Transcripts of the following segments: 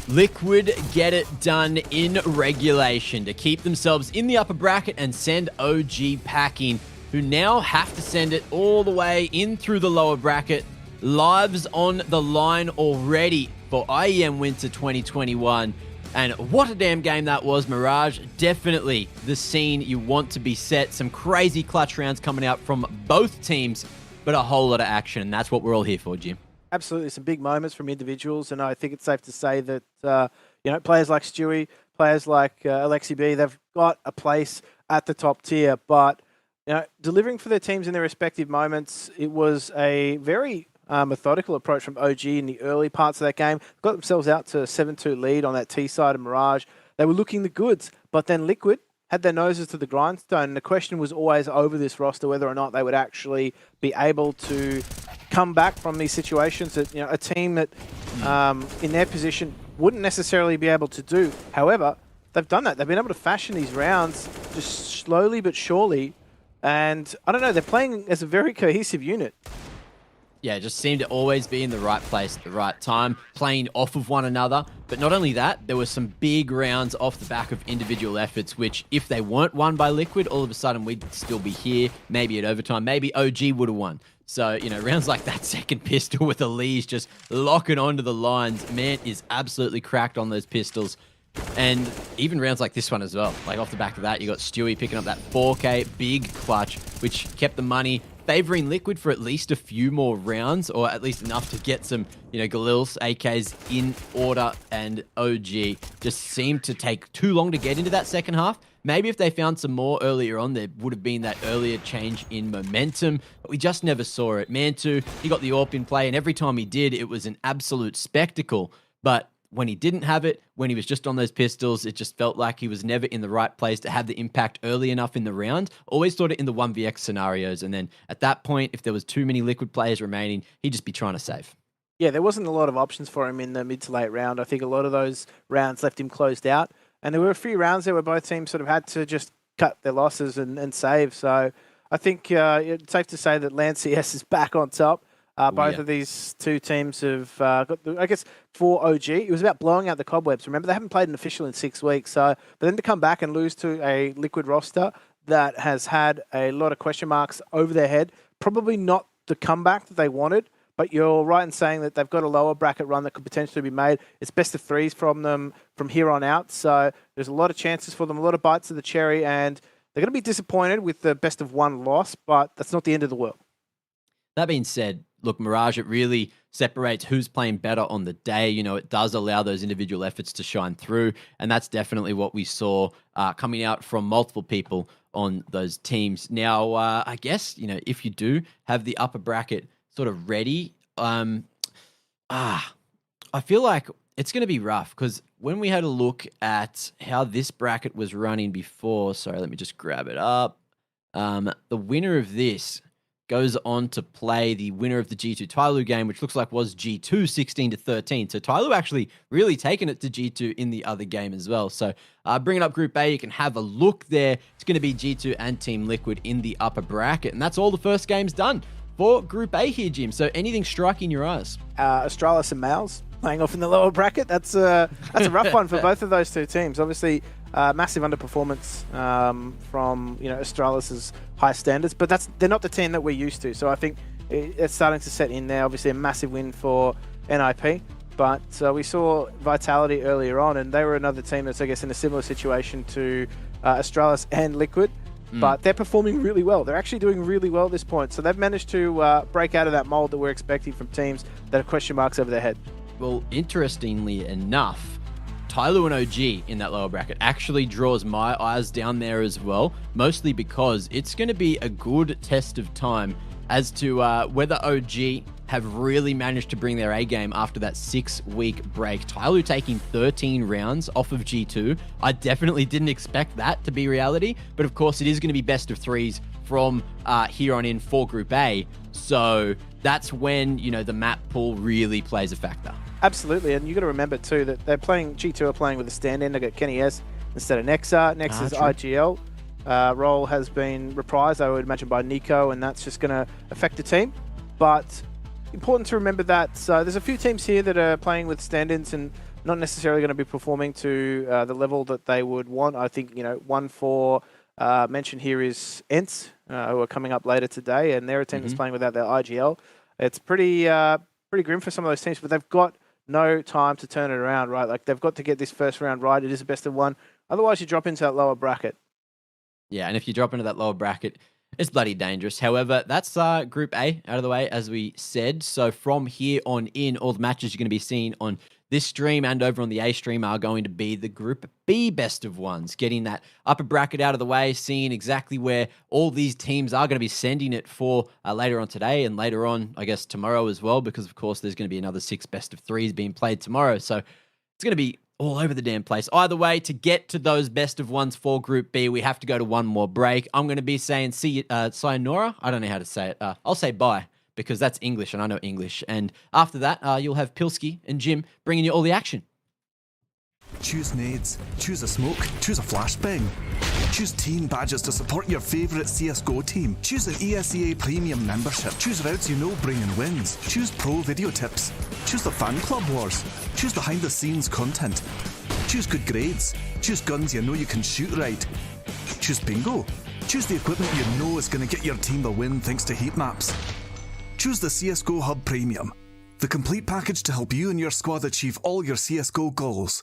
Liquid get it done in regulation to keep themselves in the upper bracket and send OG packing, who now have to send it all the way in through the lower bracket. Lives on the line already for IEM Winter 2021. And what a damn game that was, Mirage. Definitely the scene you want to be set. Some crazy clutch rounds coming out from both teams, but a whole lot of action, and that's what we're all here for, Jim. Absolutely, some big moments from individuals, and I think it's safe to say that players like Stewie, players like Alexi B, they've got a place at the top tier. But delivering for their teams in their respective moments, it was a very methodical approach from OG in the early parts of that game. Got themselves out to a 7-2 lead on that T side of Mirage. They were looking the goods, but then Liquid had their noses to the grindstone. And the question was always over this roster whether or not they would actually be able to come back from these situations that a team that in their position wouldn't necessarily be able to do. However, they've done that. They've been able to fashion these rounds just slowly but surely. And I don't know, they're playing as a very cohesive unit. Yeah, just seemed to always be in the right place at the right time, playing off of one another. But not only that, there were some big rounds off the back of individual efforts, which if they weren't won by Liquid, all of a sudden we'd still be here, maybe at overtime, maybe OG would have won. So, rounds like that second pistol with Elise just locking onto the lines, man, is absolutely cracked on those pistols. And even rounds like this one as well. Like off the back of that, you got Stewie picking up that 4K big clutch, which kept the money favoring Liquid for at least a few more rounds, or at least enough to get some, Galil's AKs in order. And OG just seemed to take too long to get into that second half. Maybe if they found some more earlier on, there would have been that earlier change in momentum, but we just never saw it. Mantu, he got the AWP in play, and every time he did, it was an absolute spectacle. But when he didn't have it, when he was just on those pistols, it just felt like he was never in the right place to have the impact early enough in the round. Always thought it in the 1vx scenarios, and then at that point, if there was too many Liquid players remaining, he'd just be trying to save. Yeah, there wasn't a lot of options for him in the mid to late round. I think a lot of those rounds left him closed out. And there were a few rounds there where both teams sort of had to just cut their losses and save. So I think it's safe to say that LAN CS is back on top. Both of these two teams have got, I guess, for OG, it was about blowing out the cobwebs. Remember, they haven't played an official in 6 weeks. But then to come back and lose to a Liquid roster that has had a lot of question marks over their head, probably not the comeback that they wanted. But you're right in saying that they've got a lower bracket run that could potentially be made. It's best of threes from them from here on out. So there's a lot of chances for them, a lot of bites of the cherry. And they're going to be disappointed with the best of one loss, but that's not the end of the world. That being said, look, Mirage, it really separates who's playing better on the day. It does allow those individual efforts to shine through. And that's definitely what we saw coming out from multiple people on those teams. Now, I guess, if you do have the upper bracket sort of ready, I feel like it's going to be rough because when we had a look at how this bracket was running before, sorry, let me just grab it up. The winner of this goes on to play the winner of the G2 Tyloo game, which looks like was G2 16-13. So Tyloo actually really taking it to G2 in the other game as well. So bringing up Group A, you can have a look there. It's going to be G2 and Team Liquid in the upper bracket. And that's all the first games done for Group A here, Jim. So anything striking your eyes? Astralis and MOUZ playing off in the lower bracket. That's a rough one for both of those two teams. Obviously, massive underperformance from Astralis's high standards, but they're not the team that we're used to. So I think it's starting to set in there. Obviously, a massive win for NIP, but we saw Vitality earlier on, and they were another team that's, I guess, in a similar situation to Astralis and Liquid. But they're performing really well. They're actually doing really well at this point. So they've managed to break out of that mold that we're expecting from teams that have question marks over their head. Well, interestingly enough, Tyloo and OG in that lower bracket actually draws my eyes down there as well, mostly because it's going to be a good test of time as to whether OG have really managed to bring their A game after that 6-week break. Tyloo taking 13 rounds off of G2. I definitely didn't expect that to be reality, but of course it is going to be best of threes from here on in for Group A. So that's when, the map pool really plays a factor. Absolutely, and you got to remember too that G2 are playing with a stand-in. They got Kenny S instead of Nexa. Nexa's IGL role has been reprised, I would imagine, by Nico, and that's just going to affect the team. But important to remember that there's a few teams here that are playing with stand-ins, and not necessarily going to be performing to the level that they would want. I think, one for mention here is ENCE, who are coming up later today, and their team is playing without their IGL. It's pretty grim for some of those teams, but they've got no time to turn it around, right? Like, they've got to get this first round right. It is a best of one. Otherwise, you drop into that lower bracket. Yeah, and if you drop into that lower bracket, it's bloody dangerous. However, that's Group A out of the way, as we said. So from here on in, all the matches you're going to be seeing on this stream and over on the A stream are going to be the Group B best of ones, getting that upper bracket out of the way, seeing exactly where all these teams are going to be sending it for later on today and later on, I guess, tomorrow as well, because, of course, there's going to be another 6 best of 3s being played tomorrow. So it's going to be all over the damn place. Either way, to get to those best of ones for Group B, we have to go to one more break. I'm going to be saying sayonara. I don't know how to say it. I'll say bye, because that's English and I know English. And after that, you'll have Pilsky and Jim bringing you all the action. Choose nades, choose a smoke, choose a flashbang. Choose team badges to support your favourite CSGO team. Choose an ESEA Premium membership. Choose routes you know bring in wins. Choose pro video tips. Choose the fan club wars. Choose behind the scenes content. Choose good grades. Choose guns you know you can shoot right. Choose bingo. Choose the equipment you know is going to get your team the win thanks to heat maps. Choose the CSGO Hub Premium, the complete package to help you and your squad achieve all your CSGO goals.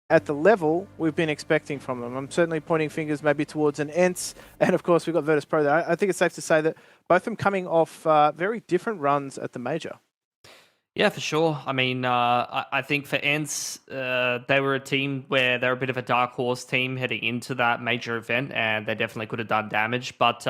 at the level we've been expecting from them. I'm certainly pointing fingers maybe towards an ENCE, and of course we've got Virtus.pro there. I think it's safe to say that both of them coming off very different runs at the major. Yeah, for sure. I mean, I think for ENCE, they were a team where they're a bit of a dark horse team heading into that major event, and they definitely could have done damage. But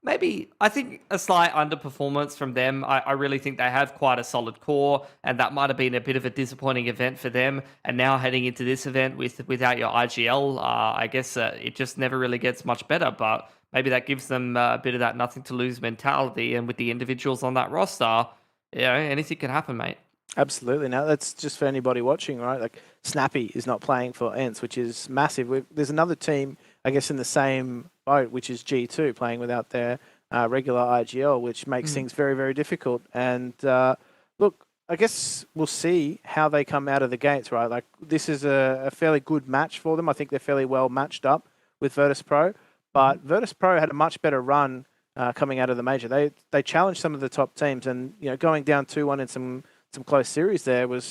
maybe, I think a slight underperformance from them. I really think they have quite a solid core, and that might have been a bit of a disappointing event for them. And now heading into this event without your IGL, I guess it just never really gets much better. But maybe that gives them a bit of that nothing to lose mentality, and with the individuals on that roster, yeah, anything can happen, mate. Absolutely. Now, that's just for anybody watching, right? Like, Snappy is not playing for ENCE, which is massive. There's another team, I guess, in the same boat, which is G2, playing without their regular IGL, which makes things very, very difficult. And look, I guess we'll see how they come out of the gates, right? Like, this is a fairly good match for them. I think they're fairly well matched up with Virtus.pro, but Virtus.pro had a much better run coming out of the major. They challenged some of the top teams, and going down 2-1 in some close series there was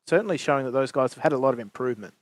certainly showing that those guys have had a lot of improvement.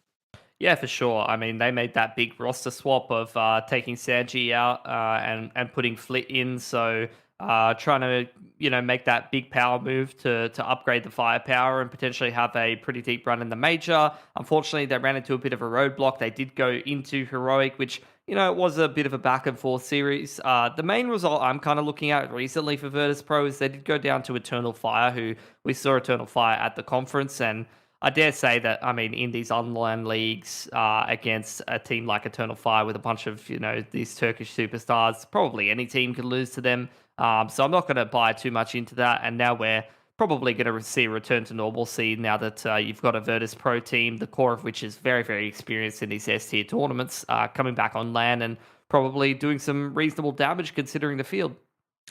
Yeah, for sure. I mean, they made that big roster swap of taking Sanji out and putting Flit in, so trying to make that big power move to upgrade the firepower and potentially have a pretty deep run in the major. Unfortunately, they ran into a bit of a roadblock. They did go into Heroic, which it was a bit of a back and forth series. The main result I'm kind of looking at recently for Virtus.pro is they did go down to Eternal Fire, who we saw Eternal Fire at the conference. And I dare say that, I mean, in these online leagues against a team like Eternal Fire with a bunch of, these Turkish superstars, probably any team can lose to them. So I'm not going to buy too much into that. And now we're probably going to see a return to normalcy now that you've got a Virtus.pro team, the core of which is very, very experienced in these S-tier tournaments, coming back on LAN and probably doing some reasonable damage considering the field.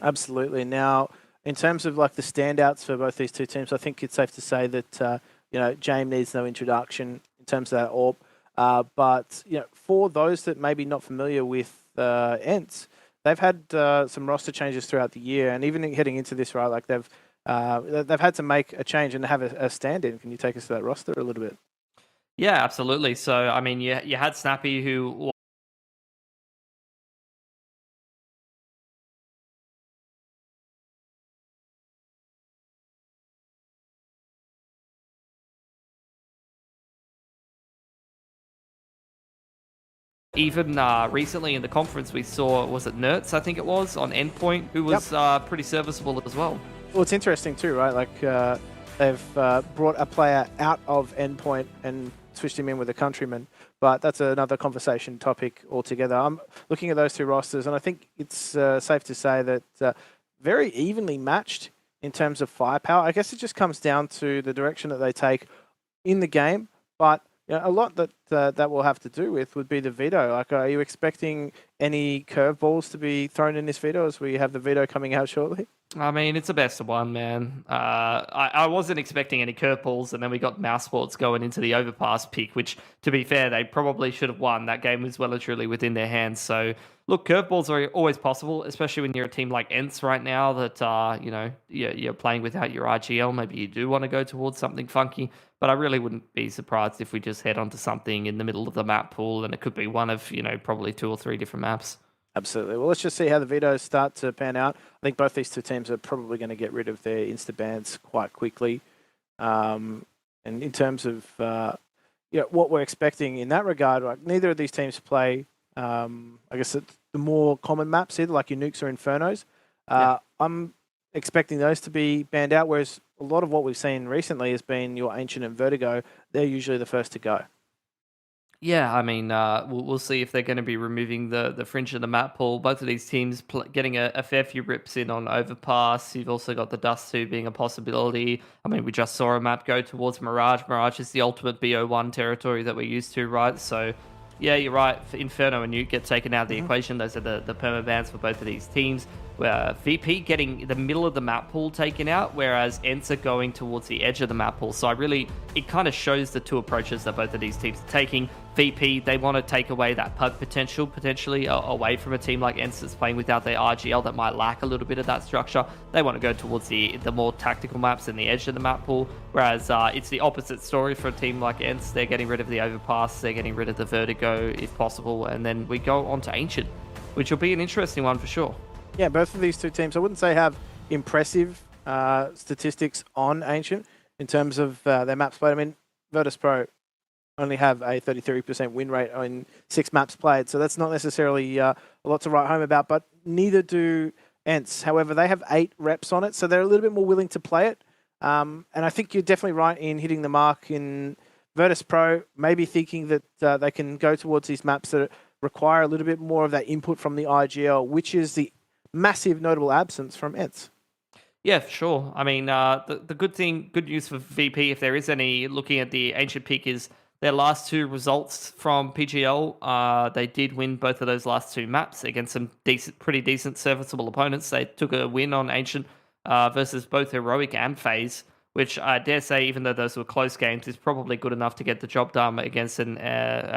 Absolutely. Now, in terms of like the standouts for both these two teams, I think it's safe to say that James needs no introduction in terms of that AWP. But for those that may be not familiar with ENCE, they've had some roster changes throughout the year, and even heading into this, right, like they've had to make a change and have a stand-in. Can you take us to that roster a little bit? Yeah, absolutely. So, I mean, you had Snappy, who even recently in the conference we saw, was it Nertz, I think it was, on Endpoint, who was pretty serviceable as well. Well, it's interesting too, right? Like they've brought a player out of Endpoint and switched him in with a countryman, but that's another conversation topic altogether. I'm looking at those two rosters, and I think it's safe to say that very evenly matched in terms of firepower. I guess it just comes down to the direction that they take in the game, but a lot that that will have to do with would be the veto. Like, are you expecting any curveballs to be thrown in this veto as we have the veto coming out shortly? I mean, it's a best of one, man. I wasn't expecting any curveballs, and then we got MOUZ Sports going into the overpass pick, which, to be fair, they probably should have won. That game was well and truly within their hands. So, look, curveballs are always possible, especially when you're a team like ENCE right now that, you're playing without your IGL. Maybe you do want to go towards something funky, but I really wouldn't be surprised if we just head onto something in the middle of the map pool, and it could be one of, probably 2 or 3 different maps. Absolutely. Well, let's just see how the vetoes start to pan out. I think both these two teams are probably going to get rid of their insta bans quite quickly. And in terms of what we're expecting in that regard, like, neither of these teams play, I guess, the more common maps, either like your Nukes or Infernos. I'm expecting those to be banned out, whereas a lot of what we've seen recently has been your Ancient and Vertigo. They're usually the first to go. Yeah, I mean, we'll see if they're going to be removing the fringe of the map pool. Both of these teams getting a fair few rips in on Overpass. You've also got the Dust 2 being a possibility. I mean, we just saw a map go towards Mirage. Mirage is the ultimate BO1 territory that we're used to, right? So, yeah, you're right. Inferno and Nuke get taken out of the equation. Those are the perma bans for both of these teams. where VP getting the middle of the map pool taken out, whereas ENCE are going towards the edge of the map pool. So it kind of shows the two approaches that both of these teams are taking. VP, they want to take away that pug potentially away from a team like ENCE that's playing without their RGL that might lack a little bit of that structure. They want to go towards the more tactical maps and the edge of the map pool, whereas it's the opposite story for a team like ENCE. They're getting rid of the overpass, they're getting rid of the vertigo if possible, and then we go on to Ancient, which will be an interesting one for sure. Yeah, both of these two teams, I wouldn't say have impressive statistics on Ancient in terms of their maps played. I mean, Virtus.pro only have a 33% win rate on 6 maps played, so that's not necessarily a lot to write home about, but neither do ENCE. However, they have 8 reps on it, so they're a little bit more willing to play it. And I think you're definitely right in hitting the mark in Virtus.pro, maybe thinking that they can go towards these maps that require a little bit more of that input from the IGL, which is the massive notable absence from ENCE. Yeah, for sure. I mean, the good news for VP, if there is any, looking at the Ancient pick, is their last 2 results from PGL. They did win both of those last 2 maps against some pretty decent, serviceable opponents. They took a win on Ancient versus both Heroic and FaZe, which I dare say, even though those were close games, is probably good enough to get the job done against a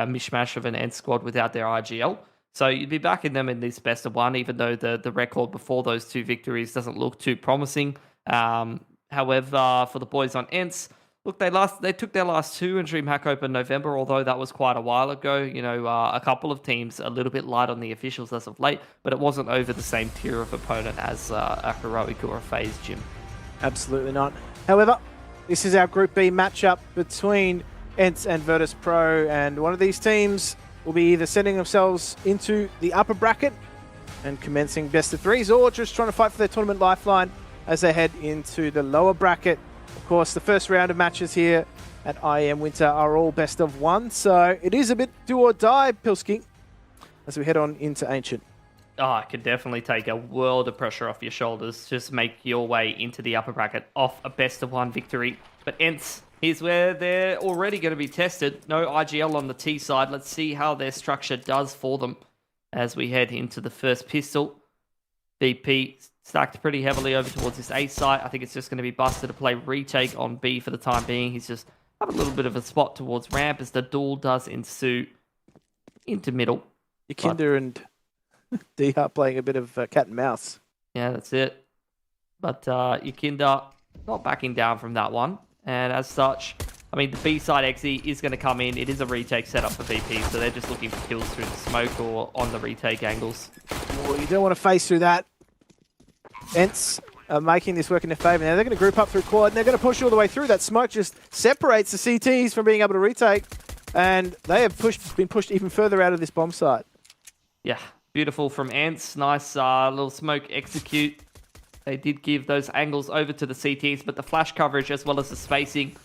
mishmash of an ENCE squad without their RGL. So you'd be backing them in this best of 1, even though the record before those 2 victories doesn't look too promising. However, for the boys on ENCE, look, they took their last 2 in DreamHack Open November, although that was quite a while ago. You know, a couple of teams a little bit light on the officials as of late, but it wasn't over the same tier of opponent as a Heroic or a FaZe, Jim. Absolutely not. However, this is our Group B matchup between ENCE and Virtus.pro, and one of these teams will be either sending themselves into the upper bracket and commencing best of 3s, or just trying to fight for their tournament lifeline as they head into the lower bracket. Of course, the first round of matches here at IEM Winter are all best of 1, so it is a bit do or die, Pilski, as we head on into Ancient. Oh, it can definitely take a world of pressure off your shoulders. Just make your way into the upper bracket off a best of 1 victory. But ENCE, here's where they're already going to be tested. No IGL on the T side. Let's see how their structure does for them as we head into the first pistol. VP stacked pretty heavily over towards this A site. I think it's just going to be Buster to play retake on B for the time being. He's just have a little bit of a spot towards ramp as the duel does ensue into middle. Yakinda and D-Hart playing a bit of cat and mouse. Yeah, that's it. But Yakinda not backing down from that one. And as such, I mean, the B-side XE is going to come in. It is a retake setup for VP, so they're just looking for kills through the smoke or on the retake angles. Well, you don't want to face through that. ENCE are making this work in their favour. Now they're going to group up through quad, and they're going to push all the way through. That smoke just separates the CTs from being able to retake, and they have been pushed even further out of this bomb site. Yeah, beautiful from ENCE. Nice little smoke execute. They did give those angles over to the CTs, but the flash coverage as well as the spacing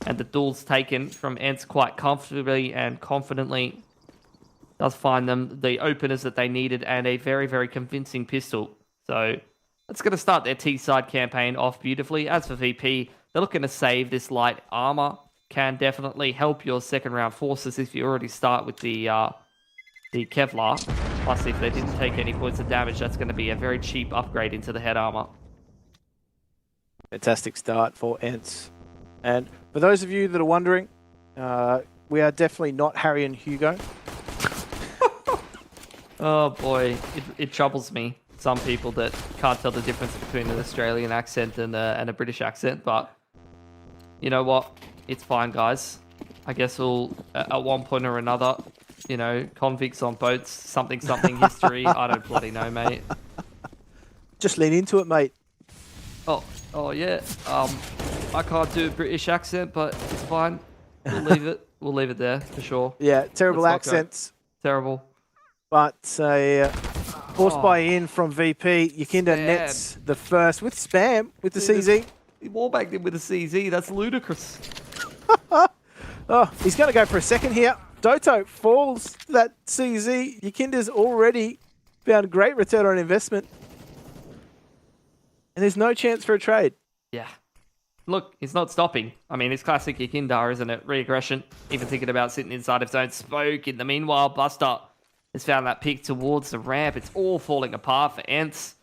and the duels taken from ENCE quite comfortably and confidently does find them the openers that they needed and a very, very convincing pistol. So that's going to start their T-side campaign off beautifully. As for VP, they're looking to save this light armor. Can definitely help your second round forces if you already start with the Kevlar. Plus, if they didn't take any points of damage, that's going to be a very cheap upgrade into the head armor. Fantastic start for ENCE. And for those of you that are wondering, we are definitely not Harry and Hugo. Oh boy, it troubles me. Some people that can't tell the difference between an Australian accent and a British accent, but you know what? It's fine, guys. I guess we'll, at one point or another, you know, convicts on boats, something history. I don't bloody know, mate. Just lean into it, mate. Oh yeah. I can't do a British accent, but it's fine. We'll leave it. We'll leave it there for sure. Yeah, terrible accents. Terrible. But forced by in from VP. Yakinda nets the first with spam with the CZ. He wallbanged him with a CZ. That's ludicrous. Oh, he's going to go for a second here. Doto falls to that CZ. Yakinda's already found great return on investment. And there's no chance for a trade. Yeah. Look, he's not stopping. I mean, it's classic Yakinda, isn't it? Re-aggression. Even thinking about sitting inside of zone smoke. In the meanwhile, Buster has found that pick towards the ramp. It's all falling apart for ENCE.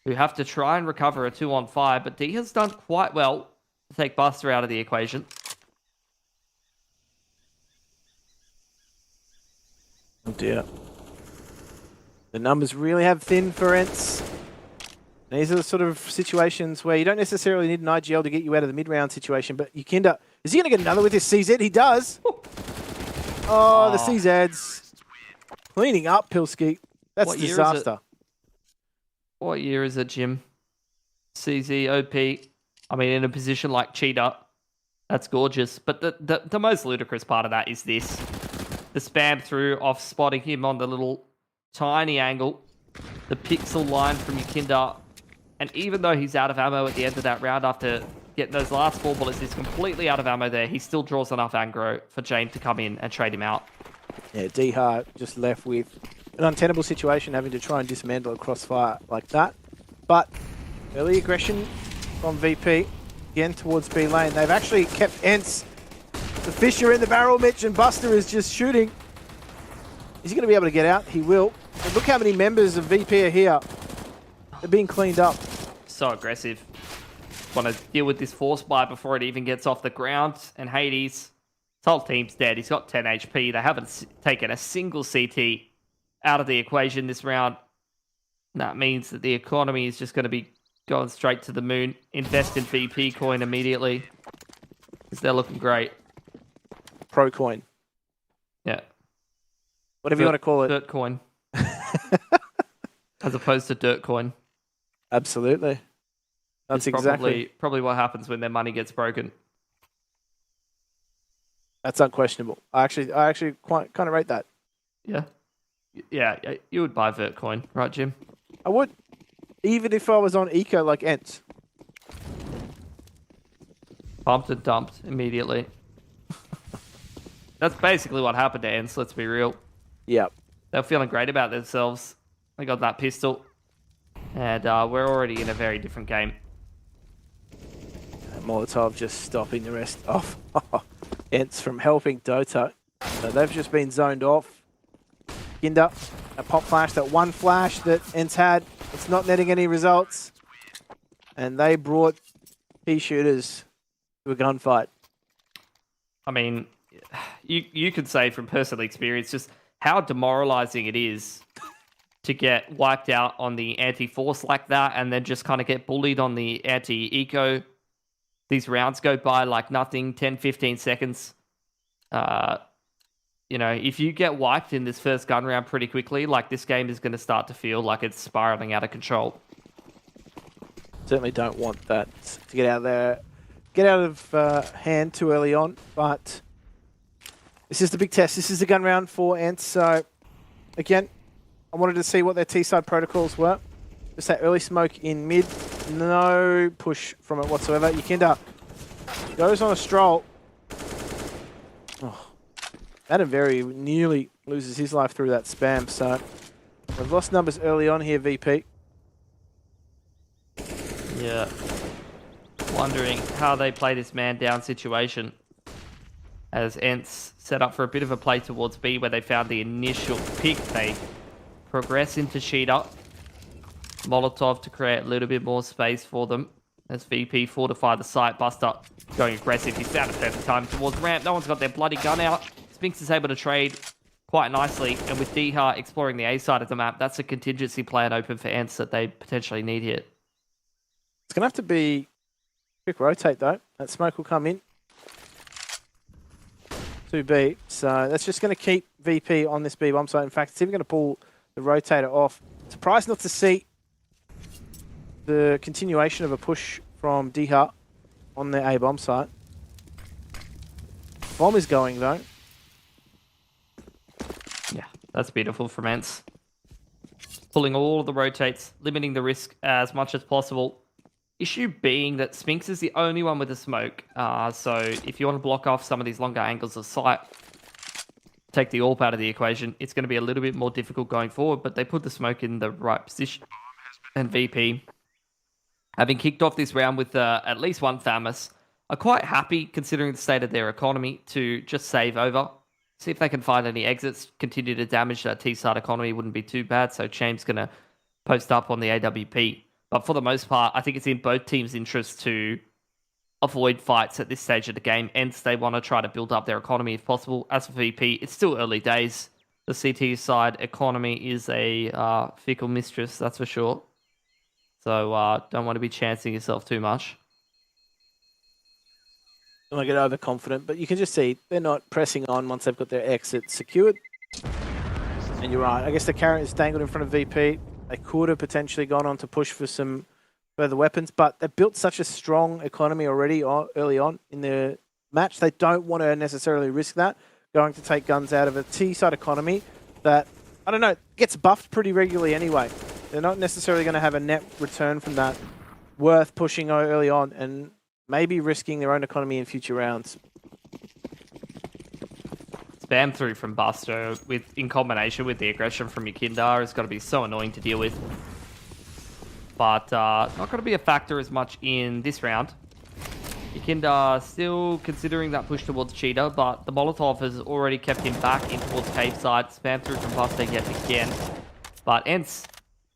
who have to try and recover a 2-on-5, but D has done quite well to take Buster out of the equation. Oh dear. The numbers really have thinned for ENCE. These are the sort of situations where you don't necessarily need an IGL to get you out of the mid-round situation, but Yukinda, is he going to get another with this CZ? He does. Oh, the CZ's cleaning up, Pilski. That's a disaster. What year is it, Jim? CZ, OP. I mean, in a position like Cheetah, that's gorgeous. But the most ludicrous part of that is this. The spam through off spotting him on the little tiny angle. The pixel line from Yukinda. And even though he's out of ammo at the end of that round after getting those last 4 bullets, he's completely out of ammo there. He still draws enough aggro for James to come in and trade him out. Yeah, D-Hart just left with an untenable situation, having to try and dismantle a crossfire like that. But early aggression from VP, again towards B lane. They've actually kept ENCE. The Fisher in the barrel, Mitch, and Buster is just shooting. Is he going to be able to get out? He will. But look how many members of VP are here. They're being cleaned up. So aggressive. Want to deal with this force buy before it even gets off the ground. And Hades, his whole team's dead. He's got 10 HP. They haven't taken a single CT out of the equation this round. That means that the economy is just going to be going straight to the moon. Invest in VP coin immediately, because they're looking great. Pro coin. Yeah. Whatever you want to call it. Dirt coin. As opposed to dirt coin. Absolutely. That's exactly probably what happens when their money gets broken. That's unquestionable. I actually quite kind of rate that. Yeah. Yeah, you would buy Vertcoin, right, Jim? I would. Even if I was on eco like ENCE. Pumped and dumped immediately. That's basically what happened to ENCE, let's be real. Yep. They're feeling great about themselves. They got that pistol. And we're already in a very different game. Molotov just stopping the rest off. ENCE from helping Dota. So they've just been zoned off. Ginder, a pop flash, that one flash that ENCE had. It's not netting any results. And they brought pea shooters to a gunfight. I mean, you could say from personal experience just how demoralizing it is to get wiped out on the anti-force like that and then just kind of get bullied on the anti-eco. These rounds go by like nothing, 10, 15 seconds. You know, if you get wiped in this first gun round pretty quickly, like this game is going to start to feel like it's spiraling out of control. Certainly don't want that to get out of hand too early on, but this is the big test. This is the gun round for ENCE. So again, I wanted to see what their T-side protocols were. Just that early smoke in mid. No push from it whatsoever. Yukinda goes on a stroll. Oh, Adam very nearly loses his life through that spam. So we've lost numbers early on here, VP. Yeah. Wondering how they play this man down situation. As ENCE set up for a bit of a play towards B where they found the initial pick. They progress into Cheetah. Molotov to create a little bit more space for them. As VP fortify the site. Buster going aggressive. He's found a perfect time towards ramp. No one's got their bloody gun out. Spinx is able to trade quite nicely. And with D-Hart exploring the A side of the map, that's a contingency plan open for ENCE that they potentially need here. It's going to have to be quick rotate though. That smoke will come in. 2B. So that's just going to keep VP on this B bomb site. In fact, it's even going to pull the rotator off. Surprised not to see the continuation of a push from D-Hart on the A bomb site. Bomb is going though. Yeah, that's beautiful from ENCE. Pulling all of the rotates, limiting the risk as much as possible. Issue being that Spinx is the only one with the smoke. So if you want to block off some of these longer angles of sight, take the AWP out of the equation, it's going to be a little bit more difficult going forward, but they put the smoke in the right position. And VP, having kicked off this round with at least one FAMAS, are quite happy, considering the state of their economy, to just save over. See if they can find any exits, continue to damage that T-side economy wouldn't be too bad, so Chame's going to post up on the AWP. But for the most part, I think it's in both teams' interest to avoid fights at this stage of the game. Hence, they want to try to build up their economy if possible. As for VP, it's still early days. The CT side economy is a fickle mistress, that's for sure. So don't want to be chancing yourself too much. Don't want to get overconfident, but you can just see they're not pressing on once they've got their exit secured. And you're right. I guess the carrot is dangled in front of VP. They could have potentially gone on to push for some further weapons, but they've built such a strong economy already early on in the match. They don't want to necessarily risk that, going to take guns out of a T-side economy that, I don't know, gets buffed pretty regularly anyway. They're not necessarily going to have a net return from that worth pushing early on and maybe risking their own economy in future rounds. Spam through from Buster in combination with the aggression from Yekindar is going to be so annoying to deal with. But not going to be a factor as much in this round. Yekindar still considering that push towards Cheetah, but the Molotov has already kept him back in towards cave side. Spam through from Buster yet again. But ENCE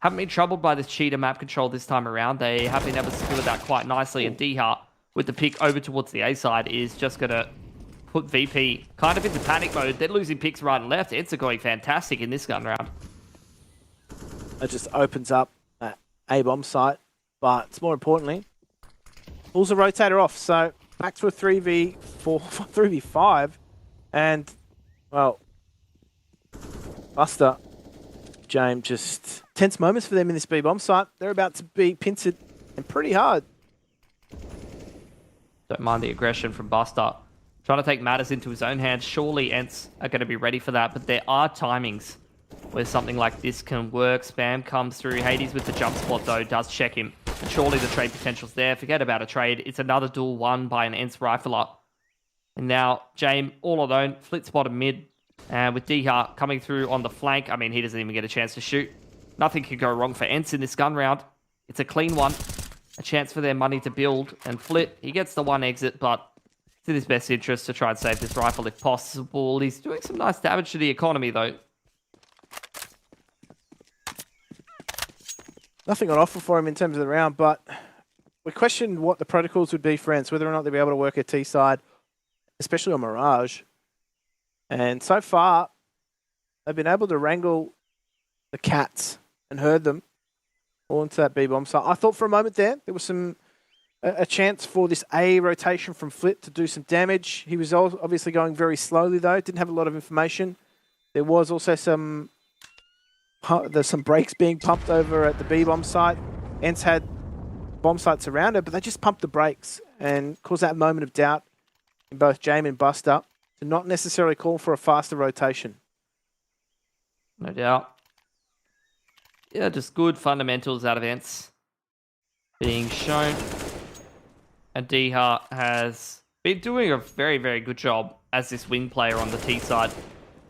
haven't been troubled by this Cheetah map control this time around. They have been able to secure that quite nicely, and D-Heart with the pick over towards the A side is just going to put VP kind of into panic mode. They're losing picks right and left. ENCE are going fantastic in this gun round. It just opens up that A-bomb site, but more importantly, pulls the rotator off. So back to a 3v4, 3v5, and, well, Buster, James, just tense moments for them in this B-bomb site. They're about to be pincered and pretty hard. Don't mind the aggression from Buster. Trying to take matters into his own hands. Surely ENCE are going to be ready for that, but there are timings where something like this can work. Spam comes through. Hades with the jump spot, though, does check him. And surely the trade potential's there. Forget about a trade. It's another duel won by an ENCE rifler. And now, James, all alone, flit spotted mid. And with D-Heart coming through on the flank, I mean, he doesn't even get a chance to shoot. Nothing could go wrong for ENCE in this gun round. It's a clean one. A chance for their money to build. And Flit, he gets the one exit, but it's in his best interest to try and save this rifle if possible. He's doing some nice damage to the economy, though. Nothing on offer for him in terms of the round, but we questioned what the protocols would be for ENCE, whether or not they'd be able to work a T side, especially on Mirage. And so far, they've been able to wrangle the cats and herd them all into that B-bomb site. I thought for a moment there was a chance for this A rotation from Flit to do some damage. He was obviously going very slowly, though. Didn't have a lot of information. There was also there's some brakes being pumped over at the B-bomb site. ENCE had bomb sites around it, but they just pumped the brakes and caused that moment of doubt in both James and Buster to not necessarily call for a faster rotation. No doubt. Yeah, just good fundamentals out of ENCE being shown. And D-Heart has been doing a very, very good job as this wing player on the T side.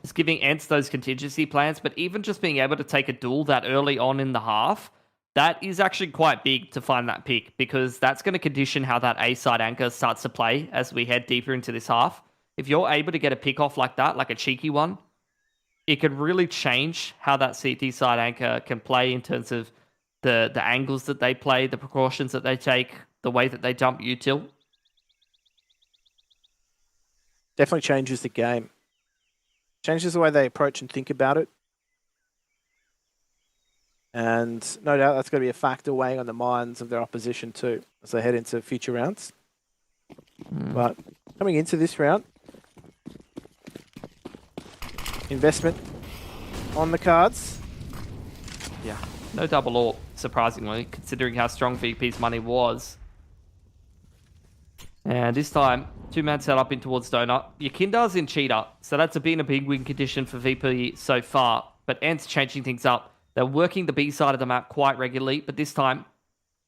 Just giving ENCE those contingency plans, but even just being able to take a duel that early on in the half, that is actually quite big to find that pick, because that's going to condition how that A-side anchor starts to play as we head deeper into this half. If you're able to get a pick off like that, like a cheeky one, it could really change how that CT side anchor can play in terms of the angles that they play, the precautions that they take, the way that they jump util. Definitely changes the game. Changes the way they approach and think about it. And no doubt that's going to be a factor weighing on the minds of their opposition too as they head into future rounds. But coming into this round, investment on the cards. Yeah, no double AWP, surprisingly, considering how strong VP's money was. And this time, two-man setup in towards Donut. Yakindar's in Cheetah, so that's been a big win condition for VP so far. But ENCE changing things up. They're working the B side of the map quite regularly, but this time,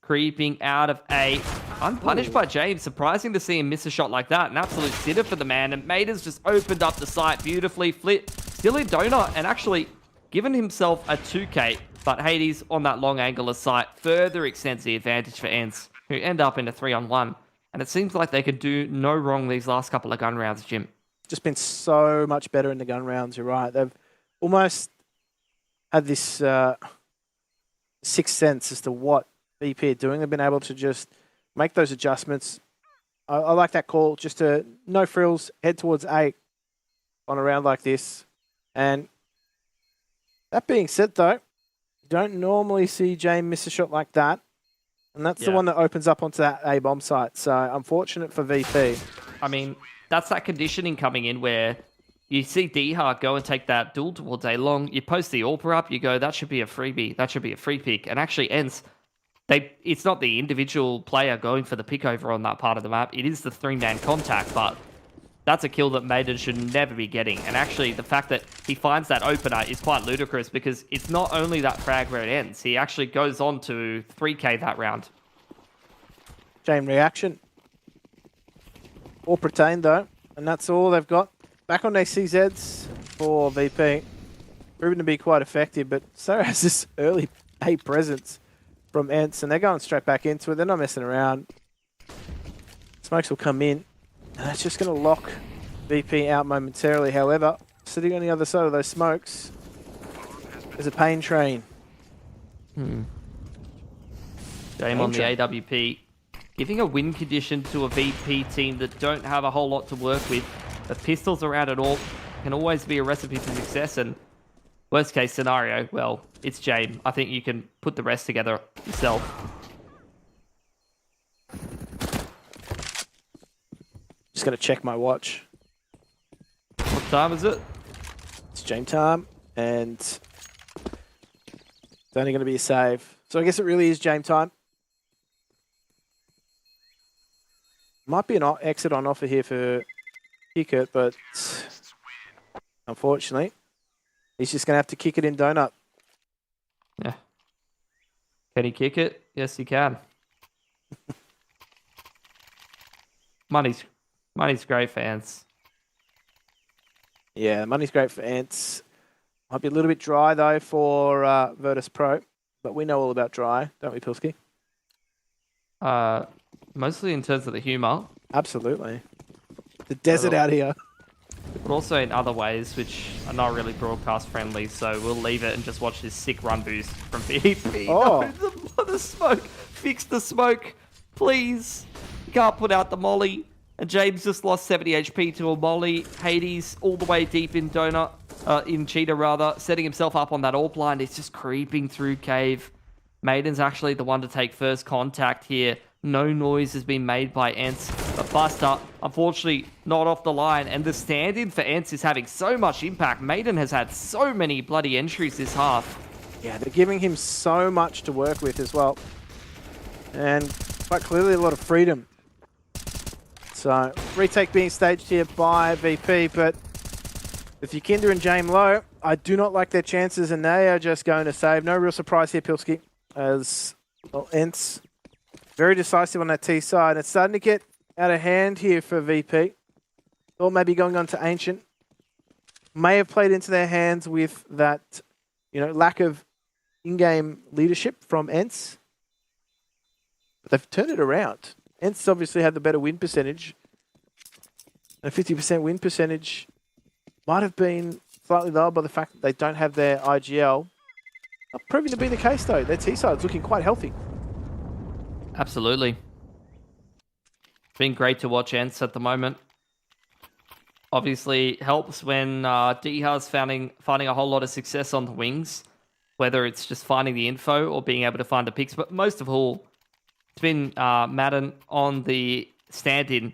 creeping out of A. Unpunished by James. Surprising to see him miss a shot like that. An absolute sitter for the man. And Mater's just opened up the site beautifully. Flit still in Donut and actually given himself a 2K. But Hades on that long angular site further extends the advantage for ENCE, who end up in a 3-on-1. And it seems like they could do no wrong these last couple of gun rounds, Jim. Just been so much better in the gun rounds, you're right. They've almost had this sixth sense as to what VP are doing. They've been able to just make those adjustments. I like that call, just to no frills, head towards A on a round like this. And that being said, though, you don't normally see James miss a shot like that. And that's the one that opens up onto that A bomb site. So unfortunate for VP. I mean, that's that conditioning coming in where you see D-Hard go and take that duel towards A long. You post the AWPer up, you go, that should be a freebie. That should be a free pick. And actually, ENCE, it's not the individual player going for the pick over on that part of the map. It is the three-man contact, but that's a kill that Maiden should never be getting. And actually, the fact that he finds that opener is quite ludicrous because it's not only that frag where it ends. He actually goes on to 3K that round. Chain reaction. All pertained, though. And that's all they've got. Back on their CZs for VP. Proven to be quite effective, but so has this early A presence from ENCE. And they're going straight back into it. They're not messing around. Smokes will come in. And that's just going to lock VP out momentarily. However, sitting on the other side of those smokes is a pain train. Game on the AWP. Giving a win condition to a VP team that don't have a whole lot to work with. The pistols around it all can always be a recipe for success. And worst case scenario, well, it's James. I think you can put the rest together yourself. Just going to check my watch. What time is it? It's James time, and it's only going to be a save. So I guess it really is James time. Might be an exit on offer here for Kick It, but unfortunately, he's just going to have to kick it in donut. Yeah. Can he kick it? Yes, he can. Money's great for ENCE. Yeah, money's great for ENCE. Might be a little bit dry, though, for Virtus.pro. But we know all about dry, don't we, Pilsky? Mostly in terms of the humour. Absolutely. The desert out here. But also in other ways, which are not really broadcast friendly. So we'll leave it and just watch this sick run boost from VP. Oh. No, the smoke. Fix the smoke, please. You can't put out the molly. And James just lost 70 HP to a molly. Hades all the way deep in Donut, in Cheetah rather, setting himself up on that AWP line. He's just creeping through cave. Maiden's actually the one to take first contact here. No noise has been made by ENCE. But Buster, unfortunately, not off the line. And the stand-in for ENCE is having so much impact. Maiden has had so many bloody entries this half. Yeah, they're giving him so much to work with as well. And quite clearly a lot of freedom. So, retake being staged here by VP, but with Yukinder and James low, I do not like their chances, and they are just going to save. No real surprise here, Pilsky, as well, ENCE very decisive on that T side. It's starting to get out of hand here for VP. Or maybe going on to Ancient. May have played into their hands with that, lack of in-game leadership from ENCE. But they've turned it around. ENCE obviously had the better win percentage. A 50% win percentage might have been slightly lower by the fact that they don't have their IGL. Not proving to be the case, though. Their T-side's looking quite healthy. Absolutely. It's been great to watch ENCE at the moment. Obviously, helps when D-Hard's finding a whole lot of success on the wings, whether it's just finding the info or being able to find the picks. But most of all, it's been Madden on the stand-in.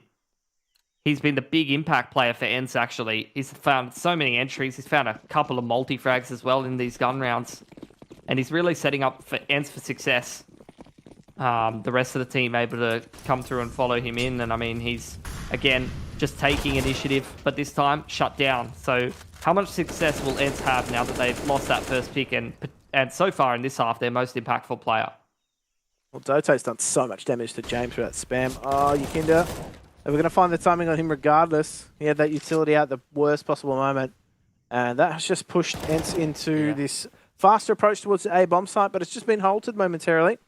He's been the big impact player for ENCE, actually. He's found so many entries. He's found a couple of multi-frags as well in these gun rounds. And he's really setting up for ENCE for success. The rest of the team able to come through and follow him in. And, I mean, he's, again, just taking initiative, but this time shut down. So how much success will ENCE have now that they've lost that first pick and so far in this half, their most impactful player? Well, Doto's done so much damage to James for that spam. Oh, Yukinder. We're going to find the timing on him regardless. He had that utility out at the worst possible moment. And that has just pushed ENCE into this faster approach towards the A bomb site, but it's just been halted momentarily.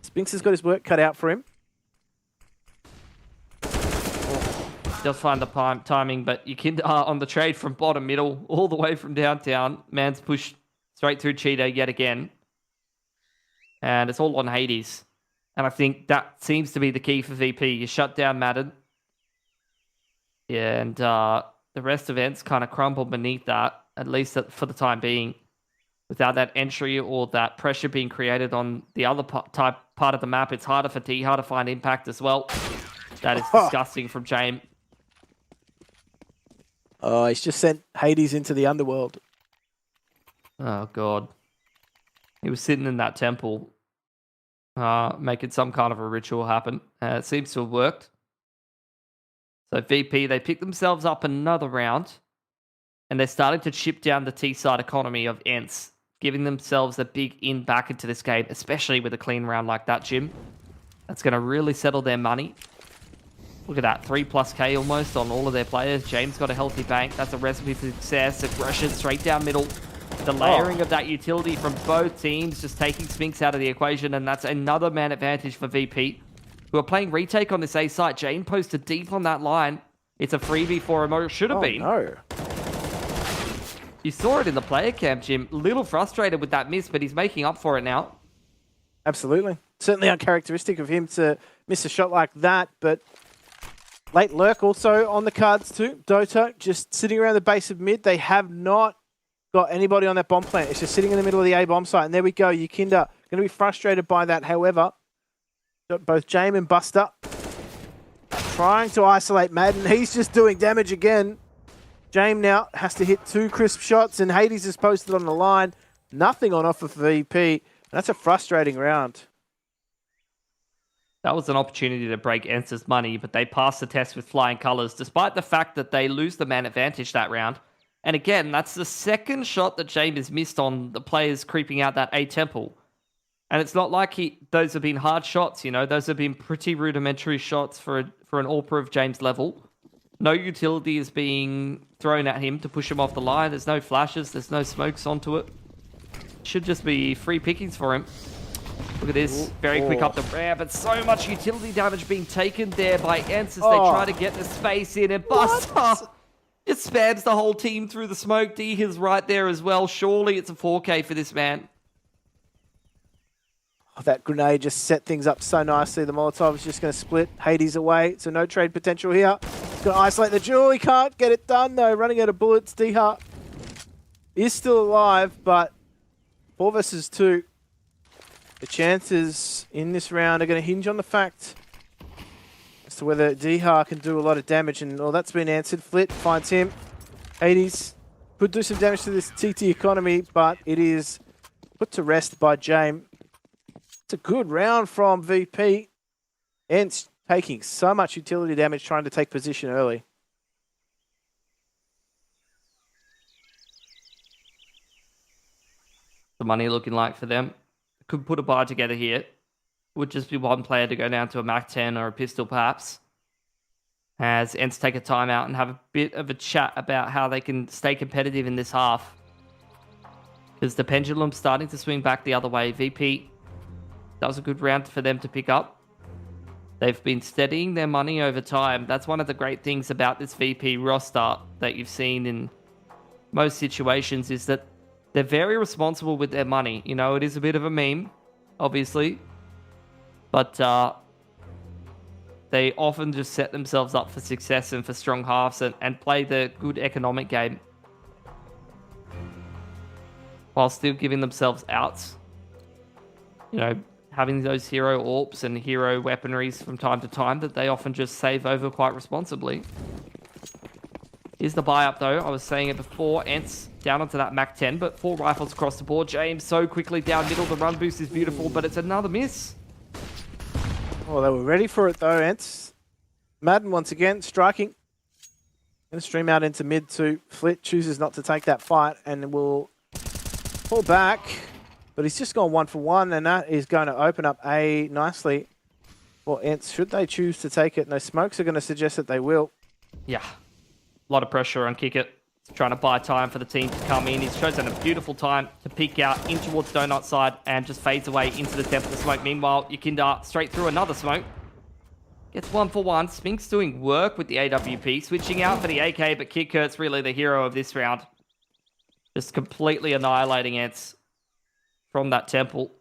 Spinks has got his work cut out for him. Does find the timing, but Yukinder on the trade from bottom middle, all the way from downtown. Man's pushed straight through Cheetah yet again. And it's all on Hades. And I think that seems to be the key for VP. You shut down Madden. Yeah, and the rest of ENCE kind of crumble beneath that, at least for the time being. Without that entry or that pressure being created on the other part of the map, it's harder for D-Hard to find impact as well. That is disgusting from James. Oh, he's just sent Hades into the underworld. Oh, God. He was sitting in that temple, making some kind of a ritual happen. It seems to have worked. So VP, they pick themselves up another round, and they're starting to chip down the T-side economy of ENCE, giving themselves a big in back into this game, especially with a clean round like that, Jim. That's going to really settle their money. Look at that, 3+K almost on all of their players. James got a healthy bank. That's a recipe for success. Aggression straight down middle. The layering of that utility from both teams, just taking Spinks out of the equation, and that's another man advantage for VP, who are playing retake on this A site. Jane posted deep on that line. It's a freebie for him, or it should have been. No. You saw it in the player camp, Jim. A little frustrated with that miss, but he's making up for it now. Absolutely. Certainly uncharacteristic of him to miss a shot like that, but late lurk also on the cards too. Dota just sitting around the base of mid. They have not got anybody on that bomb plant. It's just sitting in the middle of the A bomb site, and there we go. Yukinda going to be frustrated by that. However, got both Jame and Buster trying to isolate Madden. He's just doing damage again. Jame now has to hit 2 crisp shots, and Hades is posted on the line. Nothing on offer for VP. That's a frustrating round. That was an opportunity to break ENCE's money, but they passed the test with flying colors, despite the fact that they lose the man advantage that round. And again, that's the second shot that Jame has missed on the players creeping out that A temple. And it's not like those have been hard shots, you know. Those have been pretty rudimentary shots for an AWPer of James' level. No utility is being thrown at him to push him off the line. There's no flashes. There's no smokes onto it. Should just be free pickings for him. Look at this. Very quick up the ramp, but so much utility damage being taken there by ENCE as they try to get the space in, and Buster just spams the whole team through the smoke. D is right there as well. Surely it's a 4K for this man. Oh, that grenade just set things up so nicely. The Molotov is just going to split Hades away, so no trade potential here. He's going to isolate the jewel. He can't get it done, though. Running out of bullets. D-Hart is still alive, but 4 versus 2. The chances in this round are going to hinge on the fact as to whether D-Hart can do a lot of damage, and that's been answered. Flit finds him. Hades could do some damage to this TT economy, but it is put to rest by Jame. It's a good round from VP. ENCE taking so much utility damage trying to take position early. The money looking like for them. Could put a buy together here. Would just be one player to go down to a MAC-10 or a pistol perhaps. As ENCE take a timeout and have a bit of a chat about how they can stay competitive in this half. Because the pendulum's starting to swing back the other way. VP, that was a good round for them to pick up. They've been steadying their money over time. That's one of the great things about this VP roster that you've seen in most situations, is that they're very responsible with their money. You know, it is a bit of a meme, obviously. But they often just set themselves up for success and for strong halves and play the good economic game, while still giving themselves outs. You know, having those hero AWPs and hero weaponries from time to time that they often just save over quite responsibly. Here's the buy up though. I was saying it before. ENCE down onto that MAC-10, but 4 rifles across the board. James so quickly down middle. The run boost is beautiful, but it's another miss. Oh, they were ready for it though, ENCE. Madden once again striking. Going to stream out into mid to Flit. Chooses not to take that fight and will pull back. But he's just gone 1 for 1, and that is going to open up A nicely for ENCE. Should they choose to take it? No smokes are going to suggest that they will. Yeah. A lot of pressure on Kick It. He's trying to buy time for the team to come in. He's chosen a beautiful time to peek out in towards Donut side and just fades away into the temple of smoke. Meanwhile, Yukinda straight through another smoke. Gets 1 for 1. Spinks doing work with the AWP. Switching out for the AK, but Kid Kurt's really the hero of this round. Just completely annihilating ENCE from that temple.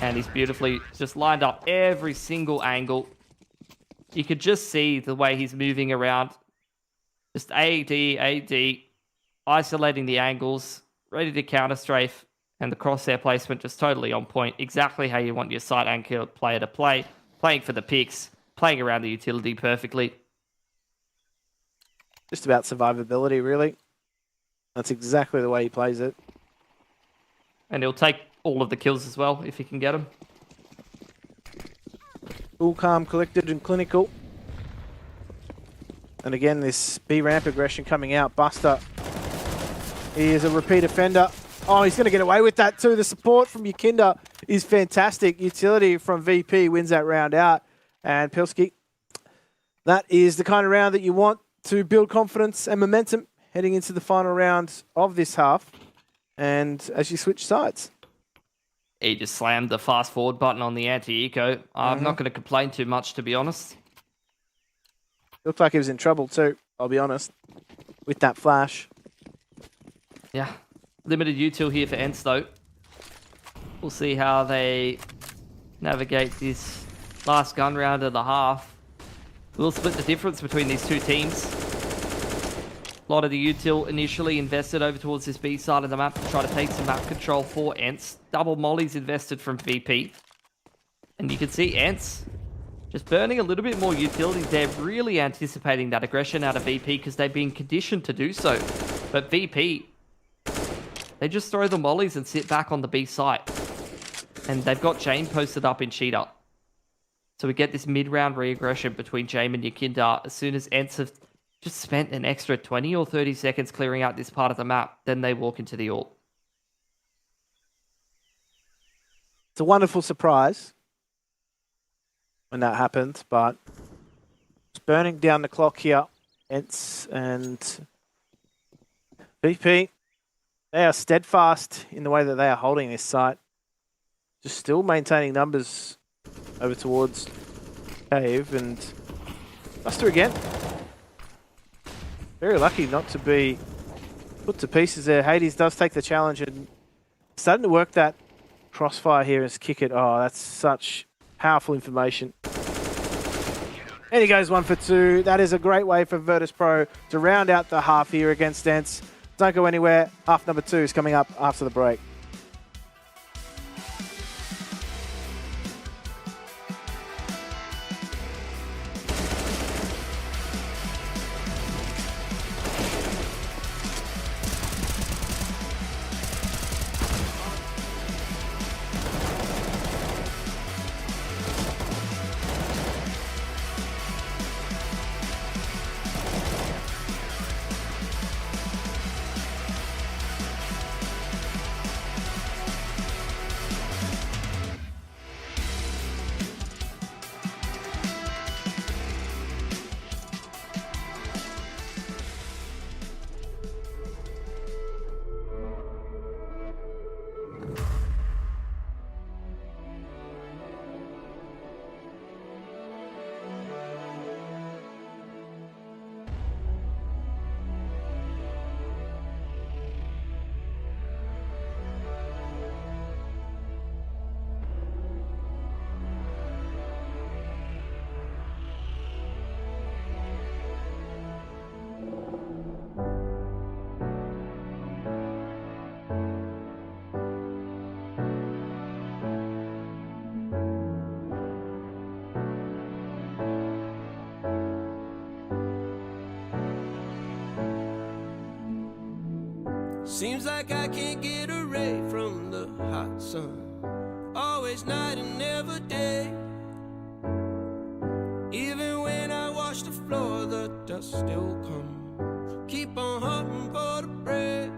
And he's beautifully just lined up every single angle. You could just see the way he's moving around. Just AD, isolating the angles, ready to counter strafe, and the crosshair placement just totally on point. Exactly how you want your side anchor player to play. Playing for the picks, playing around the utility perfectly. Just about survivability, really. That's exactly the way he plays it. And he'll take all of the kills as well, if he can get them. Cool, calm, collected, and clinical. And again, this B-ramp aggression coming out. Buster, he is a repeat offender. Oh, he's going to get away with that too. The support from Yakinda is fantastic. Utility from VP wins that round out. And Pilski, that is the kind of round that you want to build confidence and momentum heading into the final round of this half. And as you switch sides. He just slammed the fast forward button on the anti-eco. I'm not going to complain too much, to be honest. Looked like he was in trouble too, I'll be honest, with that flash. Yeah. Limited util here for ENCE, though. We'll see how they navigate this last gun round of the half. We'll split the difference between these two teams. A lot of the util initially invested over towards this B side of the map to try to take some map control for ENCE. Double mollies invested from VP. And you can see ENCE just burning a little bit more utility. They're really anticipating that aggression out of VP because they've been conditioned to do so. But VP, they just throw the mollies and sit back on the B site. And they've got Jame posted up in cheater. So we get this mid-round re-aggression between Jame and Yakinda. As soon as ENCE have just spent an extra 20 or 30 seconds clearing out this part of the map, then they walk into the ult. It's a wonderful surprise when that happened, but it's burning down the clock here. ENCE and VP, they are steadfast in the way that they are holding this site. Just still maintaining numbers over towards Cave, and Buster again. Very lucky not to be put to pieces there. Hades does take the challenge and starting to work that crossfire here as kick it. Oh, that's such powerful information. And he goes 1 for 2. That is a great way for Virtus.pro to round out the half here against ENCE. Don't go anywhere. Half number 2 is coming up after the break. Seems like I can't get away from the hot sun. Always night and never day. Even when I wash the floor, the dust still comes. Keep on hoping for the break.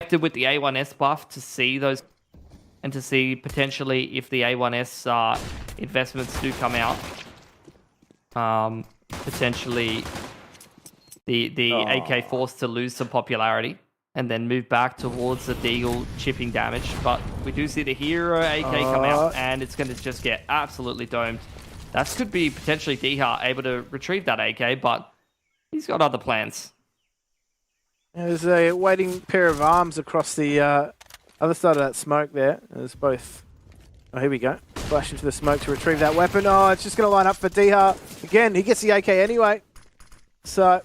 expected with the A1S buff to see those and to see potentially if the A1S investments do come out. Potentially the AK forced to lose some popularity and then move back towards the Deagle chipping damage. But we do see the Hero AK come out, and it's going to just get absolutely domed. That could be potentially Dihar able to retrieve that AK, but he's got other plans. There's a waiting pair of arms across the other side of that smoke there. There's both... Oh, here we go. Flash into the smoke to retrieve that weapon. Oh, it's just going to line up for Dihar. Again, he gets the AK anyway. So,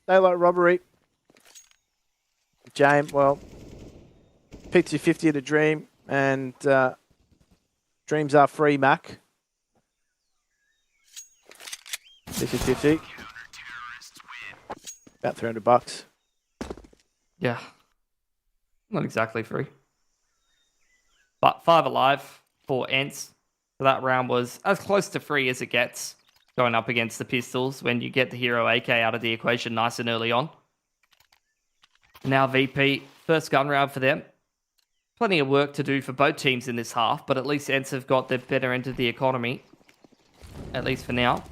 daylight robbery. James, well, P250 at a dream, and dreams are free, Mac. P250. About $300. Yeah. Not exactly free. But 5 alive for ENCE. So that round was as close to free as it gets going up against the pistols when you get the Hero AK out of the equation nice and early on. Now VP, first gun round for them. Plenty of work to do for both teams in this half, but at least ENCE have got the better end of the economy. At least for now.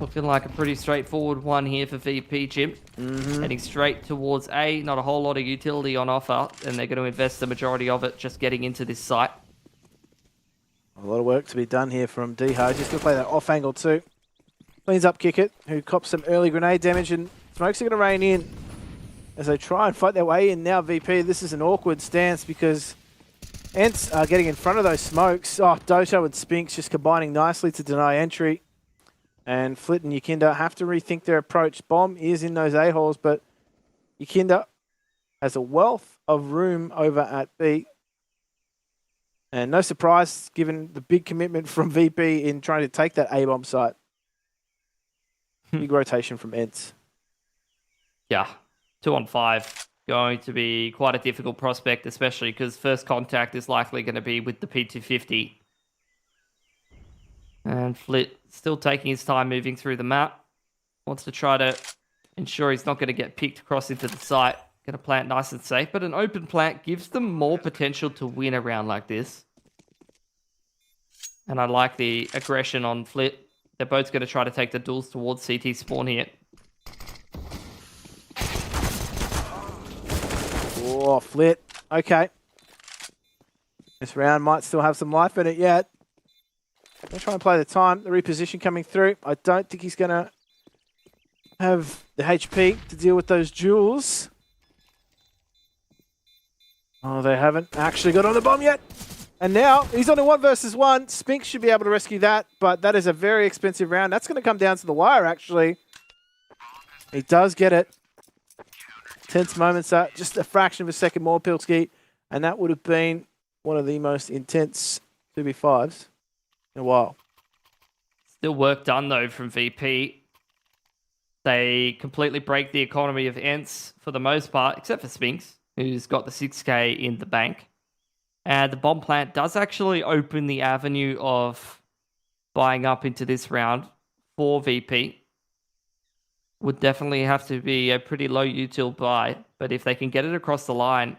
Looking like a pretty straightforward one here for VP, Jim. Heading straight towards A. Not a whole lot of utility on offer, and they're going to invest the majority of it just getting into this site. A lot of work to be done here from Dihar. Just going to play that off angle too. Cleans up Kickit, who cops some early grenade damage, and smokes are going to rain in as they try and fight their way in. Now VP, this is an awkward stance because ENCE are getting in front of those smokes. Oh, Doto and Spinks just combining nicely to deny entry. And Flit and Yakinda have to rethink their approach. Bomb is in those A-holes, but Yakinda has a wealth of room over at B. And no surprise, given the big commitment from VP in trying to take that A-bomb site. Big rotation from ENCE. Yeah, 2-on-5. Going to be quite a difficult prospect, especially because first contact is likely going to be with the P250. And Flit still taking his time moving through the map. Wants to try to ensure he's not going to get picked across into the site. Going to plant nice and safe, but an open plant gives them more potential to win a round like this. And I like the aggression on Flit. They're both going to try to take the duels towards CT spawn here. Oh, Flit. Okay. This round might still have some life in it yet. Going to try and play the time. The reposition coming through. I don't think he's going to have the HP to deal with those duels. Oh, they haven't actually got on the bomb yet. And now he's on a 1 versus 1. Spink should be able to rescue that, but that is a very expensive round. That's going to come down to the wire, actually. He does get it. Tense moments, just a fraction of a second more, Pilski. And that would have been one of the most intense 2v5s in a while. Still work done, though, from VP. They completely break the economy of ENCE for the most part, except for Spinks, who's got the 6k in the bank. And the bomb plant does actually open the avenue of buying up into this round for VP. Would definitely have to be a pretty low util buy, but if they can get it across the line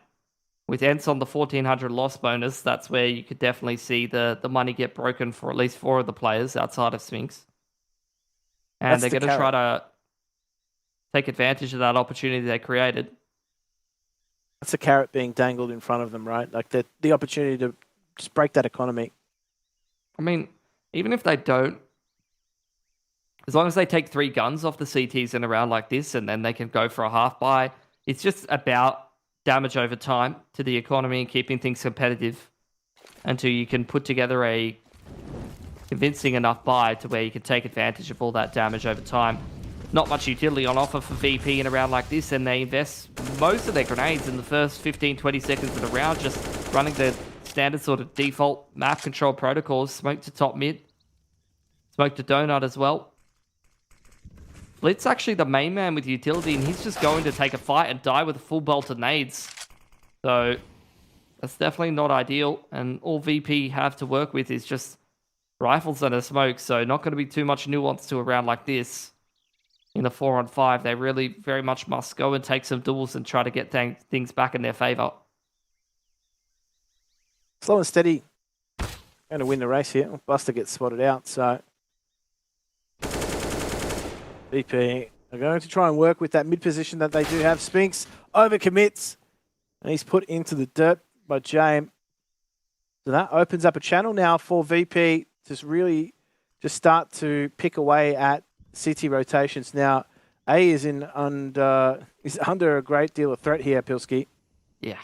with ENCE on the 1400 loss bonus, that's where you could definitely see the money get broken for at least 4 of the players outside of Sphinx. And they're going to try to take advantage of that opportunity they created. That's a carrot being dangled in front of them, right? Like the opportunity to just break that economy. I mean, even if they don't, as long as they take 3 guns off the CTs in a round like this, and then they can go for a half buy, it's just about damage over time to the economy and keeping things competitive until you can put together a convincing enough buy to where you can take advantage of all that damage over time. Not much utility on offer for VP in a round like this, and they invest most of their grenades in the first 15-20 seconds of the round, just running the standard sort of default map control protocols. Smoke to top mid, smoke to donut as well. Flit's actually the main man with utility, and he's just going to take a fight and die with a full belt of nades. So that's definitely not ideal, and all VP have to work with is just rifles and a smoke, so not going to be too much nuance to a round like this. in the 4-on-5. They really very much must go and take some duels and try to get things back in their favor. Slow and steady. Going to win the race here. Buster gets spotted out, so VP are going to try and work with that mid position that they do have. Spinks overcommits, and he's put into the dirt by James. So that opens up a channel now for VP to really just start to pick away at CT rotations. Now, A is under a great deal of threat here, Pilski. Yeah.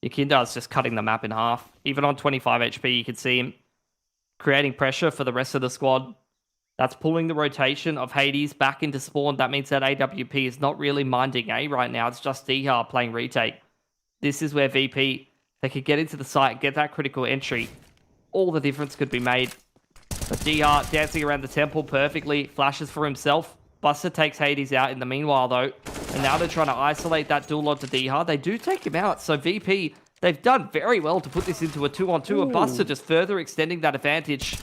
Yakinda's just cutting the map in half. Even on 25 HP, you can see him creating pressure for the rest of the squad. That's pulling the rotation of Hades back into spawn. That means that AWP is not really minding A right now. It's just Dihar playing retake. This is where VP, they could get into the site, get that critical entry. All the difference could be made. But Dihar dancing around the temple perfectly. Flashes for himself. Buster takes Hades out in the meanwhile, though. And now they're trying to isolate that duel onto Dihar. They do take him out. So VP, they've done very well to put this into a 2-on-2. And Buster just further extending that advantage.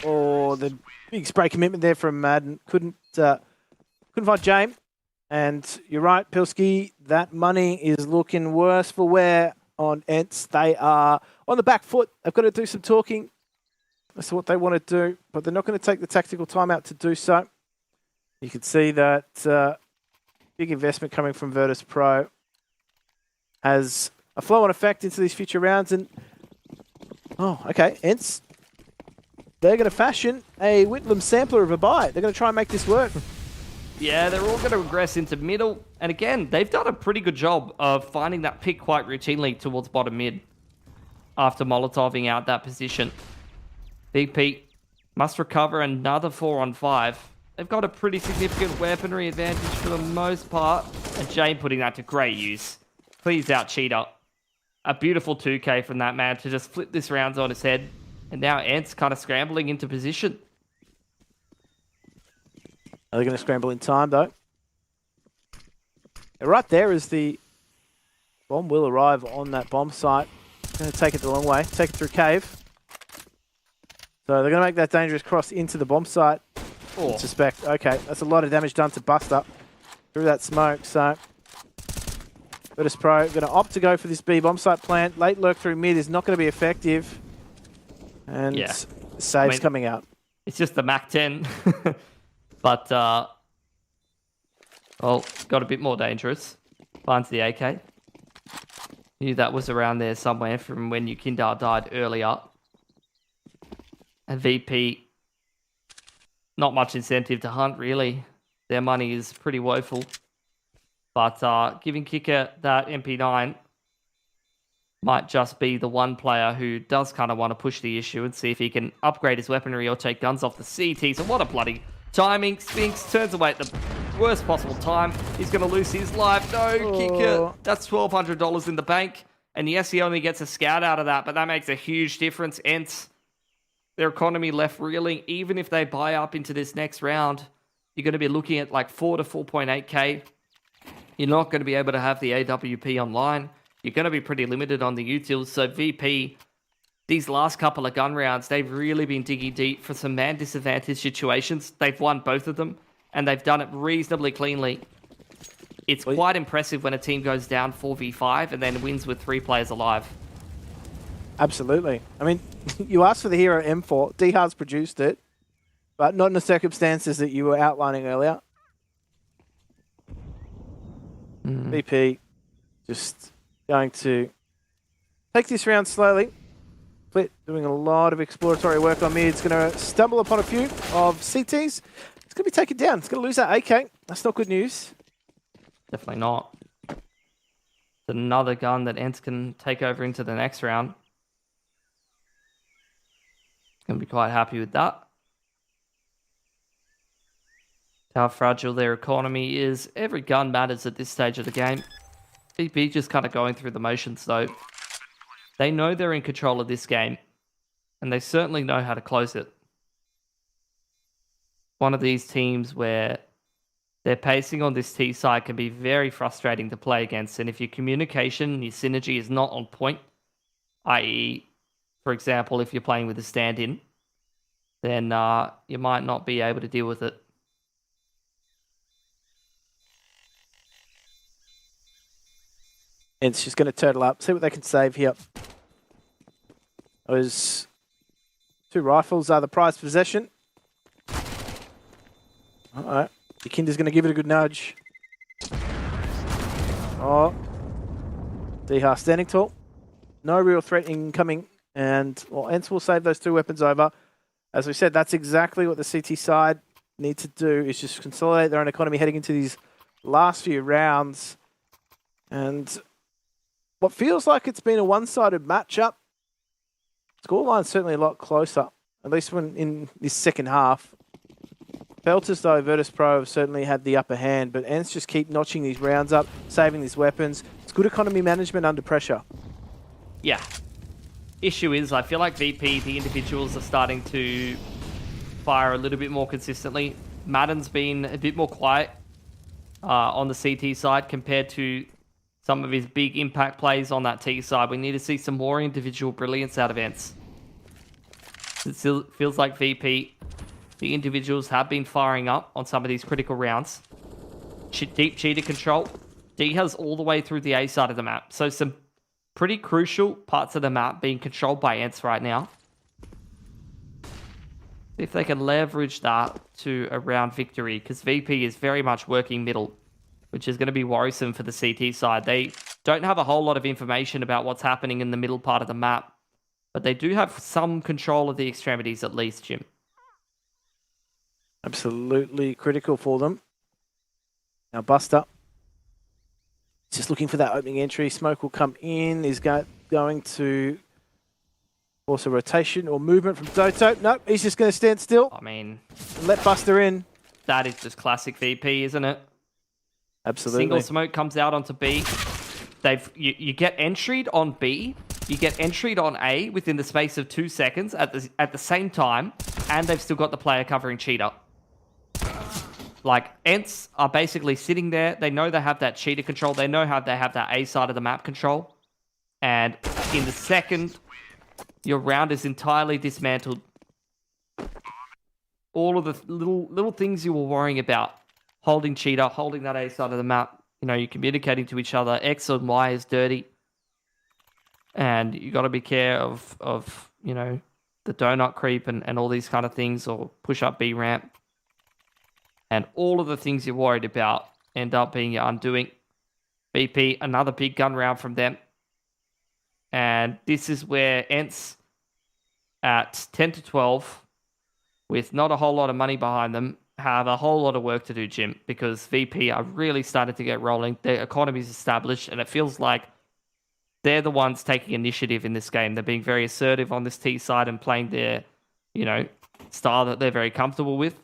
Oh, the big spray commitment there from Madden. Couldn't find James. And you're right, Pilski, that money is looking worse for wear on ENCE. They are on the back foot. They've got to do some talking. That's what they want to do, but they're not going to take the tactical timeout to do so. You can see that big investment coming from Virtus.pro has a flow-on effect into these future rounds. And oh, okay, ENCE, they're going to fashion a Whitlam sampler of a buy. They're going to try and make this work. Yeah, they're all going to regress into middle. And again, they've done a pretty good job of finding that pick quite routinely towards bottom mid after Molotoving out that position. Big Pete must recover another 4-on-5. They've got a pretty significant weaponry advantage for the most part. And Jane putting that to great use. Please out, Cheetah. A beautiful 2K from that man to just flip this round on his head. And now ENCE kind of scrambling into position. Are they going to scramble in time, though? And right there is the bomb will arrive on that bomb site. Going to take it the long way. Take it through cave. So they're going to make that dangerous cross into the bomb site. I suspect. Okay, that's a lot of damage done to Buster through that smoke. So Virtus.pro going to opt to go for this B bomb site plant. Late lurk through mid is not going to be effective. And saves coming out. It's just the Mac 10. But, well, got a bit more dangerous. Finds the AK. Knew that was around there somewhere from when Yukindar died earlier. And VP, not much incentive to hunt, really. Their money is pretty woeful. But giving Kicker that MP9 might just be the one player who does kind of want to push the issue and see if he can upgrade his weaponry or take guns off the CT. So what a bloody timing. Spinks turns away at the worst possible time. He's going to lose his life. No, Kicker. That's $1,200 in the bank. And yes, he only gets a scout out of that, but that makes a huge difference. ENCE, their economy left reeling. Even if they buy up into this next round, you're going to be looking at like 4 to 4.8k. You're not going to be able to have the AWP online. You're going to be pretty limited on the utils. So VP, these last couple of gun rounds, they've really been digging deep for some man disadvantage situations. They've won both of them, and they've done it reasonably cleanly. It's quite impressive when a team goes down 4v5 and then wins with 3 players alive. Absolutely. I mean, you asked for the hero M4. D-Hard's produced it, but not in the circumstances that you were outlining earlier. VP just going to take this round slowly. Flit doing a lot of exploratory work on mid. It's going to stumble upon a few of CTs. It's going to be taken down. It's going to lose that AK. That's not good news. Definitely not. It's another gun that ENCE can take over into the next round. Going to be quite happy with that. How fragile their economy is. Every gun matters at this stage of the game. VP just kind of going through the motions, though. They know they're in control of this game, and they certainly know how to close it. One of these teams where their pacing on this T side can be very frustrating to play against, and if your communication and your synergy is not on point, i.e., for example, if you're playing with a stand-in, then you might not be able to deal with it. ENCE just going to turtle up, see what they can save here. Those 2 rifles are the prized possession. Uh-oh. The Kinder's going to give it a good nudge. Oh. Dihar standing tall. No real threat incoming. And, well, ENCE will save those 2 weapons over. As we said, that's exactly what the CT side need to do, is just consolidate their own economy heading into these last few rounds. And what feels like it's been a one-sided matchup, scoreline's certainly a lot closer, at least when in this second half. Felt as though Virtus.pro have certainly had the upper hand, but ENCE just keep notching these rounds up, saving these weapons. It's good economy management under pressure. Yeah. Issue is, I feel like VP, the individuals are starting to fire a little bit more consistently. Madden's been a bit more quiet on the CT side compared to some of his big impact plays on that T side. We need to see some more individual brilliance out of ENCE. It still feels like VP, the individuals have been firing up on some of these critical rounds. Deep cheater control. D has all the way through the A side of the map. So some pretty crucial parts of the map being controlled by ENCE right now. If they can leverage that to a round victory, because VP is very much working middle, which is going to be worrisome for the CT side. They don't have a whole lot of information about what's happening in the middle part of the map, but they do have some control of the extremities at least, Jim. Absolutely critical for them. Now Buster, just looking for that opening entry. Smoke will come in. He's going to force a rotation or movement from Doto. Nope, he's just going to stand still. I mean, let Buster in. That is just classic VP, isn't it? Absolutely. Single smoke comes out onto B. You get entryed on B. You get entryed on A within the space of 2 seconds at the same time, and they've still got the player covering cheater. Like, ENCE are basically sitting there. They know they have that cheater control. They know how they have that A side of the map control. And in the second, your round is entirely dismantled. All of the little things you were worrying about, holding cheater, holding that A side of the map, you know, you're communicating to each other. X and Y is dirty. And you got to be careful of, you know, the donut creep and all these kind of things, or push up B ramp. And all of the things you're worried about end up being your undoing. BP, another big gun round from them. And this is where ENCE at 10 to 12, with not a whole lot of money behind them, have a whole lot of work to do, Jim, because VP are really starting to get rolling. Their economy's established, and it feels like they're the ones taking initiative in this game. They're being very assertive on this T side and playing their, you know, style that they're very comfortable with.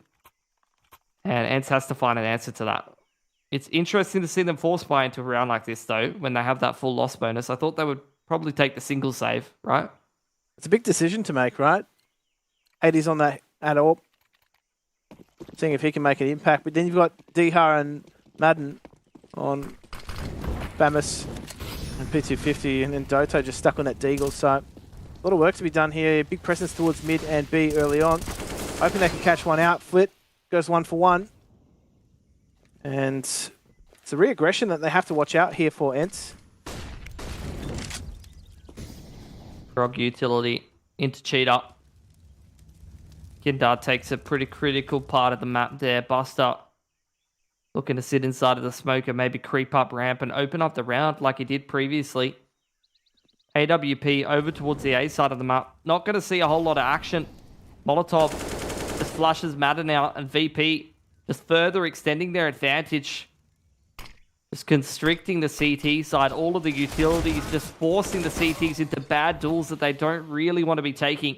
And ENCE has to find an answer to that. It's interesting to see them force buy into a round like this, though, when they have that full loss bonus. I thought they would probably take the single save, right? It's a big decision to make, right? 80's on that at all. Seeing if he can make an impact. But then you've got Dihar and Madden on Bamus and P250, and then Doto just stuck on that Deagle. So a lot of work to be done here. Big presence towards mid and B early on. Hoping they can catch one out. Flit goes 1 for 1. And it's a re-aggression that they have to watch out here for ENCE. Frog utility into cheater. Kindar takes a pretty critical part of the map there. Buster looking to sit inside of the smoker, maybe creep up ramp and open up the round like he did previously. AWP over towards the A side of the map. Not going to see a whole lot of action. Molotov just flushes Madden out, and VP just further extending their advantage. Just constricting the CT side. All of the utilities just forcing the CTs into bad duels that they don't really want to be taking.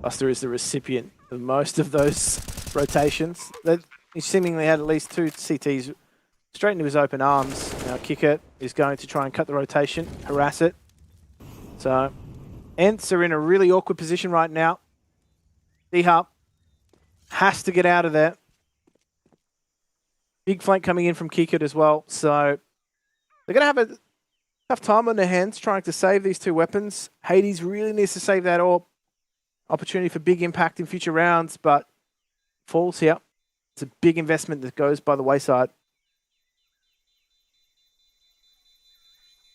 Buster is the recipient of most of those rotations. He seemingly had at least 2 CTs straight into his open arms. Now Kicker is going to try and cut the rotation, harass it. So ENCE are in a really awkward position right now. D-Hub has to get out of there. Big flank coming in from Kicker as well. So they're going to have a tough time on their hands trying to save these 2 weapons. Hades really needs to save that AWP. Opportunity for big impact in future rounds, but falls here. It's a big investment that goes by the wayside.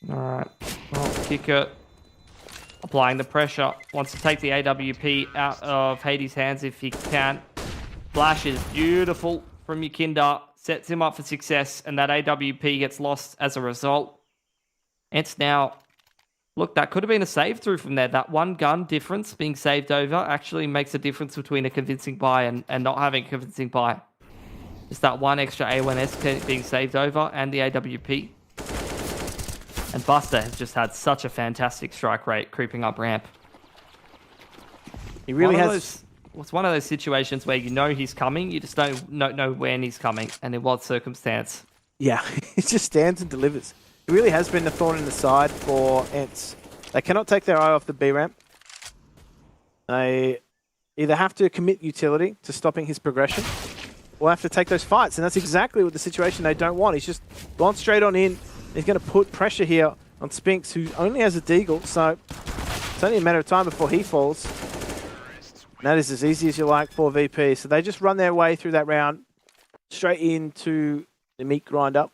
All right. Well, Kicker applying the pressure. Wants to take the AWP out of Hades' hands if he can. Flash is beautiful from Yakinda. Sets him up for success, and that AWP gets lost as a result. ENCE now... Look, that could have been a save through from there. That one gun difference being saved over actually makes a difference between a convincing buy and not having a convincing buy. Just that one extra A1S being saved over and the AWP. And Buster has just had such a fantastic strike rate creeping up ramp. He really has... It's one of those situations where you know he's coming, you just don't know when he's coming and in what circumstance. Yeah, he just stands and delivers. It really has been a thorn in the side for ENCE. They cannot take their eye off the B ramp. They either have to commit utility to stopping his progression or have to take those fights. And that's exactly what the situation they don't want. He's just gone straight on in. He's going to put pressure here on Spinks, who only has a deagle. So it's only a matter of time before he falls. And that is as easy as you like for VP. So they just run their way through that round straight into the meat grinder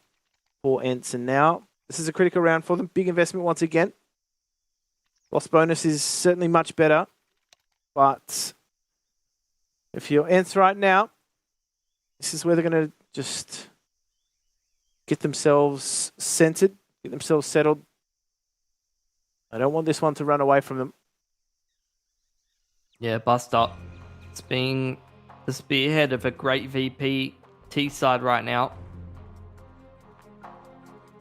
for ENCE. And now this is a critical round for them. Big investment once again. Loss bonus is certainly much better. But if you're ENCE right now, this is where they're going to just get themselves centered, get themselves settled. I don't want this one to run away from them. Yeah, Buster. It's being the spearhead of a great VP T side right now.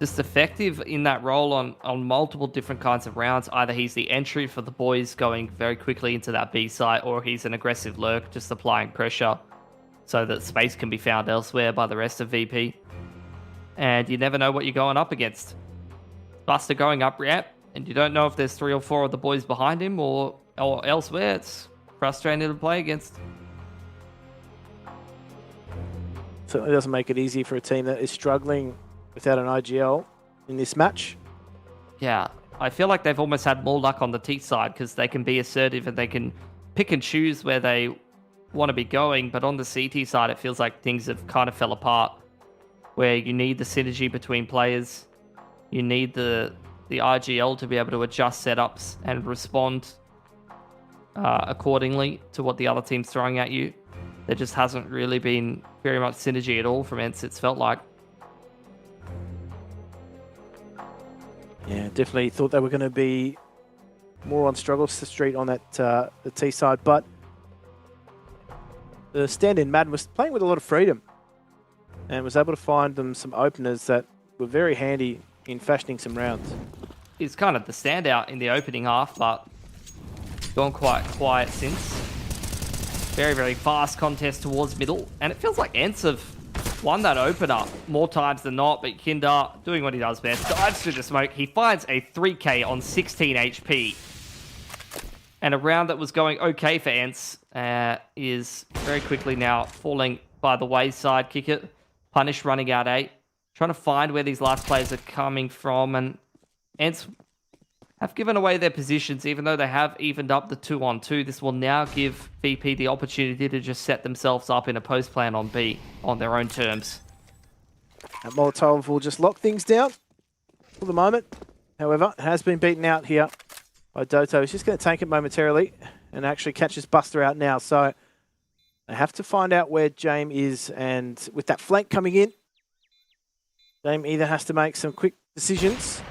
Just effective in that role on multiple different kinds of rounds. Either he's the entry for the boys going very quickly into that B site, or he's an aggressive lurk, just applying pressure so that space can be found elsewhere by the rest of VP. And you never know what you're going up against. Buster going up ramp, and you don't know if there's 3 or 4 of the boys behind him or elsewhere. It's frustrating to play against. Certainly doesn't make it easy for a team that is struggling without an IGL in this match. Yeah, I feel like they've almost had more luck on the T side because they can be assertive and they can pick and choose where they want to be going. But on the CT side, it feels like things have kind of fell apart, where you need the synergy between players. You need the IGL to be able to adjust setups and respond accordingly to what the other team's throwing at you. There just hasn't really been very much synergy at all from ENCE, it's felt like. Yeah, definitely thought they were going to be more on struggle street on that the T side, but the stand-in Madden was playing with a lot of freedom and was able to find them some openers that were very handy in fashioning some rounds. He's kind of the standout in the opening half, but gone quite quiet since. Very, very fast contest towards middle, and it feels like ENCE have won that opener more times than not, but Kinder doing what he does best. Dives through the smoke. He finds a 3K on 16 HP. And a round that was going okay for ENCE is very quickly now falling by the wayside. Kick it. Punish running out 8. Trying to find where these last players are coming from. And ENCE have given away their positions, even though they have evened up the 2-on-2. This will now give VP the opportunity to just set themselves up in a post plan on B on their own terms. And Molotov will just lock things down for the moment. However, it has been beaten out here by Doto. He's just going to tank it momentarily and actually catches Buster out now. So they have to find out where James is, and with that flank coming in, James either has to make some quick decisions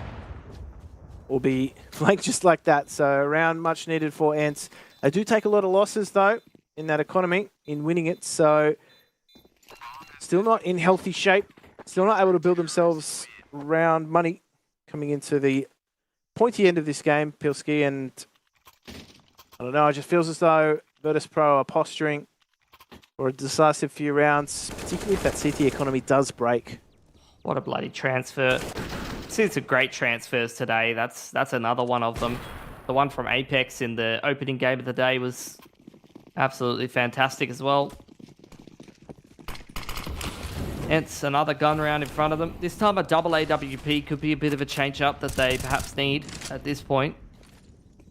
or be flanked just like that. So a round much needed for ENCE. They do take a lot of losses, though, in that economy, in winning it. So still not in healthy shape. Still not able to build themselves round money coming into the pointy end of this game, Pilski. And I don't know, it just feels as though Virtus.pro are posturing for a decisive few rounds, particularly if that CT economy does break. What a bloody transfer. Seen some great transfers today. That's another one of them. The one from Apex in the opening game of the day was absolutely fantastic as well. ENCE, another gun round in front of them. This time a double AWP could be a bit of a change-up that they perhaps need at this point.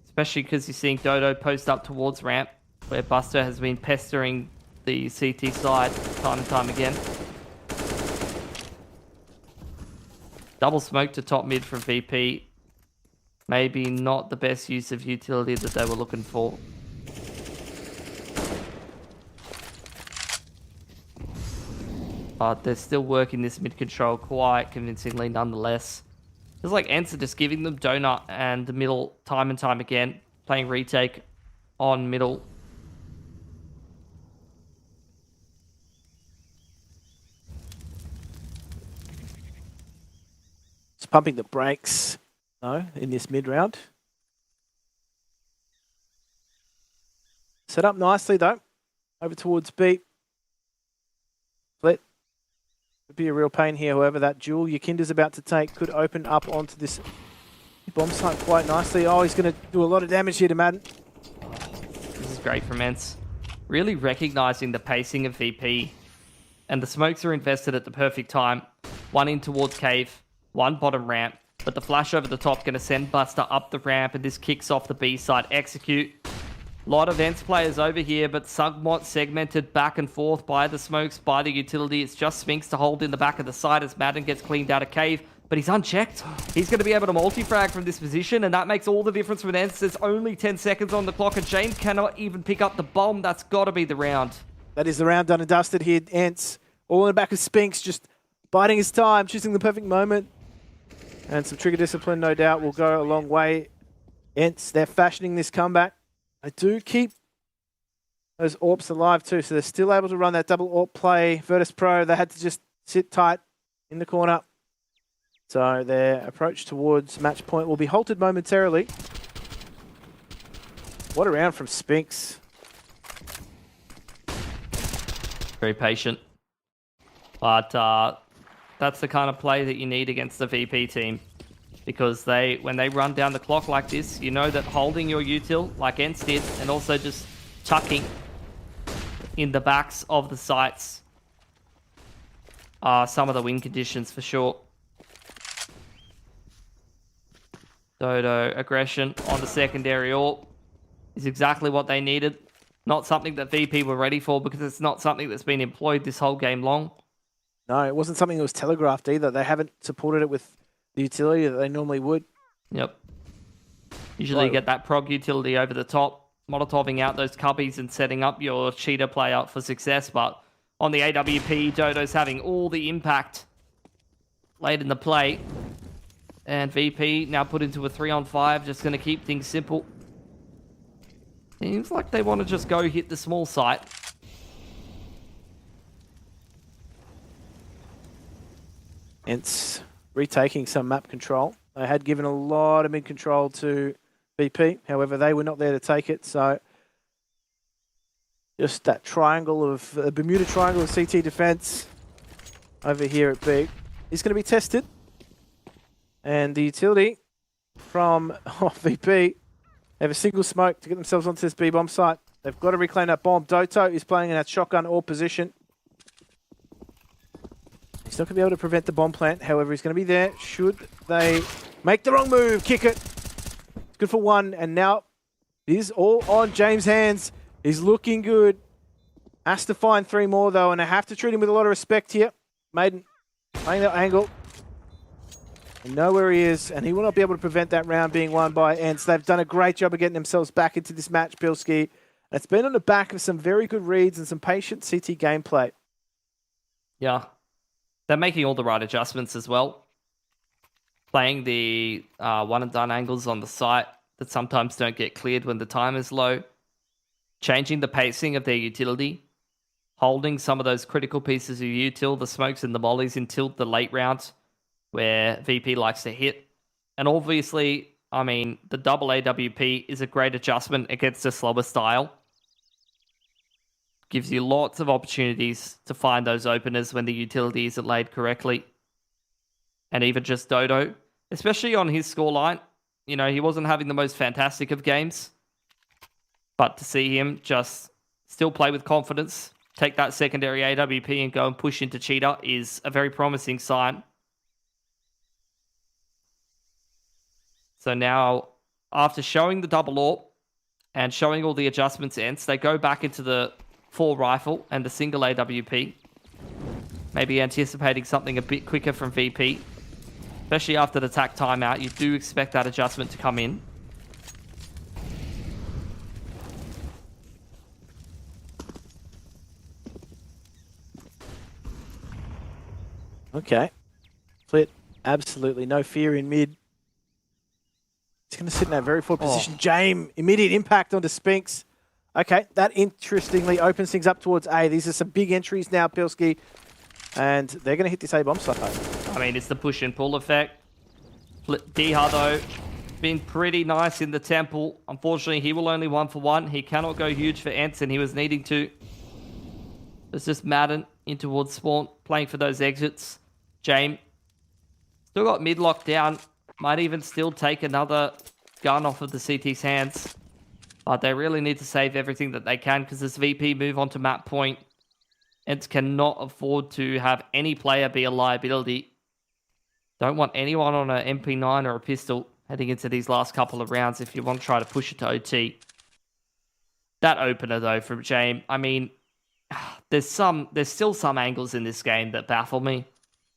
Especially because you're seeing Dodo post up towards ramp, where Buster has been pestering the CT side time and time again. Double smoke to top mid from VP. Maybe not the best use of utility that they were looking for. But they're still working this mid control quite convincingly nonetheless. It's like ENCE just giving them donut and the middle time and time again. Playing retake on middle. Just pumping the brakes, no, in this mid round. Set up nicely though. Over towards B. Split. Could be a real pain here, however, that duel Yakinda's about to take could open up onto this bomb site quite nicely. Oh, he's going to do a lot of damage here to Madden. This is great from ENCE. Really recognizing the pacing of VP. And the smokes are invested at the perfect time. One in towards cave, one bottom ramp. But the flash over the top going to send Buster up the ramp, and this kicks off the B side. Execute. A lot of ENCE players over here, but somewhat segmented back and forth by the smokes, by the utility. It's just Sphinx to hold in the back of the side as Madden gets cleaned out of cave, but he's unchecked. He's going to be able to multi-frag from this position, and that makes all the difference for ENCE. There's only 10 seconds on the clock, and James cannot even pick up the bomb. That's got to be the round. That is the round done and dusted here. ENCE all in the back of Sphinx, just biding his time, choosing the perfect moment. And some trigger discipline, no doubt, will go a long way. ENCE, they're fashioning this comeback. They do keep those AWPs alive too, so they're still able to run that double AWP play. Virtus.pro, they had to just sit tight in the corner. So their approach towards match point will be halted momentarily. What a round from Sphinx. Very patient. But that's the kind of play that you need against the VP team. Because when they run down the clock like this, you know that holding your util, like ENCE did, and also just tucking in the backs of the sites are some of the win conditions for sure. Dodo aggression on the secondary AWP is exactly what they needed. Not something that VP were ready for, because it's not something that's been employed this whole game long. No, it wasn't something that was telegraphed either. They haven't supported it with the utility that they normally would. Yep. Usually you get that prog utility over the top, molotoving out those cubbies and setting up your cheater play up for success. But on the AWP, Dodo's having all the impact late in the play. And VP now put into a 3-on-5, just going to keep things simple. Seems like they want to just go hit the small site. ENCE retaking some map control. They had given a lot of mid control to VP. However, they were not there to take it. So just that triangle of Bermuda triangle of CT defense over here at B is going to be tested. And the utility from VP, they have a single smoke to get themselves onto this B bomb site. They've got to reclaim that bomb. Doto is playing in that shotgun or position. He's not going to be able to prevent the bomb plant. However, he's going to be there should they make the wrong move. Kick it. It's good for one. And now it is all on James' hands. He's looking good. Has to find 3 more, though, and I have to treat him with a lot of respect here. Maiden playing that angle. And know where he is, and he will not be able to prevent that round being won by ENCE. They've done a great job of getting themselves back into this match, Bilski. And it's been on the back of some very good reads and some patient CT gameplay. Yeah. They're making all the right adjustments as well. Playing the one-and-done angles on the site that sometimes don't get cleared when the time is low. Changing the pacing of their utility. Holding some of those critical pieces of util, the smokes and the mollies until the late rounds where VP likes to hit. And obviously, I mean, the double AWP is a great adjustment against a slower style. Gives you lots of opportunities to find those openers when the utility isn't laid correctly. And even just Dodo, especially on his scoreline, you know, he wasn't having the most fantastic of games. But to see him just still play with confidence, take that secondary AWP and go and push into cheater is a very promising sign. So now, after showing the double AWP and showing all the adjustments ENCE, they go back into the 4 rifle and the single AWP. Maybe anticipating something a bit quicker from VP. Especially after the attack timeout, you do expect that adjustment to come in. Okay. Flit, absolutely no fear in mid. He's going to sit in that very forward position. James, immediate impact onto Spinks. Okay, that interestingly opens things up towards A. These are some big entries now, Pilski. And they're going to hit this A bomb site. I mean, it's the push and pull effect. Diha, though, been pretty nice in the temple. Unfortunately, he will only 1 for 1. He cannot go huge for ENCE, and he was needing to. It's just Madden in towards spawn, playing for those exits. James still got mid locked down. Might even still take another gun off of the CT's hands. But they really need to save everything that they can because this VP move on to map point. ENCE cannot afford to have any player be a liability. Don't want anyone on an MP9 or a pistol heading into these last couple of rounds if you want to try to push it to OT. That opener, though, from James, I mean, there's still some angles in this game that baffle me.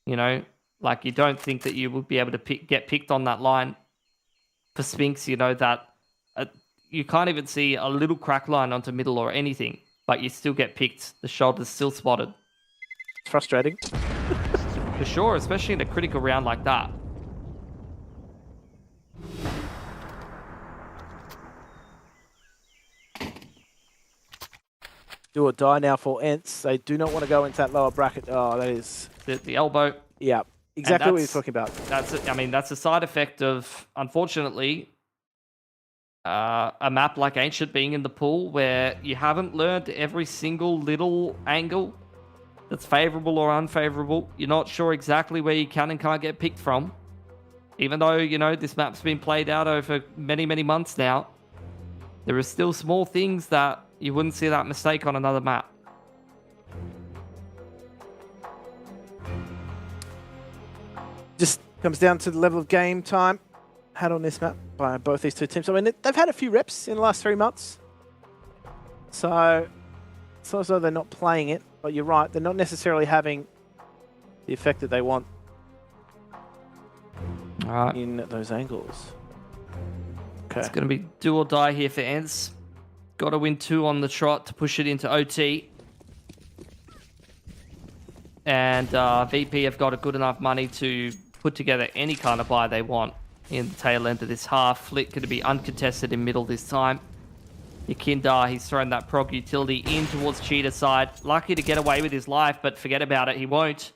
You know, like you don't think that you would be able to get picked on that line. For Spinks, you know, that you can't even see a little crack line onto middle or anything, but you still get picked. The shoulder's still spotted. It's frustrating. For sure, especially in a critical round like that. Do or die now for ENCE. They do not want to go into that lower bracket. Oh, that is... The elbow. Yeah, exactly what you're talking about. I mean, that's a side effect of, unfortunately, a map like Ancient being in the pool where you haven't learned every single little angle that's favorable or unfavorable. You're not sure exactly where you can and can't get picked from. Even though, you know, this map's been played out over many, many months now, there are still small things that you wouldn't see that mistake on another map. Just comes down to the level of game time had on this map by both these two teams. I mean, they've had a few reps in the last 3 months. So it's not as though they're not playing it, but you're right, they're not necessarily having the effect that they want in those angles. Okay. It's going to be do or die here for ENCE. Got to win 2 on the trot to push it into OT. And VP have got a good enough money to put together any kind of buy they want in the tail end of this half. Flick going to be uncontested in middle this time. Yakindar, he's thrown that prog utility in towards Cheetah's side. Lucky to get away with his life, but forget about it. He won't.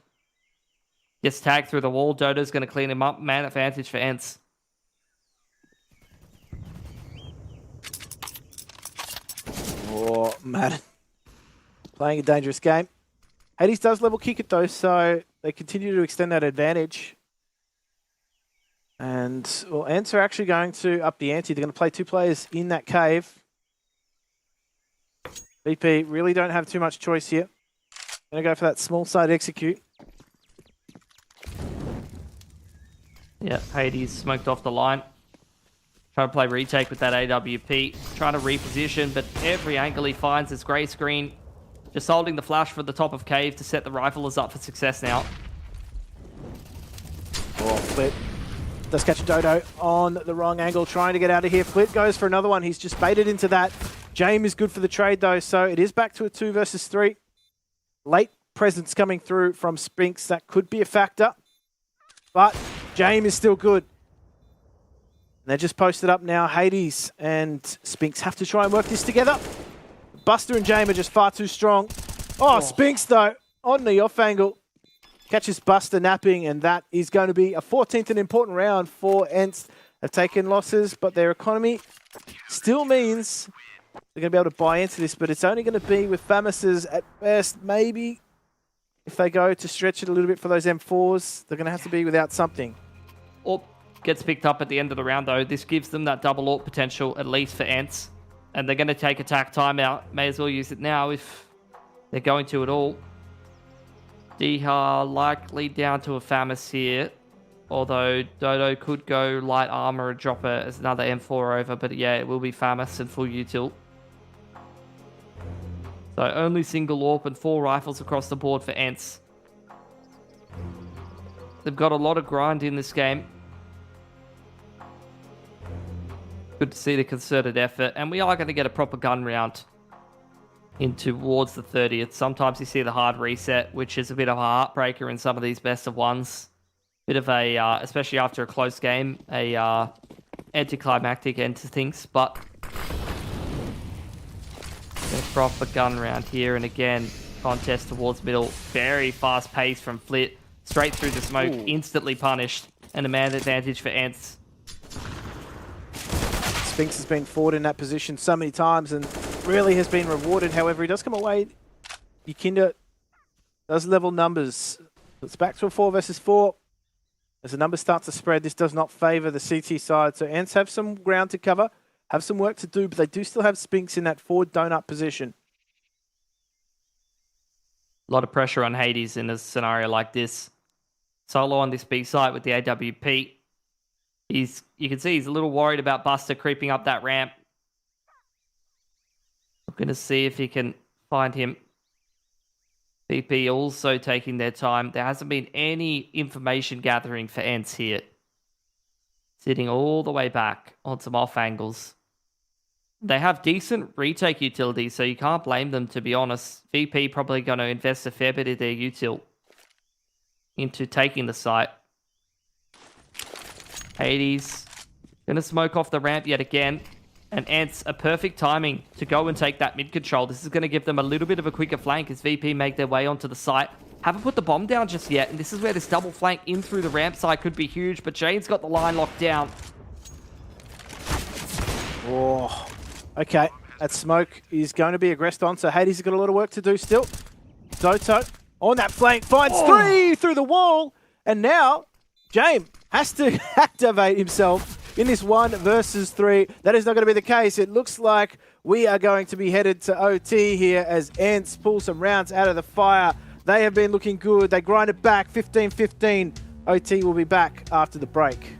Gets tagged through the wall. Dodo's going to clean him up. Man advantage for ENCE. Oh, Madden. Playing a dangerous game. Hades does level kick it though, so they continue to extend that advantage. And, well, ENCE are actually going to up the ante. They're going to play 2 players in that cave. VP really don't have too much choice here. Going to go for that small side execute. Yeah, Hades smoked off the line. Trying to play retake with that AWP. Trying to reposition, but every angle he finds is grey screen. Just holding the flash for the top of cave to set the riflers up for success now. Oh, Flit does catch Dodo on the wrong angle, trying to get out of here. Flit goes for another one. He's just baited into that. James is good for the trade though, so it is back to a 2 versus 3. Late presence coming through from Spinks. That could be a factor, but James is still good. They're just posted up now. Hades and Spinks have to try and work this together. Buster and James are just far too strong. Oh, Spinks though, on the off angle. Catches Buster napping, and that is going to be a 14th and important round for ENCE. They've taken losses, but their economy still means they're going to be able to buy into this, but it's only going to be with Famuses at best. Maybe if they go to stretch it a little bit for those M4s, they're going to have to be without something. AWP gets picked up at the end of the round, though. This gives them that double AWP potential, at least for ENCE. And they're going to take attack timeout. May as well use it now if they're going to at all. Diha likely down to a Famus here. Although Dodo could go light armor and drop it as another M4 over. But yeah, it will be Famus and full util. So only single AWP and 4 rifles across the board for ENCE. They've got a lot of grind in this game. Good to see the concerted effort. And we are going to get a proper gun round in towards the 30th. Sometimes you see the hard reset, which is a bit of a heartbreaker in some of these best of ones. Bit of a, especially after a close game, a anticlimactic end to things. But a proper gun round here. And again, contest towards middle. Very fast pace from Flit. Straight through the smoke. Ooh. Instantly punished. And a man advantage for ENCE. Spinks has been forward in that position so many times and really has been rewarded. However, he does come away. Yakinda does level numbers. It's back to a 4 versus 4. As the numbers start to spread, this does not favour the CT side. So ENCE have some ground to cover, have some work to do, but they do still have Spinks in that forward donut position. A lot of pressure on Hades in a scenario like this. Solo on this B site with the AWP. You can see he's a little worried about Buster creeping up that ramp. I'm going to see if he can find him. VP also taking their time. There hasn't been any information gathering for ENCE here. Sitting all the way back on some off angles. They have decent retake utility, so you can't blame them, to be honest. VP probably going to invest a fair bit of their util into taking the site. Hades going to smoke off the ramp yet again. And ENCE, a perfect timing to go and take that mid control. This is going to give them a little bit of a quicker flank as VP make their way onto the site. Haven't put the bomb down just yet. And this is where this double flank in through the ramp side could be huge. But Jane's got the line locked down. Oh, okay. That smoke is going to be aggressed on. So Hades has got a lot of work to do still. Zoto on that flank finds 3 through the wall. And now James has to activate himself in this 1 versus 3. That is not going to be the case. It looks like we are going to be headed to OT here as ENCE pull some rounds out of the fire. They have been looking good. They grind it back 15-15. OT will be back after the break.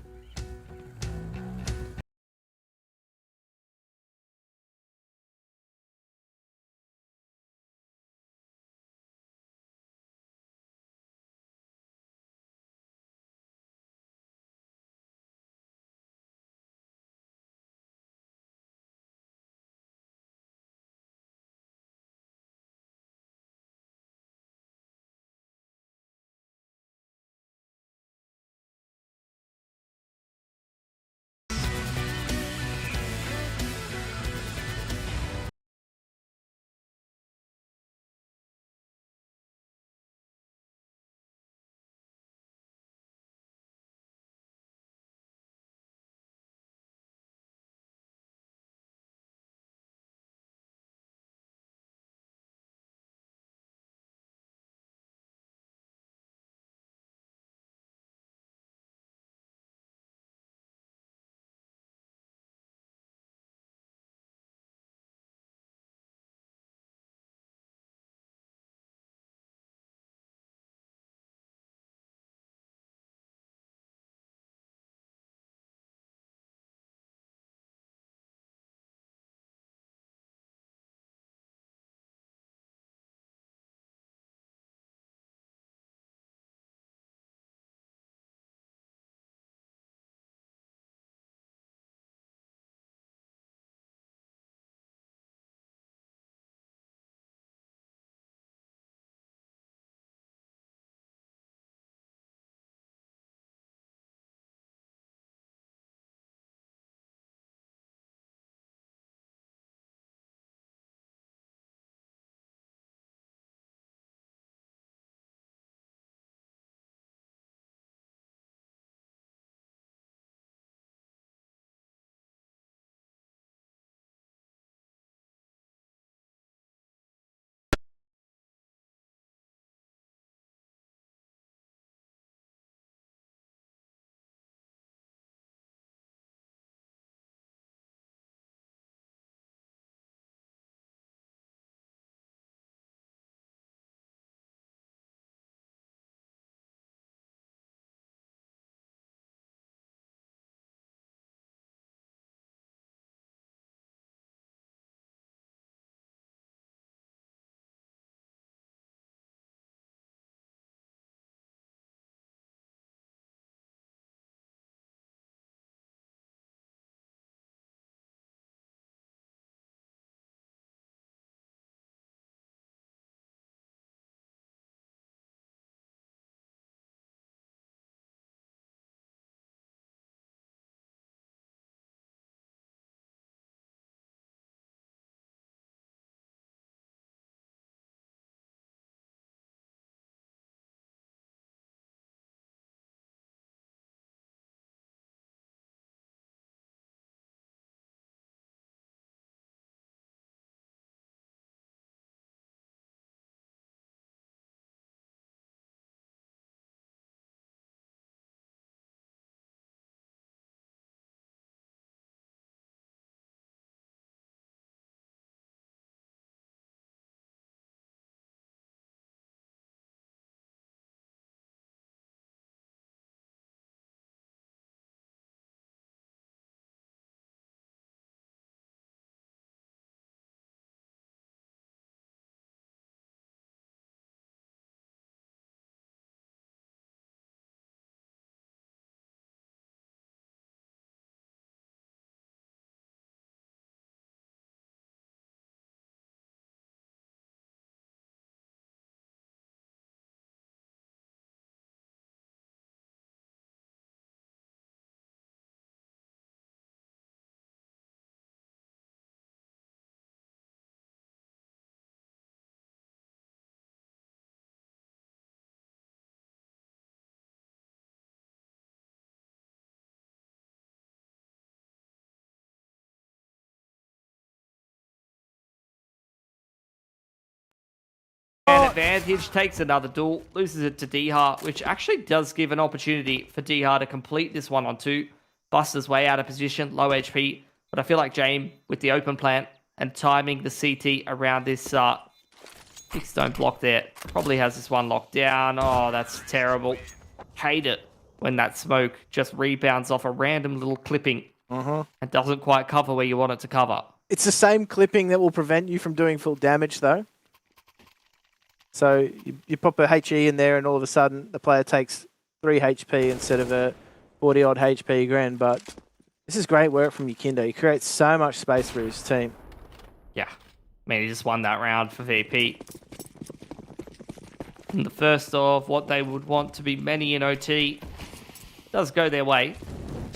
And advantage takes another duel, loses it to Dihar, which actually does give an opportunity for Dihar to complete this 1-on-2. Buster's way out of position, low HP, but I feel like James, with the open plant and timing the CT around this big stone block there, probably has this one locked down. Oh, that's terrible. Hate it when that smoke just rebounds off a random little clipping and doesn't quite cover where you want it to cover. It's the same clipping that will prevent you from doing full damage, though. So you pop a HE in there and all of a sudden the player takes 3 HP instead of a 40-odd HP Gren. But this is great work from Yakindo. He creates so much space for his team. Yeah. Man, he just won that round for VP. And the first of what they would want to be many in OT does go their way.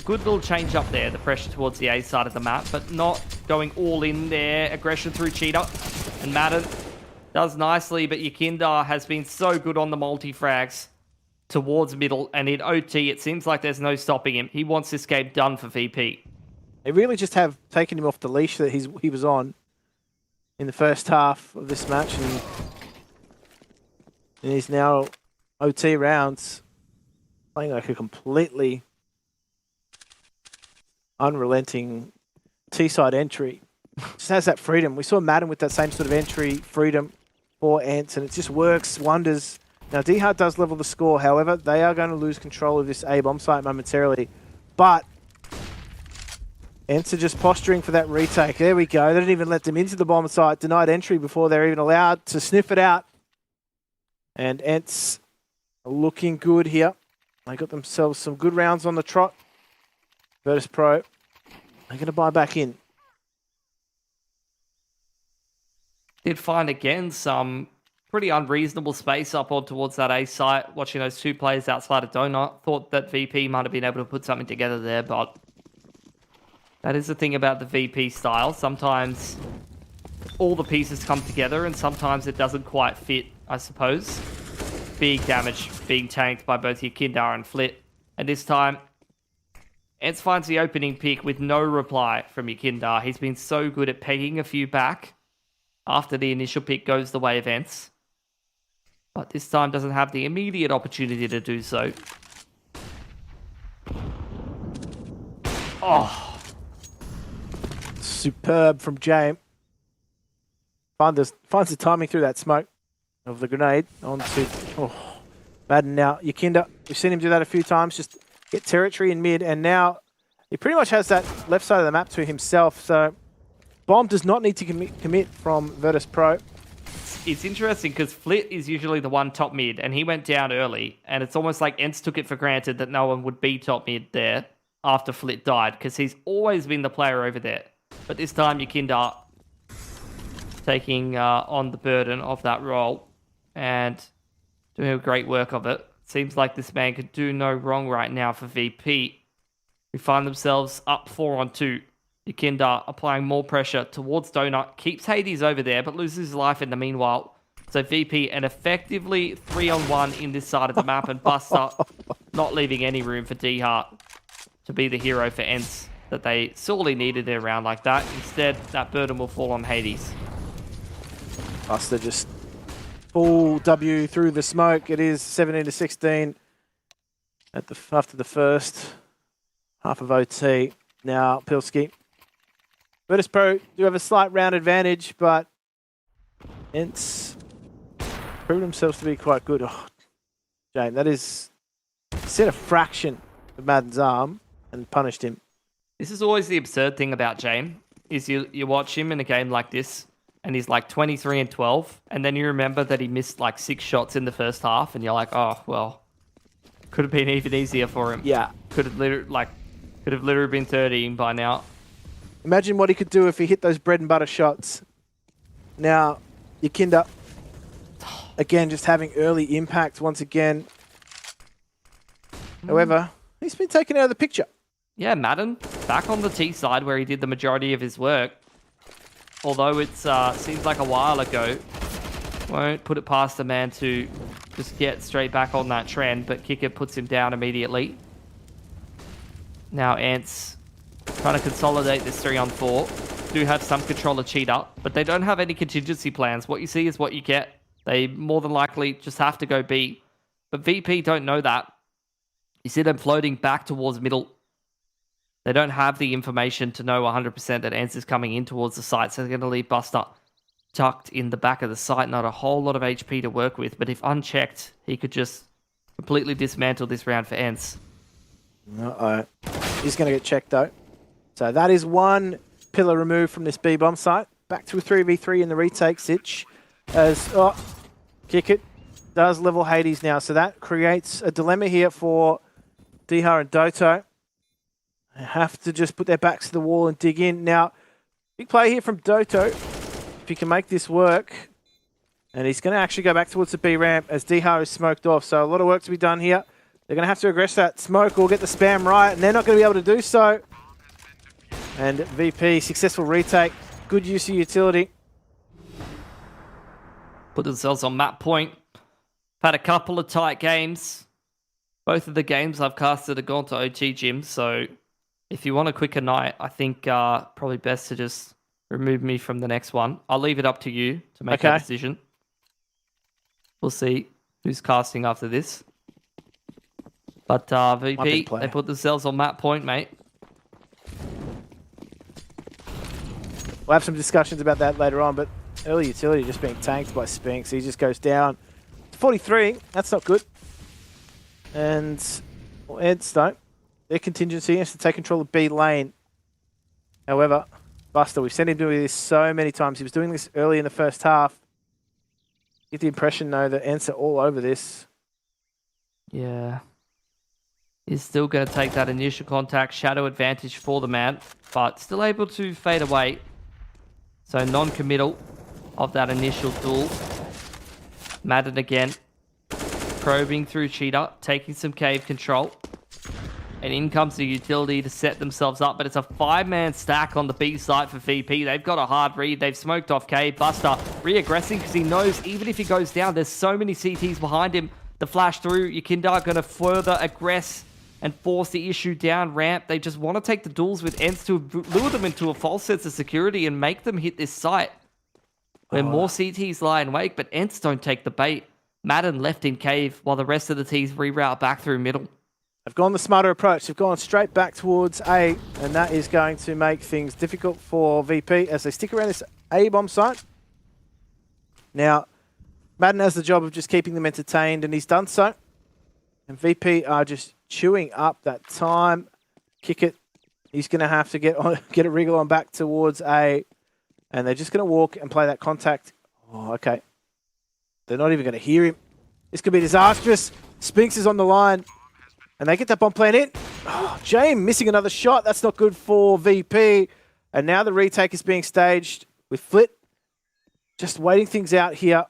Good little change up there, the pressure towards the A side of the map, but not going all in there. Aggression through Cheetah. And Madden does nicely, but Yakindo has been so good on the multi-frags towards middle, and in OT, it seems like there's no stopping him. He wants this game done for VP. They really just have taken him off the leash that he was on in the first half of this match, and he's now OT rounds playing like a completely unrelenting T-side entry. Just has that freedom. We saw Madden with that same sort of entry freedom for ENCE, and it just works wonders. Now, Dihard does level the score. However, they are going to lose control of this A bomb site momentarily. But ENCE are just posturing for that retake. There we go. They didn't even let them into the bomb site. Denied entry before they're even allowed to sniff it out. And ENCE are looking good here. They got themselves some good rounds on the trot. Virtus.pro, they're going to buy back in. Did find again some pretty unreasonable space up on towards that A site. Watching those two players outside of Donut, thought that VP might have been able to put something together there, but that is the thing about the VP style. Sometimes all the pieces come together and sometimes it doesn't quite fit, I suppose. Big damage being tanked by both Yakindo and Flit. And this time, ENCE finds the opening pick with no reply from Yakindo. He's been so good at pegging a few back after the initial pick goes the way of ENCE. But this time doesn't have the immediate opportunity to do so. Oh. Superb from James. Finds the timing through that smoke of the grenade onto Madden now. Yakindo, we've seen him do that a few times, just get territory in mid, and now he pretty much has that left side of the map to himself, so bomb does not need to commit from Virtus.pro. It's interesting because Flit is usually the one top mid, and he went down early, and it's almost like ENCE took it for granted that no one would be top mid there after Flit died, because he's always been the player over there. But this time, Yakindo taking on the burden of that role and doing a great work of it. Seems like this man could do no wrong right now for VP. We find themselves up 4-on-2. Yakindo applying more pressure towards Donut. Keeps Hades over there, but loses his life in the meanwhile. So VP, and effectively 3-on-1 in this side of the map, and Buster not leaving any room for D-Heart to be the hero for ENCE that they sorely needed their round like that. Instead, that burden will fall on Hades. Buster just full W through the smoke. It is 17-16 after the first half of OT. Now, Pilski. Virtus.pro do have a slight round advantage, but ENCE proved themselves to be quite good. Oh, James, that is set a fraction of Madden's arm and punished him. This is always the absurd thing about James, is you watch him in a game like this, and he's like 23-12, and then you remember that he missed like 6 shots in the first half, and you're like, oh, well, could have been even easier for him. Yeah. Could have literally been 13 by now. Imagine what he could do if he hit those bread and butter shots. Now, Yakindo, again, just having early impact once again. However, he's been taken out of the picture. Yeah, Madden, back on the T side where he did the majority of his work. Although it seems like a while ago. Won't put it past the man to just get straight back on that trend, but Kicker puts him down immediately. Now ENCE trying to consolidate this 3-on-4. Do have some control of Cheetah, but they don't have any contingency plans. What you see is what you get. They more than likely just have to go B. But VP don't know that. You see them floating back towards middle. They don't have the information to know 100% that ENCE is coming in towards the site, so they're going to leave Buster tucked in the back of the site. Not a whole lot of HP to work with, but if unchecked, he could just completely dismantle this round for ENCE. Uh-oh. He's going to get checked, though. So that is one pillar removed from this B-bomb site. Back to a 3v3 in the retake, Sitch. As, kick it. Does level Hades now, so that creates a dilemma here for Dihar and Doto. They have to just put their backs to the wall and dig in. Now, big play here from Doto. If he can make this work. And he's going to actually go back towards the B ramp as Dihar is smoked off. So a lot of work to be done here. They're going to have to aggress that smoke or get the spam right, and they're not going to be able to do so. And VP, successful retake. Good use of utility. Put themselves on map point. Had a couple of tight games. Both of the games I've casted have gone to OT Gym, so if you want a quicker night, I think probably best to just remove me from the next one. I'll leave it up to you to make that decision. We'll see who's casting after this. But VP, they put themselves on map point, mate. We'll have some discussions about that later on, but early utility just being tanked by Spinks. He just goes down to 43. That's not good. And ENCE don't. Their contingency has to take control of B lane. However, Buster, we've seen him do this so many times. He was doing this early in the first half. Get the impression, though, that ENCE are all over this. Yeah. He's still going to take that initial contact. Shadow advantage for the man, but still able to fade away. So non-committal of that initial duel. Madden again. Probing through Cheetah, taking some cave control. And in comes the utility to set themselves up, but it's a 5-man stack on the B site for VP. They've got a hard read. They've smoked off cave. Buster re-aggressing because he knows even if he goes down, there's so many CTs behind him. The flash through, Yakinda going to further aggress and force the issue down ramp. They just want to take the duels with ENCE to lure them into a false sense of security and make them hit this site where more CTs lie in wake, but ENCE don't take the bait. Madden left in cave while the rest of the teams reroute back through middle. They've gone the smarter approach. They've gone straight back towards A, and that is going to make things difficult for VP as they stick around this A-bomb site. Now, Madden has the job of just keeping them entertained, and he's done so. And VP are just chewing up that time. Kick it. He's going to have to get a wriggle on back towards A, and they're just going to walk and play that contact. Oh, okay. They're not even going to hear him. This could be disastrous. Spinks is on the line. And they get that bomb plan in. Oh, James missing another shot. That's not good for VP. And now the retake is being staged with Flit. Just waiting things out here.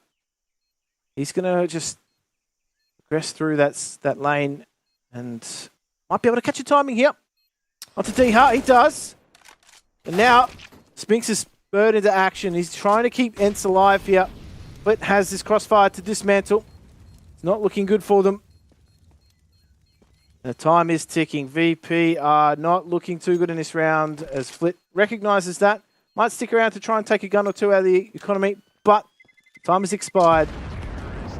He's going to just progress through that lane. And might be able to catch a timing here. Onto D-Hart. He does. And now Spinks is spurred into action. He's trying to keep ENCE alive here. Flit has this crossfire to dismantle. It's not looking good for them. The time is ticking. VP are not looking too good in this round as Flit recognises that. Might stick around to try and take a gun or two out of the economy, but time has expired.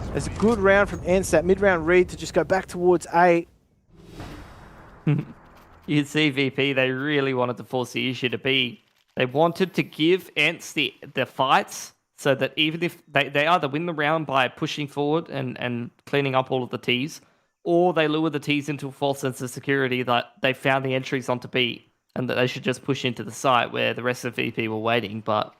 There's a good round from ENCE, that mid-round read to just go back towards A. You'd see VP, they really wanted to force the issue to B. They wanted to give ENCE the fights so that even if they either win the round by pushing forward and cleaning up all of the Ts, or they lure the Ts into a false sense of security that they found the entries onto B and that they should just push into the site where the rest of VP were waiting. But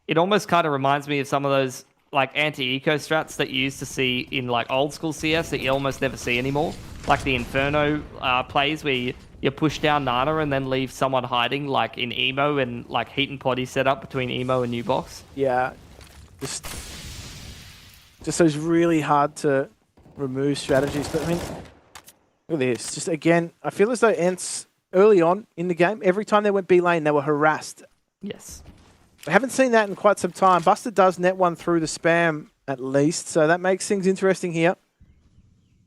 it almost kind of reminds me of some of those like anti-eco strats that you used to see in like old school CS that you almost never see anymore. Like the Inferno plays where you push down Nana and then leave someone hiding like in Emo and like Heat and Potty set up between Emo and New Box. Yeah. Just those really hard to remove strategies. But I mean, look at this. Just again, I feel as though ENCE early on in the game, every time they went B lane, they were harassed. Yes. We haven't seen that in quite some time. Buster does net one through the spam at least, so that makes things interesting here.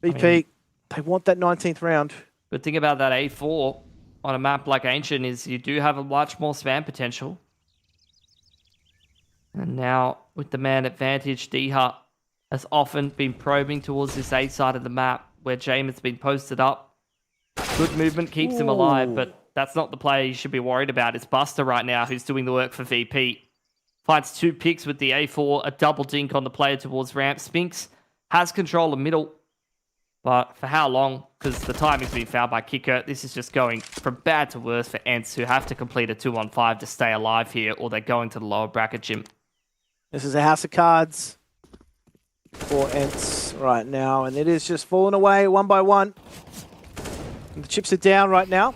VP, they want that 19th round. Good thing about that A4 on a map like Ancient is you do have a much more spam potential. And now, with the man advantage, D-Hut has often been probing towards this A side of the map where James has been posted up. Good movement keeps him alive, but that's not the player you should be worried about. It's Buster right now who's doing the work for VP. Finds 2 picks with the A4, a double dink on the player towards ramp. Spinks has control of middle, but for how long? Because the timing's been fouled by Kicker. This is just going from bad to worse for ENCE, who have to complete a 2-on-5 to stay alive here, or they're going to the lower bracket, Jim. This is a house of cards for ENCE right now, and it is just falling away one by one. And the chips are down right now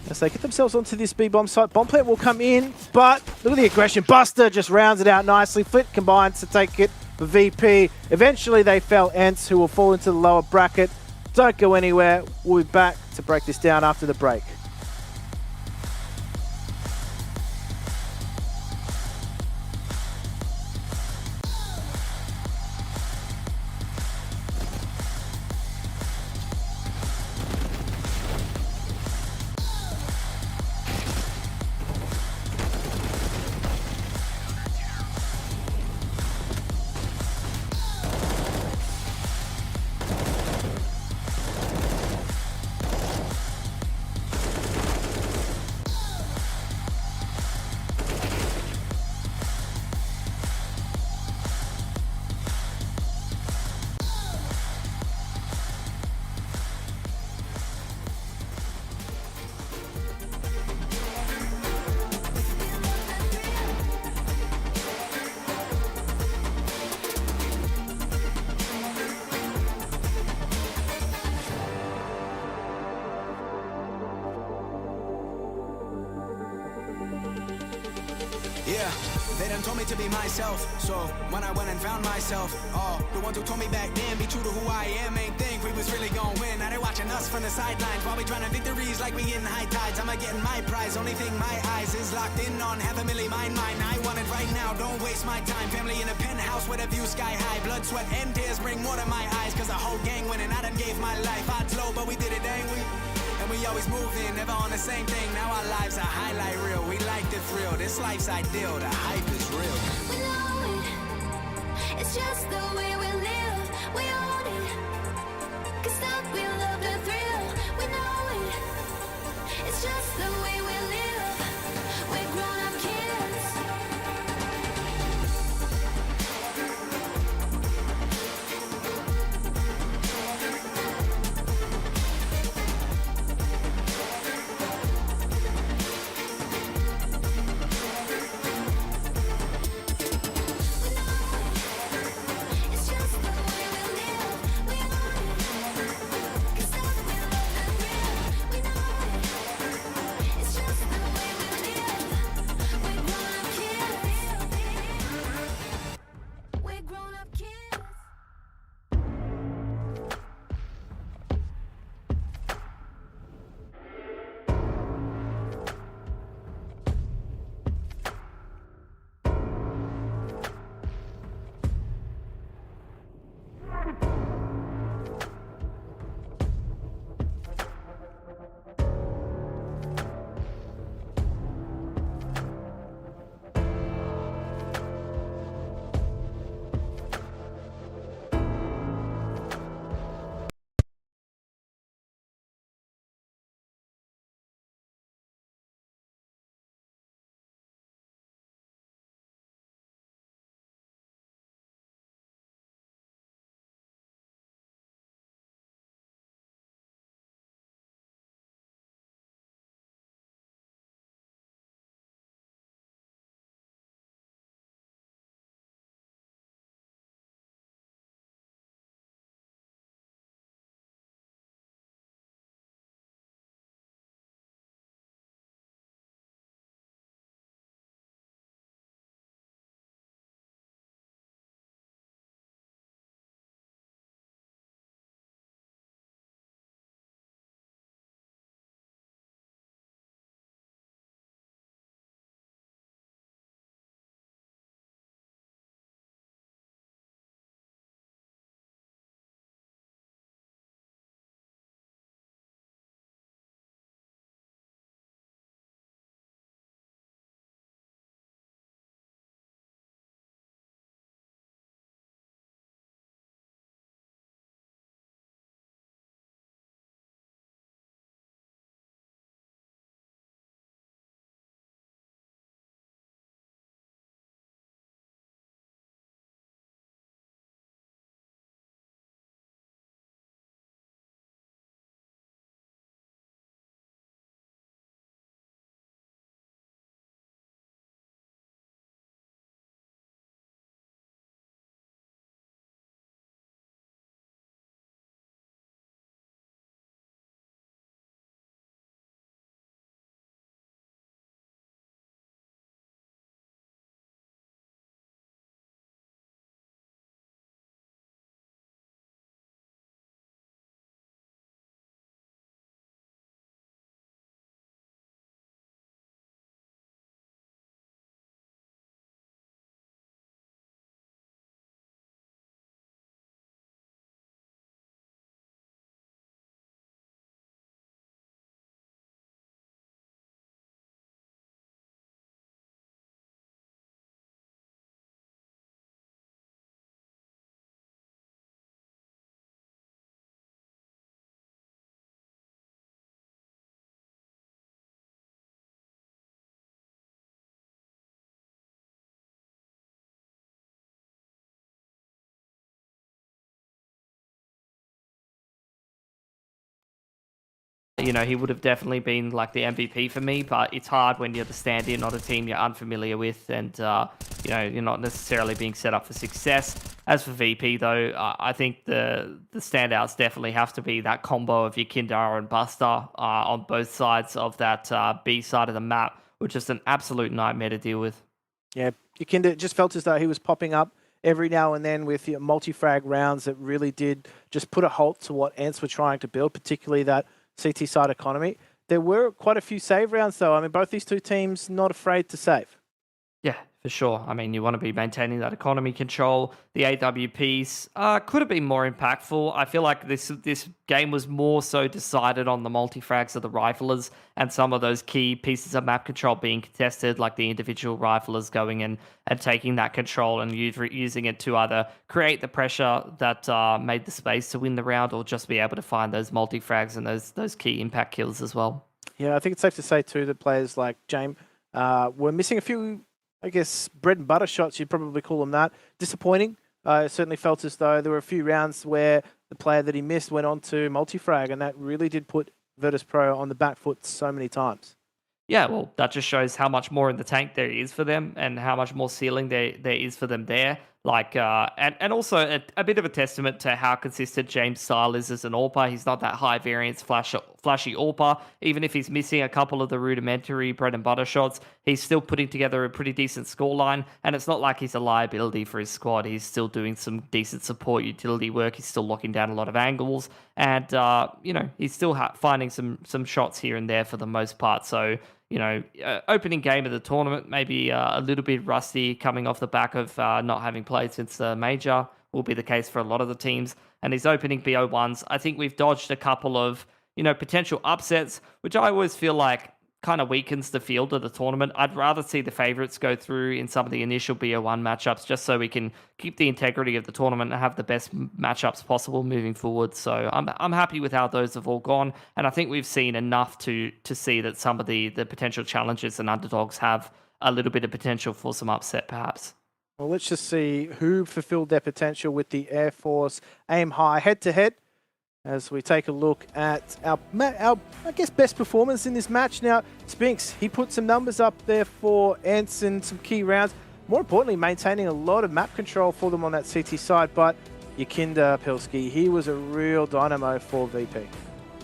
as they get themselves onto this B-bomb site. Bomb plant will come in, but look at the aggression. Buster just rounds it out nicely. Flit combines to take it for VP. Eventually they fell ENCE, who will fall into the lower bracket. Don't go anywhere. We'll be back to break this down after the break. Yeah, they done told me to be myself. So when I went and found myself, the ones who told me back then, be true to who I am, ain't think we was really gonna win. Now they watching us from the sidelines while we trying to victories like we getting high tides. I'm getting my prize. Only thing my eyes is locked in on, $500,000 mine. I want it right now. Don't waste my time. Family in a penthouse with a view sky high. Blood, sweat, and tears bring water to my eyes. Cause the whole gang winning. I done gave my life. Odds low, but we did it, ain't we? And we always moving, never on the same thing. Now our lives are highlight reel. We like the thrill. This life's ideal. The hype is real. We know it. It's just the way we live. We own it. 'Cause that we love the thrill. We know it. It's just the way we live. We're grown-up kids. It's just the way we live. We own it. You know, he would have definitely been like the MVP for me, but it's hard when you're the stand-in on a team you're unfamiliar with and, you know, you're not necessarily being set up for success. As for VP, though, I think the standouts definitely have to be that combo of Yakindar and Buster on both sides of that B side of the map, which is an absolute nightmare to deal with. Yeah, Yakinda just felt as though he was popping up every now and then with multi-frag rounds that really did just put a halt to what ENCE were trying to build, particularly that CT side economy. There were quite a few save rounds, though. I mean, both these two teams not afraid to save. Yeah, for sure. I mean, you want to be maintaining that economy control. The AWPs could have been more impactful. I feel like this game was more so decided on the multi-frags of the riflers and some of those key pieces of map control being contested, like the individual riflers going in and taking that control and using it to either create the pressure that made the space to win the round or just be able to find those multi-frags and those key impact kills as well. Yeah, I think it's safe to say, too, that players like James were missing a few, I guess, bread and butter shots, you'd probably call them that. Disappointing. It certainly felt as though there were a few rounds where the player that he missed went on to multi-frag, and that really did put Virtus.pro on the back foot so many times. Yeah, well, that just shows how much more in the tank there is for them and how much more ceiling there is for them there. Like, and also a bit of a testament to how consistent James' style is as an AWPer. He's not that high variance, flashy AWPer. Even if he's missing a couple of the rudimentary bread and butter shots, he's still putting together a pretty decent scoreline. And it's not like he's a liability for his squad. He's still doing some decent support utility work. He's still locking down a lot of angles. And, you know, he's still finding some shots here and there for the most part. So, you know, opening game of the tournament, maybe a little bit rusty coming off the back of not having played since the major, will be the case for a lot of the teams. And these opening BO1s, I think we've dodged a couple of, you know, potential upsets, which I always feel like kind of weakens the field of the tournament. I'd rather see the favorites go through in some of the initial BO1 matchups just so we can keep the integrity of the tournament and have the best matchups possible moving forward. So I'm happy with how those have all gone, and I think we've seen enough to see that some of the potential challenges and underdogs have a little bit of potential for some upset perhaps. Well, let's just see who fulfilled their potential with the Air Force Aim High head-to-head as we take a look at our I guess, best performance in this match. Now, Spinks, he put some numbers up there for ENCE in some key rounds. More importantly, maintaining a lot of map control for them on that CT side. But Yakinda Pilski, he was a real dynamo for VP.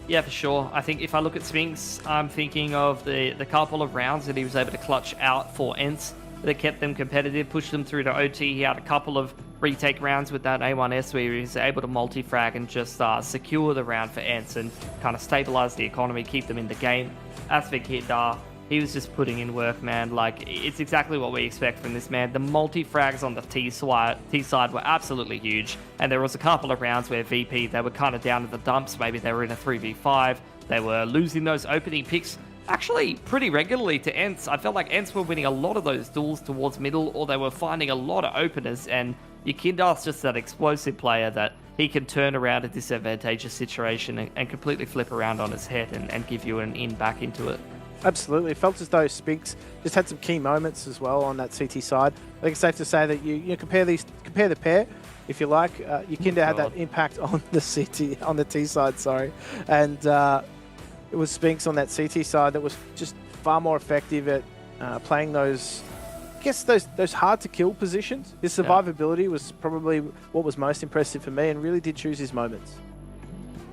Yeah, for sure. I think if I look at Spinks, I'm thinking of the couple of rounds that he was able to clutch out for ENCE that kept them competitive, pushed them through to OT. He had a couple of retake rounds with that A1S where he was able to multi-frag and just secure the round for ENCE and kind of stabilize the economy, keep them in the game. As for Yakinda, he was just putting in work, man. Like, it's exactly what we expect from this man. The multi-frags on the T side were absolutely huge, and there was a couple of rounds where VP, they were kind of down in the dumps. Maybe they were in a 3v5. They were losing those opening picks actually pretty regularly to ENCE. I felt like ENCE were winning a lot of those duels towards middle, or they were finding a lot of openers, and Yakinda's just that explosive player that he can turn around a disadvantageous situation and completely flip around on his head and give you an in back into it. Absolutely. It felt as though Spinks just had some key moments as well on that CT side. I think it's safe to say that you compare the pair, if you like. Yakinda had that impact on the T side, sorry. And it was Spinks on that CT side that was just far more effective at playing those hard to kill positions. His survivability was probably what was most impressive for me, and really did choose his moments.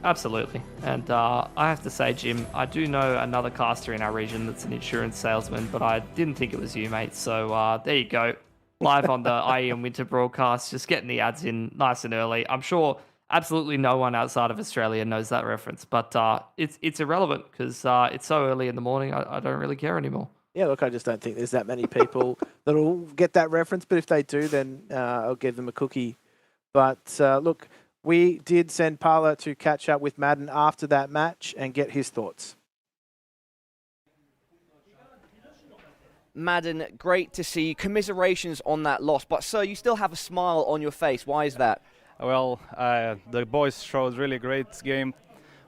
Absolutely. And I have to say, Jim, I do know another caster in our region that's an insurance salesman, but I didn't think it was you, mate. So there you go. Live on the IEM Winter broadcast, just getting the ads in nice and early. I'm sure absolutely no one outside of Australia knows that reference, but it's irrelevant because it's so early in the morning, I don't really care anymore. Yeah, look, I just don't think there's that many people that'll get that reference, but if they do, then I'll give them a cookie. But look, we did send Parla to catch up with Madden after that match and get his thoughts. Madden, great to see you. Commiserations on that loss, but sir, you still have a smile on your face. Why is that? Well, the boys showed really great game.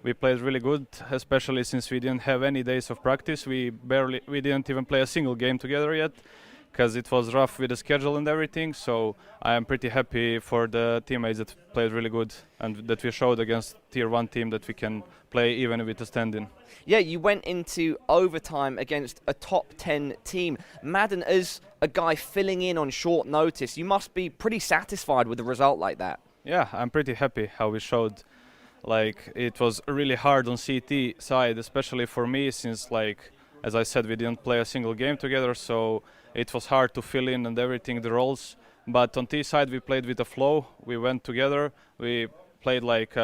We played really good, especially since we didn't have any days of practice. We didn't even play a single game together yet. because it was rough with the schedule and everything. So I am pretty happy for the teammates that played really good and that we showed against Tier 1 team that we can play even with a stand-in. Yeah, you went into overtime against a top 10 team. Madden, as a guy filling in on short notice, you must be pretty satisfied with a result like that. Yeah, I'm pretty happy how we showed. Like, it was really hard on CT side, especially for me, since, like, as I said, we didn't play a single game together, so it was hard to fill in and everything, the roles. But on T side, we played with the flow. We went together. We played like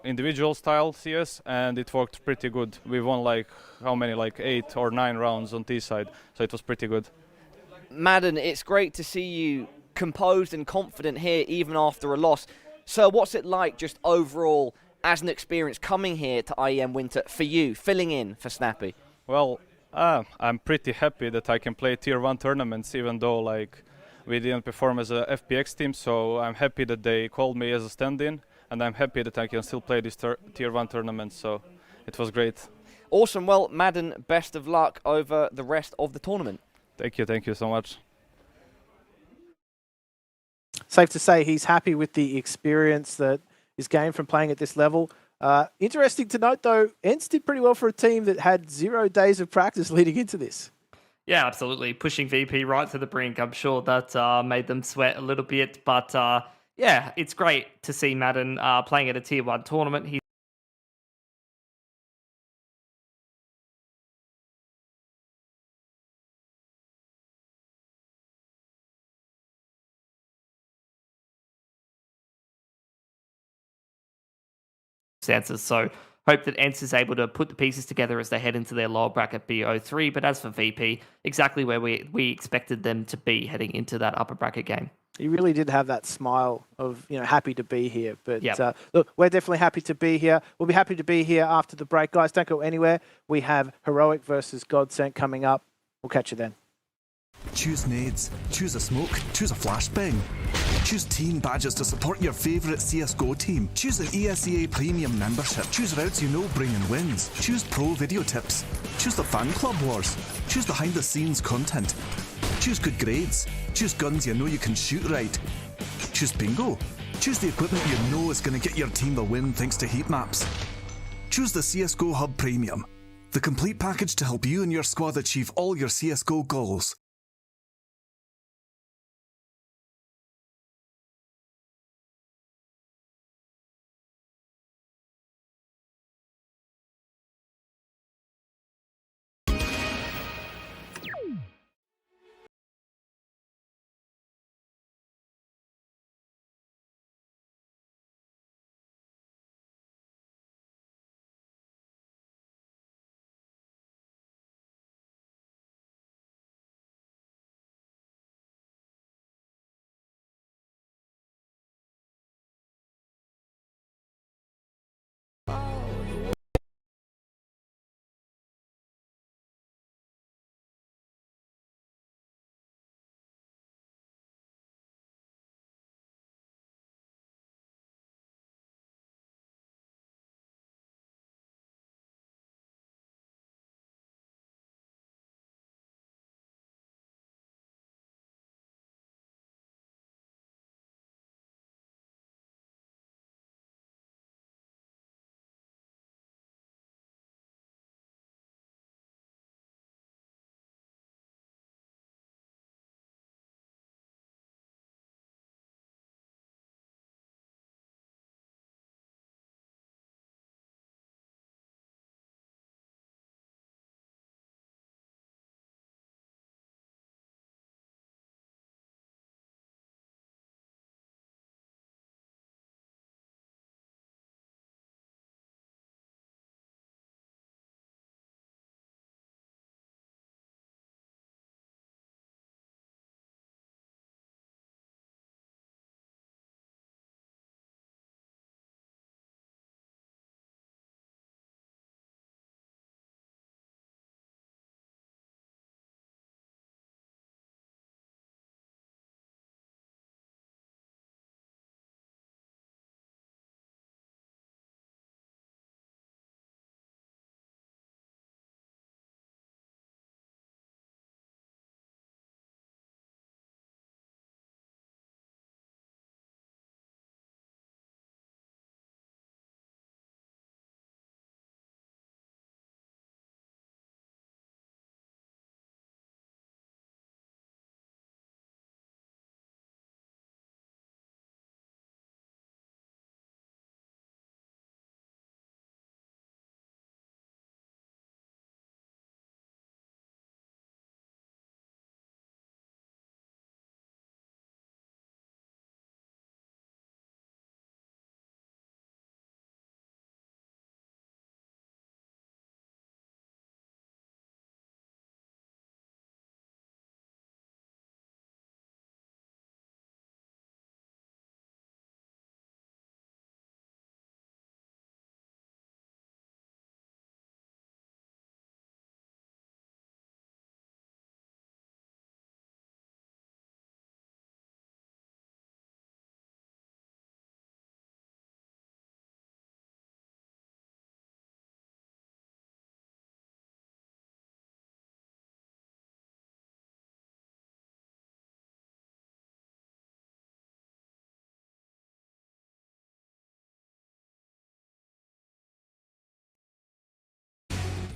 individual style CS, and it worked pretty good. We won like, how many, like 8 or 9 rounds on T side, so it was pretty good. Madden, it's great to see you composed and confident here even after a loss. So what's it like just overall as an experience coming here to IEM Winter for you, filling in for Snappy? Well, I'm pretty happy that I can play Tier 1 tournaments, even though like we didn't perform as a FPX team, so I'm happy that they called me as a stand-in, and I'm happy that I can still play these Tier 1 tournaments, so it was great. Awesome. Well, Madden, best of luck over the rest of the tournament. Thank you so much. Safe to say he's happy with the experience that is gained from playing at this level. Interesting to note, though, ENCE did pretty well for a team that had 0 days of practice leading into this. Yeah, absolutely. Pushing VP right to the brink. I'm sure that made them sweat a little bit. But yeah, it's great to see Madden playing at a Tier 1 tournament. He's circumstances. So hope that ENCE is able to put the pieces together as they head into their lower bracket BO3. But as for VP, exactly where we expected them to be heading into that upper bracket game. He really did have that smile of, happy to be here. But Yep. Look, we're definitely happy to be here. We'll be happy to be here after the break. Guys, don't go anywhere. We have Heroic versus GODSENT coming up. We'll catch you then. Choose nades, choose a smoke, choose a flashbang. Choose team badges to support your favourite CSGO team. Choose an ESEA Premium membership. Choose routes you know bring in wins. Choose pro video tips. Choose the fan club wars. Choose behind the scenes content. Choose good grades. Choose guns you know you can shoot right. Choose bingo. Choose the equipment you know is going to get your team the win thanks to heat maps. Choose the CSGO Hub Premium, the complete package to help you and your squad achieve all your CSGO goals.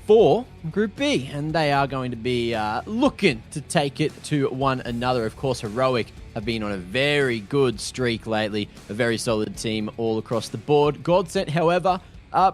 for Group B, and they are going to be looking to take it to one another. Of course, Heroic have been on a very good streak lately, a very solid team all across the board. GODSENT, however,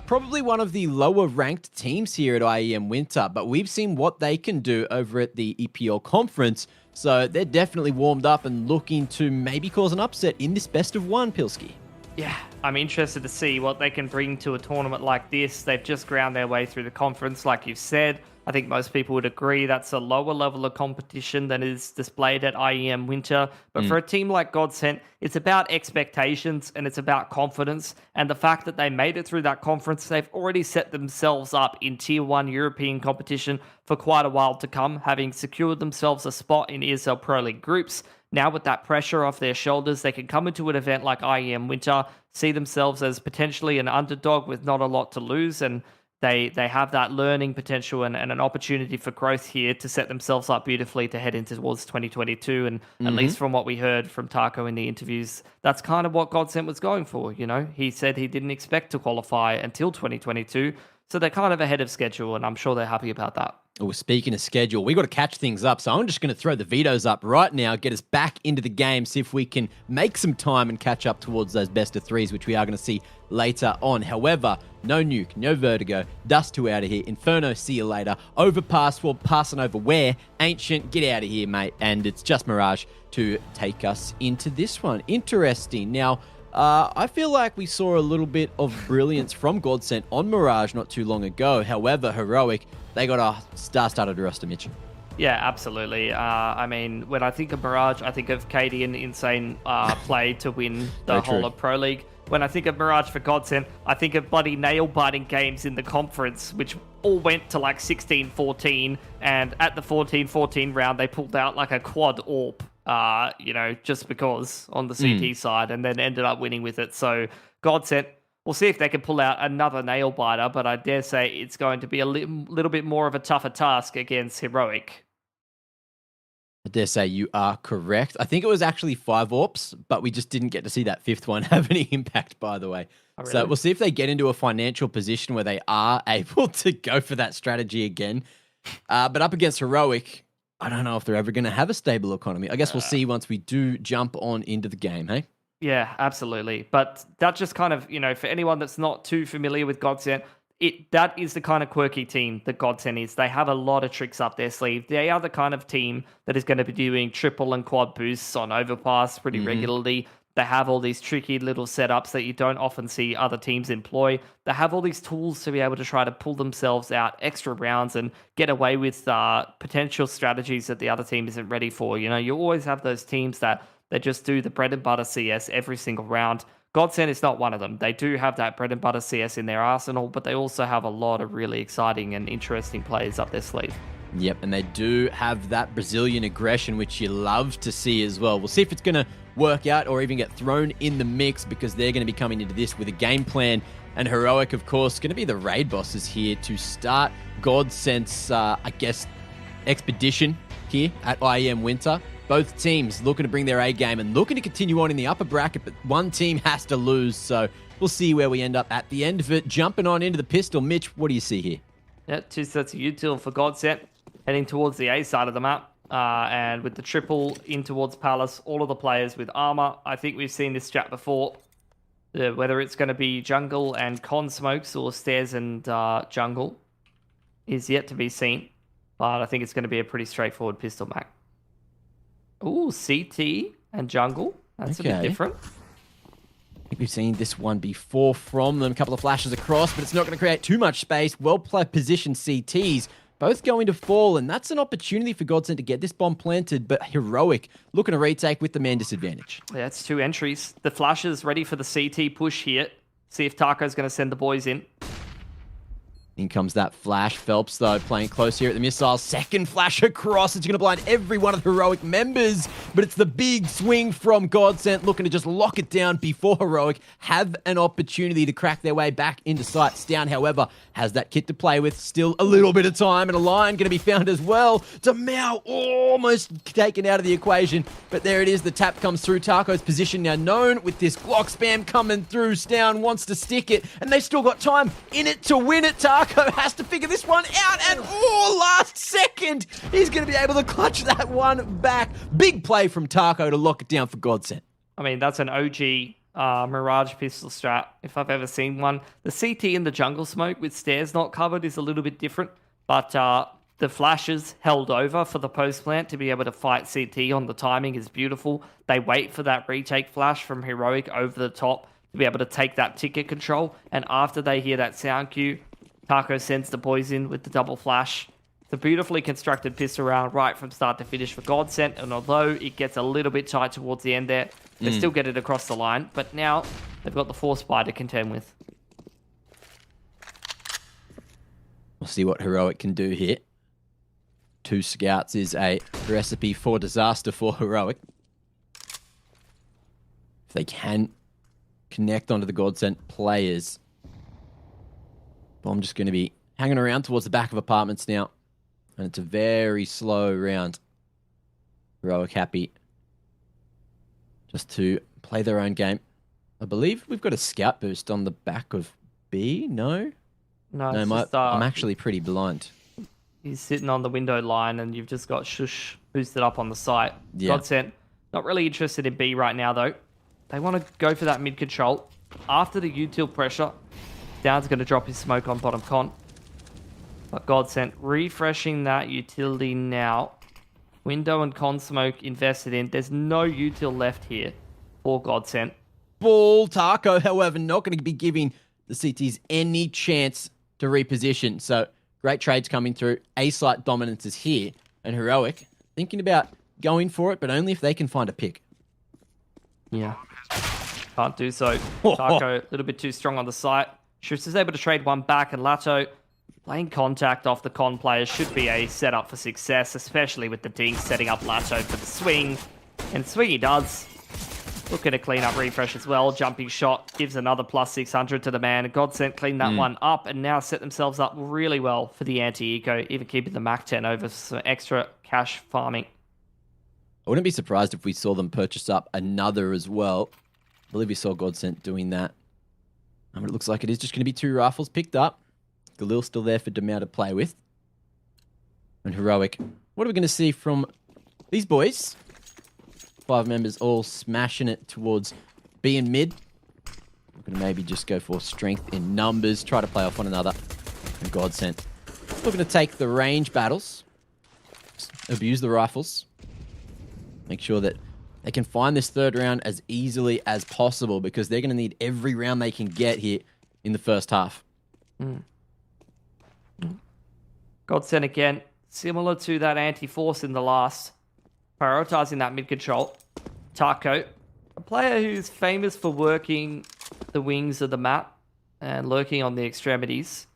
probably one of the lower-ranked teams here at IEM Winter, but we've seen what they can do over at the EPL Conference, so they're definitely warmed up and looking to maybe cause an upset in this best-of-1, Pilski. Yeah, I'm interested to see what they can bring to a tournament like this. They've just ground their way through the conference, like you've said. I think most people would agree that's a lower level of competition than is displayed at IEM Winter. But for a team like GODSENT, it's about expectations and it's about confidence. And the fact that they made it through that conference, they've already set themselves up in Tier 1 European competition for quite a while to come, having secured themselves a spot in ESL Pro League groups. Now with that pressure off their shoulders, they can come into an event like IEM Winter, see themselves as potentially an underdog with not a lot to lose, and they have that learning potential and an opportunity for growth here to set themselves up beautifully to head into towards 2022. And at least from what we heard from Taco in the interviews, that's kind of what GODSENT was going for. You know, he said he didn't expect to qualify until 2022. So they're kind of ahead of schedule, and I'm sure they're happy about that. Oh, speaking of schedule, we got to catch things up. So I'm just going to throw the vetoes up right now, get us back into the game, see if we can make some time and catch up towards those best of threes, which we are going to see later on. However, no Nuke, no Vertigo, Dust 2 out of here, Inferno, see you later, Overpass, well, passing over where? Ancient, get out of here, mate. And it's just Mirage to take us into this one. Interesting. Now, I feel like we saw a little bit of brilliance from GODSENT on Mirage not too long ago. However, Heroic, they got a star-studded roster, Mitch. Yeah, absolutely. I mean, when I think of Mirage, I think of Katie and insane play to win the whole of Pro League. When I think of Mirage for GODSENT, I think of bloody nail-biting games in the conference, which all went to like 16-14, and at the 14-14 round, they pulled out like a quad AWP. Just because on the CT side, and then ended up winning with it. So GODSENT, we'll see if they can pull out another nail biter, but I dare say it's going to be a little bit more of a tougher task against Heroic. I dare say you are correct. I think it was actually 5 AWPs, but we just didn't get to see that 5th one have any impact, by the way. Oh, really? So we'll see if they get into a financial position where they are able to go for that strategy again. But up against Heroic, I don't know if they're ever going to have a stable economy. I guess we'll see once we do jump on into the game, hey? Yeah, absolutely. But that just kind of, for anyone that's not too familiar with GODSENT, that is the kind of quirky team that GODSENT is. They have a lot of tricks up their sleeve. They are the kind of team that is going to be doing triple and quad boosts on Overpass pretty regularly. They have all these tricky little setups that you don't often see other teams employ. They have all these tools to be able to try to pull themselves out extra rounds and get away with potential strategies that the other team isn't ready for. You always have those teams that they just do the bread and butter CS every single round. GODSENT is not one of them. They do have that bread and butter CS in their arsenal, but they also have a lot of really exciting and interesting players up their sleeve. Yep, and they do have that Brazilian aggression, which you love to see as well. We'll see if it's going to work out or even get thrown in the mix, because they're going to be coming into this with a game plan. And Heroic, of course, going to be the raid bosses here to start GODSENT's, expedition here at IEM Winter. Both teams looking to bring their A game and looking to continue on in the upper bracket, but one team has to lose. So we'll see where we end up at the end of it. Jumping on into the pistol, Mitch, what do you see here? Yeah, 2 sets of util for GODSENT, heading towards the A side of the map. And with the triple in towards Palace, all of the players with armor. I think we've seen this strat before. Whether it's going to be jungle and con smokes or stairs and jungle is yet to be seen. But I think it's going to be a pretty straightforward pistol map. Ooh, CT and jungle. That's a bit different. I think we've seen this one before from them. A couple of flashes across, but it's not going to create too much space. Well-positioned CTs. Both going to fall, and that's an opportunity for GODSENT to get this bomb planted, but Heroic looking to retake with the man disadvantage. Yeah, it's 2 entries. The flashes ready for the CT push here. See if Taco's going to send the boys in. In comes that flash. Phelps, though, playing close here at the missile. Second flash across. It's going to blind every one of the Heroic members, but it's the big swing from GODSENT, looking to just lock it down before Heroic have an opportunity to crack their way back into sight. Stown, however, has that kit to play with. Still a little bit of time, and a line going to be found as well. Demau almost taken out of the equation, but there it is. The tap comes through. Taco's position now known with this Glock spam coming through. Stown wants to stick it, and they've still got time in it to win it. Taco Taco has to figure this one out, and last second, he's going to be able to clutch that one back. Big play from Taco to lock it down for GODSENT. I mean, that's an OG Mirage pistol strat, if I've ever seen one. The CT in the jungle smoke with stairs not covered is a little bit different, but the flashes held over for the post plant to be able to fight CT on the timing is beautiful. They wait for that retake flash from Heroic over the top to be able to take that ticket control, and after they hear that sound cue, Taco sends the boys in with the double flash. It's a beautifully constructed pistol round right from start to finish for GODSENT, and although it gets a little bit tight towards the end there, they still get it across the line, but now they've got the force spy to contend with. We'll see what Heroic can do here. 2 scouts is a recipe for disaster for Heroic. If they can connect onto the GODSENT players. I'm just going to be hanging around towards the back of apartments now. And it's a very slow round. Heroic happy just to play their own game. I believe we've got a scout boost on the back of B. No, I'm actually pretty blind. He's sitting on the window line, and you've just got Shush boosted up on the site. Yeah. GODSENT not really interested in B right now, though. They want to go for that mid control. After the util pressure, Down's going to drop his smoke on bottom con. But GODSENT refreshing that utility now. Window and con smoke invested in. There's no util left here for GODSENT. Ball Taco, however, not going to be giving the CTs any chance to reposition. So great trades coming through. A-site dominance is here. And Heroic thinking about going for it, but only if they can find a pick. Yeah. Can't do so. Taco a little bit too strong on the site. Schuss is able to trade one back, and Lato playing contact off the con players should be a setup for success, especially with the Dink setting up Lato for the swing. And swing he does. Looking to clean up refresh as well. Jumping shot gives another plus 600 to the man. GODSENT cleaned that one up and now set themselves up really well for the anti-eco, even keeping the Mac 10 over some extra cash farming. I wouldn't be surprised if we saw them purchase up another as well. I believe we saw GODSENT doing that. It looks like it is just going to be 2 rifles picked up. Galil's still there for Demau to play with. And Heroic, what are we going to see from these boys? 5 members all smashing it towards B and mid. We're going to maybe just go for strength in numbers, try to play off one another. And GODSENT looking to take the range battles, abuse the rifles, make sure that they can find this third round as easily as possible because they're going to need every round they can get here in the first half. GODSENT again, similar to that anti-force in the last, prioritizing that mid-control. Taco, a player who's famous for working the wings of the map and lurking on the extremities,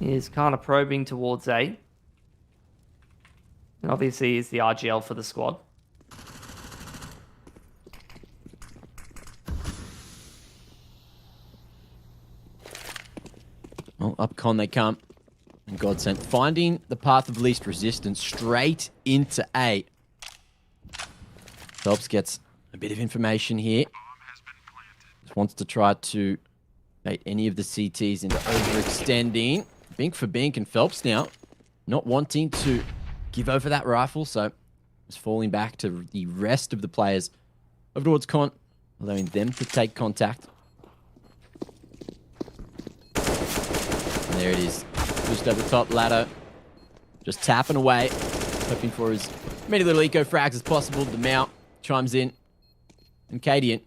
is kind of probing towards A. And obviously is the RGL for the squad. Well, up con they come. And GODSENT finding the path of least resistance straight into A. Phelps gets a bit of information here. Just wants to try to bait any of the CTs into overextending. Bink for Bink, and Phelps now not wanting to give over that rifle, so just falling back to the rest of the players over towards Con, allowing them to take contact. And there it is. Pushed over the top ladder. Just tapping away. Hoping for as many little eco frags as possible. Demau chimes in. And Cadian,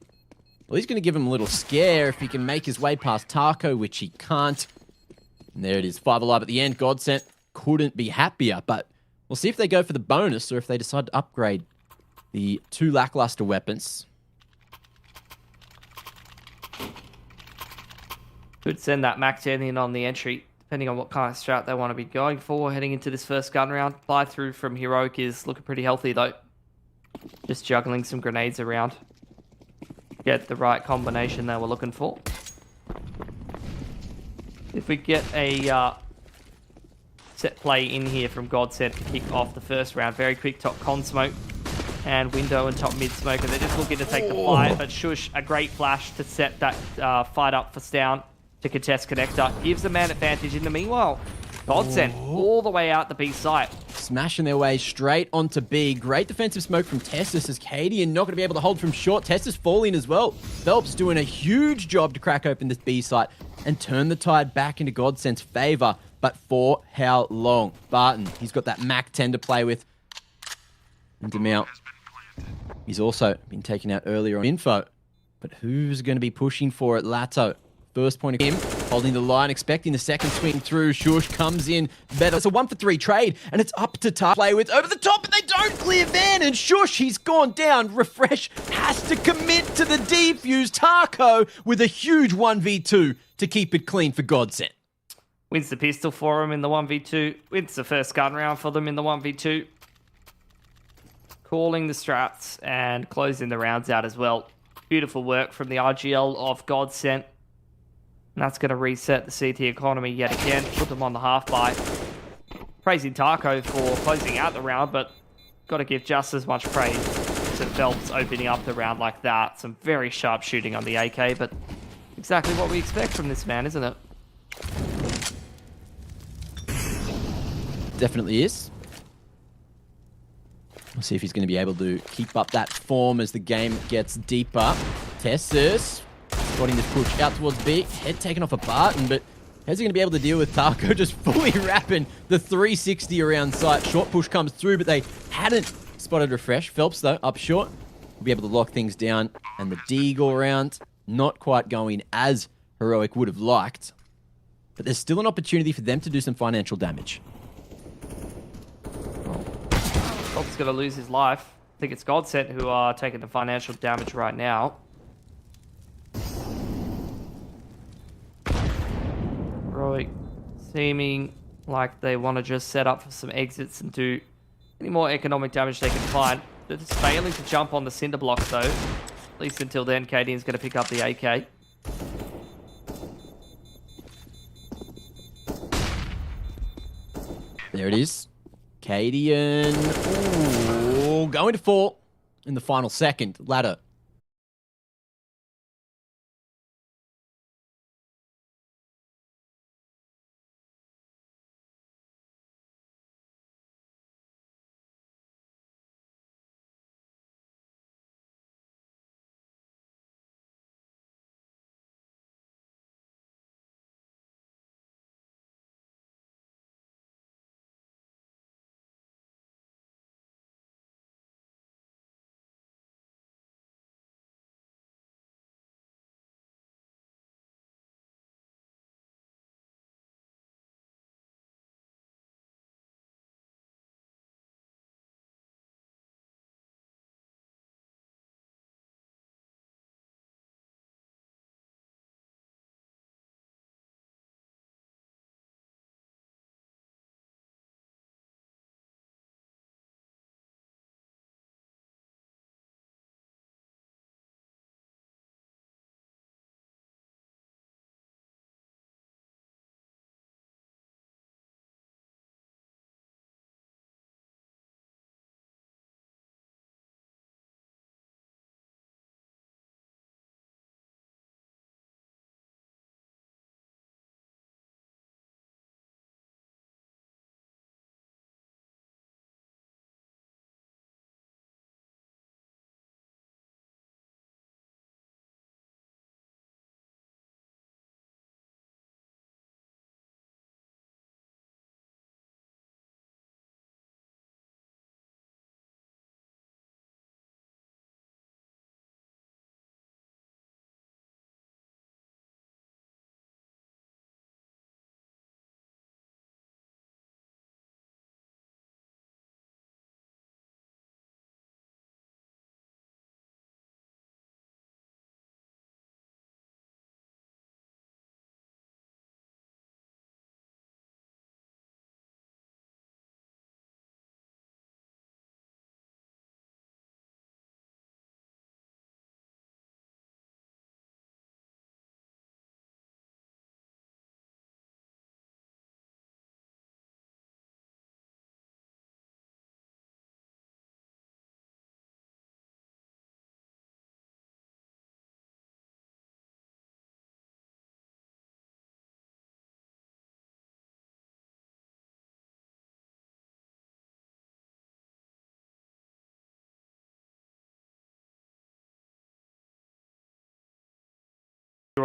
well, he's going to give him a little scare if he can make his way past Taco, which he can't. And there it is. 5 alive at the end. GODSENT couldn't be happier. But we'll see if they go for the bonus or if they decide to upgrade the 2 lackluster weapons. Could send that Mac 10 in on the entry, depending on what kind of strat they want to be going for heading into this first gun round. Fly through from Heroic is looking pretty healthy, though. Just juggling some grenades around. Get the right combination they were looking for. If we get a set play in here from GODSENT to kick off the first round. Very quick top con smoke and window and top mid smoke. And they're just looking to take the fight. But Shush, a great flash to set that fight up for Stown. to contest connector. Gives the man advantage. In the meanwhile, GODSENT all the way out the B site. Smashing their way straight onto B. Great defensive smoke from Testis as Cadian not going to be able to hold from short. Testis falling as well. Phelps doing a huge job to crack open this B site and turn the tide back into GODSENT's favor. But for how long? Barton, he's got that Mac 10 to play with. And Demel, he's also been taken out earlier on info. But who's going to be pushing for it? Lato. First point of him, holding the line, expecting the second swing through. Shush comes in better. It's a 1-for-3 trade, and it's up to Tar play with over the top, but they don't clear Van, and Shush, he's gone down. Refresh has to commit to the defuse. Tarko with a huge 1v2 to keep it clean for GODSENT. Wins the pistol for him in the 1v2. Wins the first gun round for them in the 1v2. Calling the strats and closing the rounds out as well. Beautiful work from the RGL of GODSENT. And that's going to reset the CT economy yet again. Put them on the half buy. Praising Tarko for closing out the round, but got to give just as much praise to Phelps opening up the round like that. Some very sharp shooting on the AK, but exactly what we expect from this man, isn't it? Definitely is. We'll see if he's going to be able to keep up that form as the game gets deeper. Tessus spotting this push out towards B. Head taken off a Barton, but how's he going to be able to deal with Tarko just fully wrapping the 360 around sight? Short push comes through, but they hadn't spotted Refresh. Phelps, though, up short, will be able to lock things down. And the Deagle round, not quite going as Heroic would have liked. But there's still an opportunity for them to do some financial damage. Phelps going to lose his life. I think it's GODSENT who are taking the financial damage right now. Heroic seeming like they want to just set up for some exits and do any more economic damage they can find. They're just failing to jump on the cinder blocks though. At least until then, Cadian's going to pick up the AK. There it is. Cadian. Ooh, going to fall in the final second. Ladder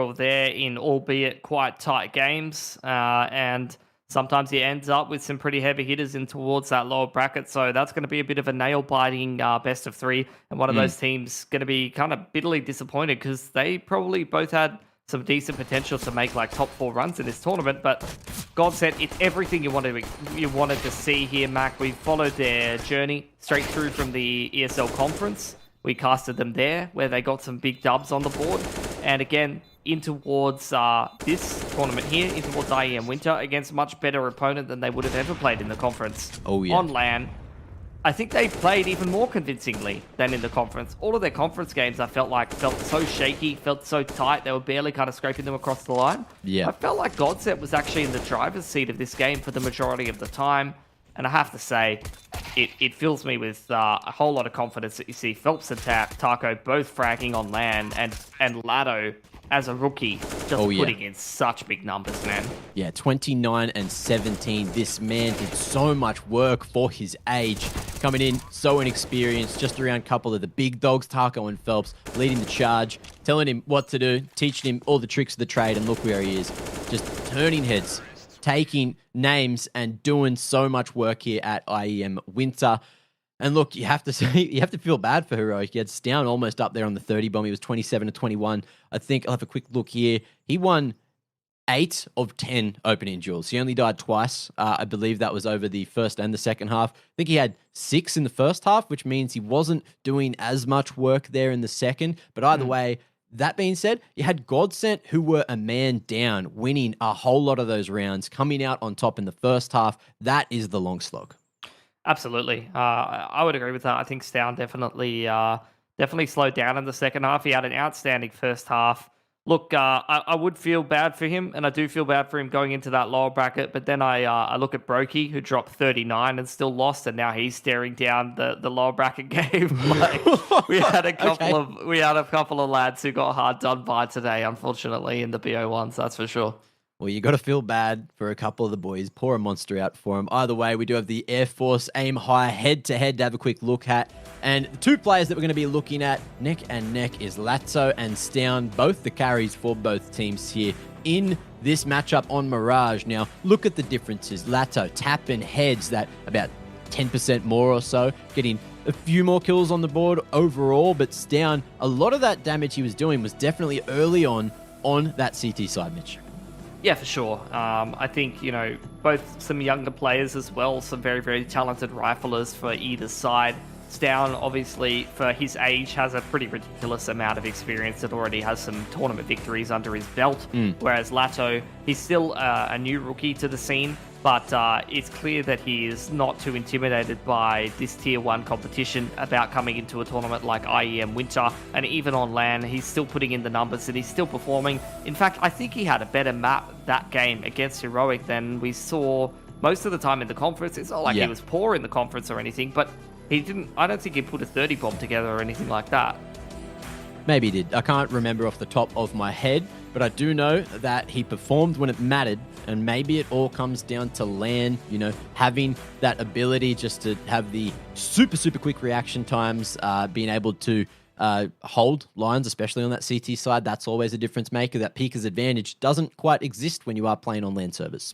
or there in albeit quite tight games. And sometimes he ends up with some pretty heavy hitters in towards that lower bracket. So that's going to be a bit of a nail-biting best of three. And one of those teams going to be kind of bitterly disappointed because they probably both had some decent potential to make like top 4 runs in this tournament. But GODSENT, it's everything you wanted to see here, Mac. We followed their journey straight through from the ESL conference. We casted them there, where they got some big dubs on the board. And again, in towards this tournament here, in towards IEM Winter, against a much better opponent than they would have ever played in the conference. Oh, yeah. On LAN. I think they played even more convincingly than in the conference. All of their conference games, I felt so shaky, felt so tight. They were barely kind of scraping them across the line. Yeah. I felt like GODSENT was actually in the driver's seat of this game for the majority of the time. And I have to say, it fills me with a whole lot of confidence that you see Phelps and Taco both fragging on LAN and Lado as a rookie just putting in such big numbers, man. Yeah, 29 and 17. This man did so much work for his age. Coming in so inexperienced, just around a couple of the big dogs, Taco and Phelps, leading the charge, telling him what to do, teaching him all the tricks of the trade, and look where he is. Just turning heads, taking names, and doing so much work here at IEM Winter. And look, you have to feel bad for Heroic. He had Stown almost up there on the 30 bomb. He was 27 to 21. I think I'll have a quick look here. He won 8 of 10 opening duels. He only died twice. I believe that was over the first and the second half. I think he had 6 in the first half, which means he wasn't doing as much work there in the second. But either way, that being said, you had GODSENT, who were a man down, winning a whole lot of those rounds, coming out on top in the first half. That is the long slog. Absolutely. I would agree with that. I think Stown definitely slowed down in the second half. He had an outstanding first half. Look, I would feel bad for him, and I do feel bad for him going into that lower bracket, but then I look at Brokey, who dropped 39 and still lost, and now he's staring down the lower bracket game. Like, we had a couple of lads who got hard done by today, unfortunately, in the BO1s, that's for sure. Well, you got to feel bad for a couple of the boys. Pour a monster out for them. Either way, we do have the Air Force Aim High head-to-head to have a quick look at. And the two players that we're going to be looking at, neck and neck, is Latzo and Stown, both the carries for both teams here in this matchup on Mirage. Now, look at the differences. Latzo tapping heads that about 10% more or so, getting a few more kills on the board overall, but Stown, a lot of that damage he was doing was definitely early on that CT side, Mitch. Yeah, for sure. I think, both some younger players as well, some very, very talented riflers for either side. Stown, obviously, for his age, has a pretty ridiculous amount of experience that already has some tournament victories under his belt, whereas Lato, he's still a new rookie to the scene, but it's clear that he is not too intimidated by this Tier 1 competition about coming into a tournament like IEM Winter, and even on LAN, he's still putting in the numbers and he's still performing. In fact, I think he had a better map that game against Heroic than we saw most of the time in the conference. It's not like he was poor in the conference or anything, but I don't think he put a 30 bomb together or anything like that. Maybe he did. I can't remember off the top of my head, but I do know that he performed when it mattered, and maybe it all comes down to LAN, having that ability just to have the super, super quick reaction times, being able to hold lines, especially on that CT side. That's always a difference maker. That Pika's advantage doesn't quite exist when you are playing on LAN servers.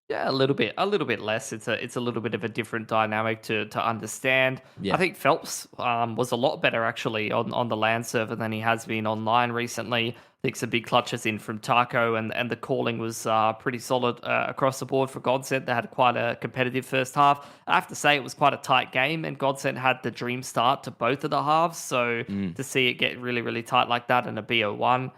Yeah, a little bit less. It's a little bit of a different dynamic to understand. Yeah. I think Phelps was a lot better actually on the LAN server than he has been online recently. I think some big clutches in from Taco, and the calling was pretty solid across the board for GODSENT. They had quite a competitive first half. I have to say it was quite a tight game, and GODSENT had the dream start to both of the halves. So to see it get really, really tight like that in a BO1,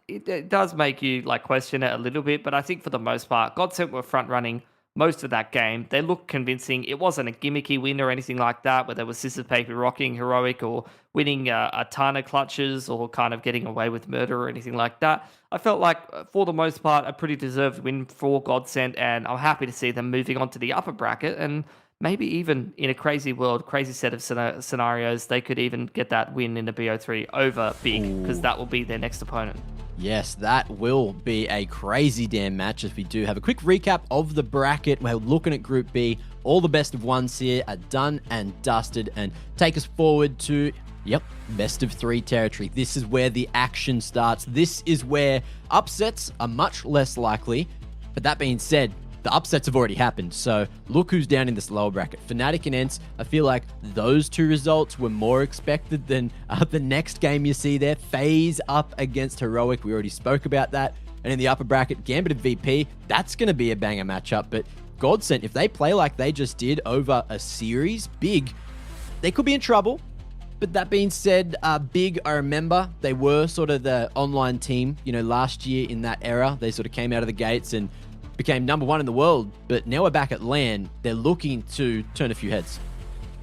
it does make you question it a little bit, but I think for the most part, GODSENT were front running most of that game. They looked convincing. It wasn't a gimmicky win or anything like that, where they were scissors paper rocking Heroic or winning a ton of clutches or kind of getting away with murder or anything like that. I felt like, for the most part, a pretty deserved win for GODSENT, and I'm happy to see them moving on to the upper bracket, and maybe even in a crazy set of scenarios, they could even get that win in the BO3 over Big, because that will be their next opponent. Yes, that will be a crazy damn match. As we do have a quick recap of the bracket, we're looking at Group B. All the best of ones here are done and dusted, and take us forward to Yep, best of 3 territory. This is where the action starts. This is where upsets are much less likely. But that being said, the upsets have already happened. So look who's down in this lower bracket. Fnatic and ENCE, I feel like those 2 results were more expected than the next game you see there. FaZe up against Heroic. We already spoke about that. And in the upper bracket, Gambit and VP, that's going to be a banger matchup. But GODSENT, if they play like they just did over a series, Big, they could be in trouble. But that being said, Big, I remember they were sort of the online team, last year in that era. They sort of came out of the gates and became number 1 in the world. But now we're back at LAN. They're looking to turn a few heads.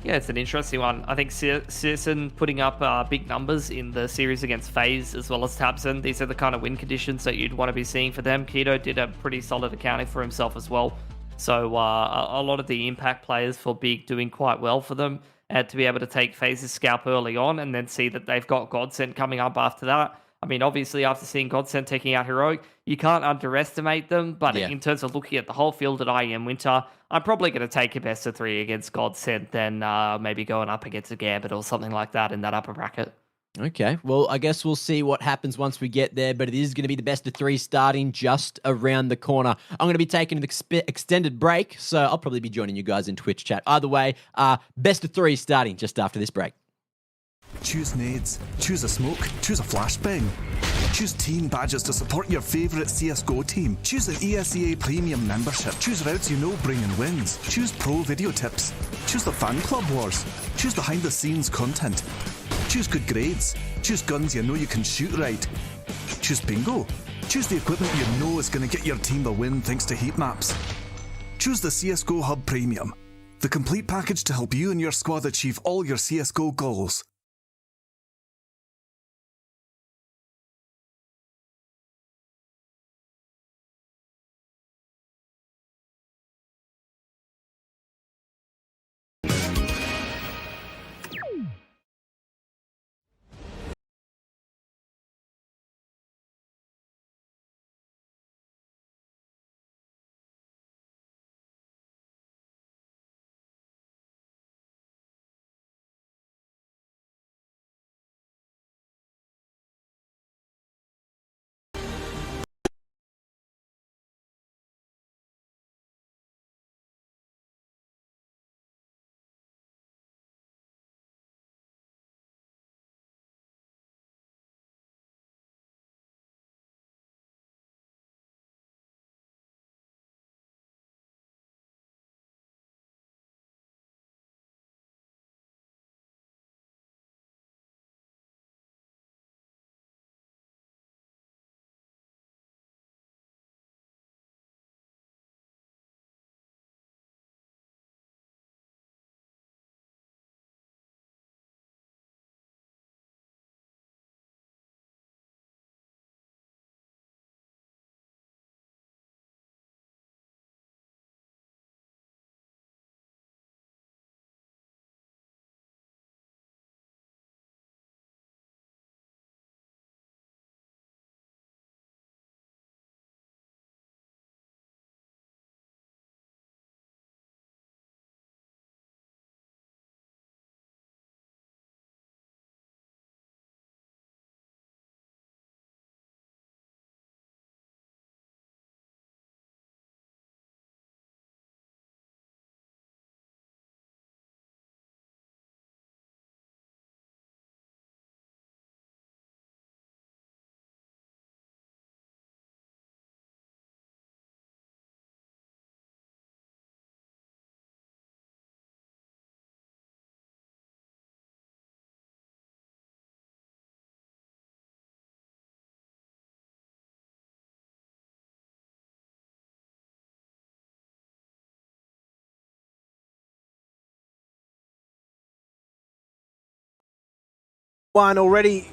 Yeah, it's an interesting one. I think Citizen putting up big numbers in the series against FaZe as well as Tabson. These are the kind of win conditions that you'd want to be seeing for them. Keto did a pretty solid accounting for himself as well. So a lot of the impact players for Big doing quite well for them. To be able to take FaZe's scalp early on and then see that they've got GODSENT coming up after that. I mean, obviously, after seeing GODSENT taking out Heroic, you can't underestimate them. But in terms of looking at the whole field at IEM Winter, I'm probably going to take a best of 3 against GODSENT than maybe going up against a Gambit or something like that in that upper bracket. Okay, well, I guess we'll see what happens once we get there, but it is going to be the best of 3 starting just around the corner. I'm going to be taking an extended break, so I'll probably be joining you guys in Twitch chat. Either way, best of 3 starting just after this break. Choose nades, choose a smoke, choose a flashbang. Choose team badges to support your favourite CSGO team. Choose an ESEA Premium membership. Choose routes you know bring in wins. Choose pro video tips. Choose the fan club wars. Choose behind the scenes content. Choose good grades. Choose guns you know you can shoot right. Choose bingo. Choose the equipment you know is going to get your team the win thanks to heat maps. Choose the CSGO Hub Premium, the complete package to help you and your squad achieve all your CSGO goals. Already,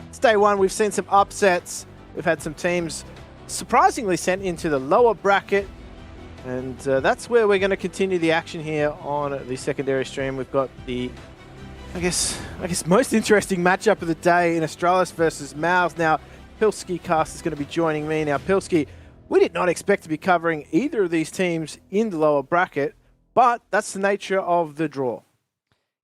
it's day 1. We've seen some upsets. We've had some teams surprisingly sent into the lower bracket. And that's where we're going to continue the action here on the secondary stream. We've got the, I guess most interesting matchup of the day in Astralis versus MOUZ. Now, Pilski Cast is going to be joining me. Now, Pilski, we did not expect to be covering either of these teams in the lower bracket, but that's the nature of the draw.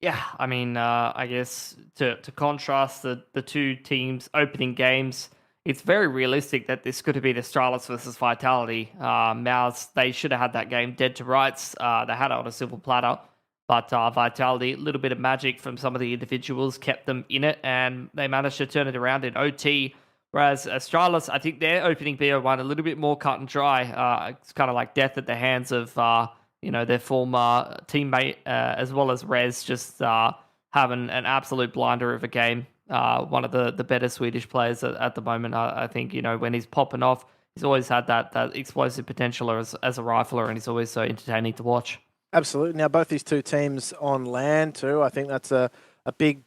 Yeah, I mean, I guess to contrast the two teams' opening games, it's very realistic that this could have been Astralis versus Vitality. MOUZ, they should have had that game dead to rights. They had it on a silver platter, but Vitality, a little bit of magic from some of the individuals kept them in it, and they managed to turn it around in OT. Whereas Astralis, I think their opening BO1 a little bit more cut and dry. It's kind of like death at the hands of their former teammate, as well as Rez, just having an absolute blinder of a game. One of the better Swedish players at the moment. I think, when he's popping off, he's always had that explosive potential as a rifler, and he's always so entertaining to watch. Absolutely. Now, both these two teams on land too. I think that's a big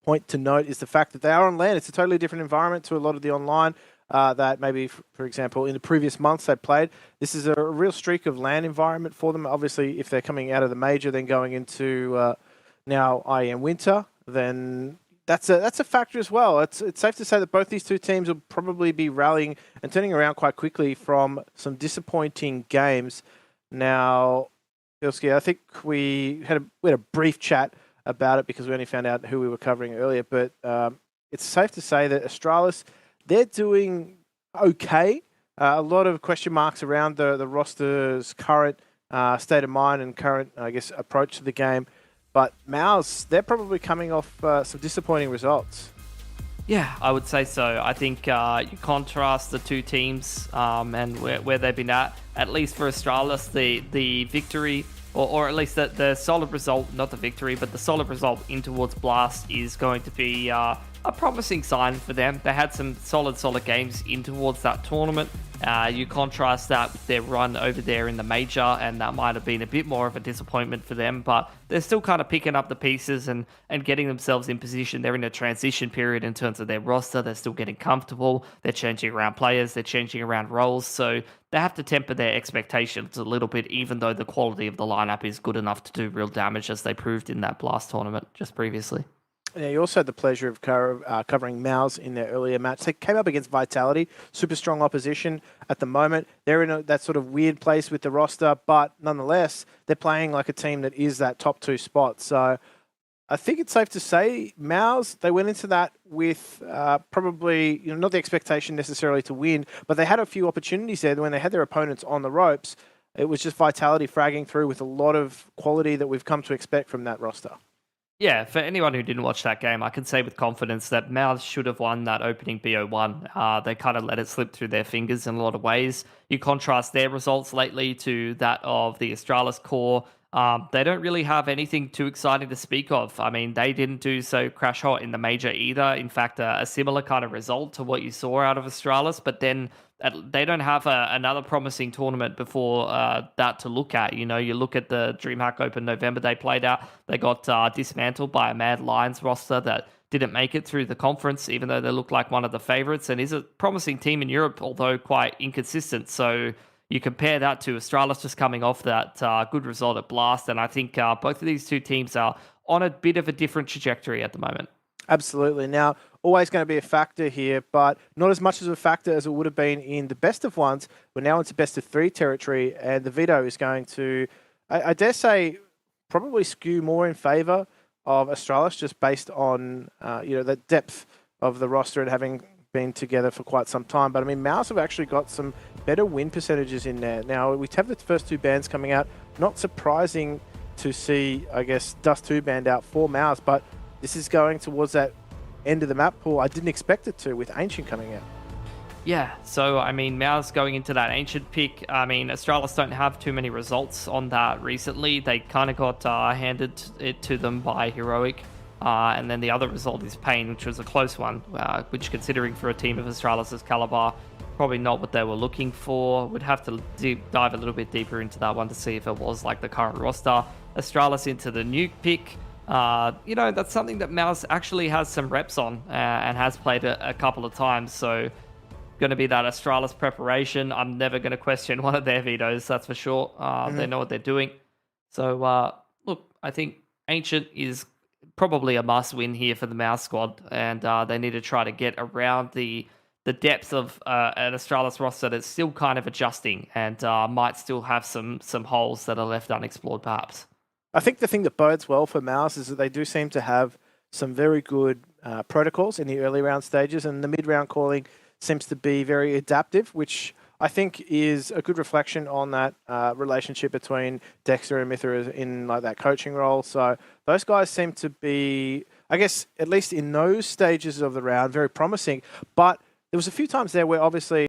point to note is the fact that they are on land. It's a totally different environment to a lot of the online that maybe, for example, in the previous months they played. This is a real streak of land environment for them. Obviously, if they're coming out of the major, then going into now IEM Winter, then that's a factor as well. It's safe to say that both these two teams will probably be rallying and turning around quite quickly from some disappointing games. Now, Bilski, I think we had a brief chat about it because we only found out who we were covering earlier, but it's safe to say that Astralis, they're doing okay. A lot of question marks around the roster's current state of mind and current, I guess, approach to the game. But MOUZ, they're probably coming off some disappointing results. Yeah, I would say so. I think you contrast the two teams and where they've been at least for Astralis, the victory, or at least the solid result, not the victory, but the solid result in towards Blast is going to be a promising sign for them. They had some solid games in towards that tournament. You contrast that with their run over there in the major, and that might have been a bit more of a disappointment for them, but they're still kind of picking up the pieces and getting themselves in position. They're in a transition period in terms of their roster. They're still getting comfortable. They're changing around players. They're changing around roles. So they have to temper their expectations a little bit, even though the quality of the lineup is good enough to do real damage, as they proved in that Blast tournament just previously. Yeah, you also had the pleasure of covering MOUZ in their earlier match. They came up against Vitality, super strong opposition at the moment. They're in that sort of weird place with the roster, but nonetheless, they're playing like a team that is that top two spot. So I think it's safe to say MOUZ, they went into that with probably not the expectation necessarily to win, but they had a few opportunities there when they had their opponents on the ropes. It was just Vitality fragging through with a lot of quality that we've come to expect from that roster. Yeah, for anyone who didn't watch that game, I can say with confidence that MOUZ should have won that opening BO1. They kind of let it slip through their fingers in a lot of ways. You contrast their results lately to that of the Astralis core. They don't really have anything too exciting to speak of. I mean, they didn't do so crash hot in the major either. In fact, a similar kind of result to what you saw out of Astralis, but then they don't have another promising tournament before that to look at. You look at the DreamHack Open November they played out. They got dismantled by a Mad Lions roster that didn't make it through the conference, even though they look like one of the favorites and is a promising team in Europe, although quite inconsistent. So you compare that to Astralis just coming off that good result at Blast, and I think both of these two teams are on a bit of a different trajectory at the moment. Absolutely. Now, always going to be a factor here, but not as much as a factor as it would have been in the best of ones. We're now into best of three territory, and the veto is going to, I dare say, probably skew more in favour of Astralis, just based on the depth of the roster and having been together for quite some time. But I mean, MOUZ have actually got some better win percentages in there. Now, we have the first two bans coming out. Not surprising to see, I guess, Dust 2 banned out for MOUZ, but this is going towards that end of the map pool. I didn't expect it to, with Ancient coming out. Yeah, so I mean, MOUZ going into that Ancient pick. I mean, Astralis don't have too many results on that recently. They kind of got handed it to them by Heroic. And then the other result is Pain, which was a close one, which, considering for a team of Astralis' caliber, probably not what they were looking for. Would have to dive a little bit deeper into that one to see if it was like the current roster. Astralis into the Nuke pick. That's something that MOUZ actually has some reps on and has played a couple of times. So going to be that Astralis preparation. I'm never going to question one of their vetoes, that's for sure. They know what they're doing. So, look, I think Ancient is probably a must-win here for the MOUZ squad, and they need to try to get around the depth of an Astralis roster that's still kind of adjusting and might still have some holes that are left unexplored, perhaps. I think the thing that bodes well for MOUZ is that they do seem to have some very good protocols in the early round stages, and the mid-round calling seems to be very adaptive, which I think is a good reflection on that relationship between Dexter and Mithra in like that coaching role. So those guys seem to be, I guess, at least in those stages of the round, very promising. But there was a few times there where obviously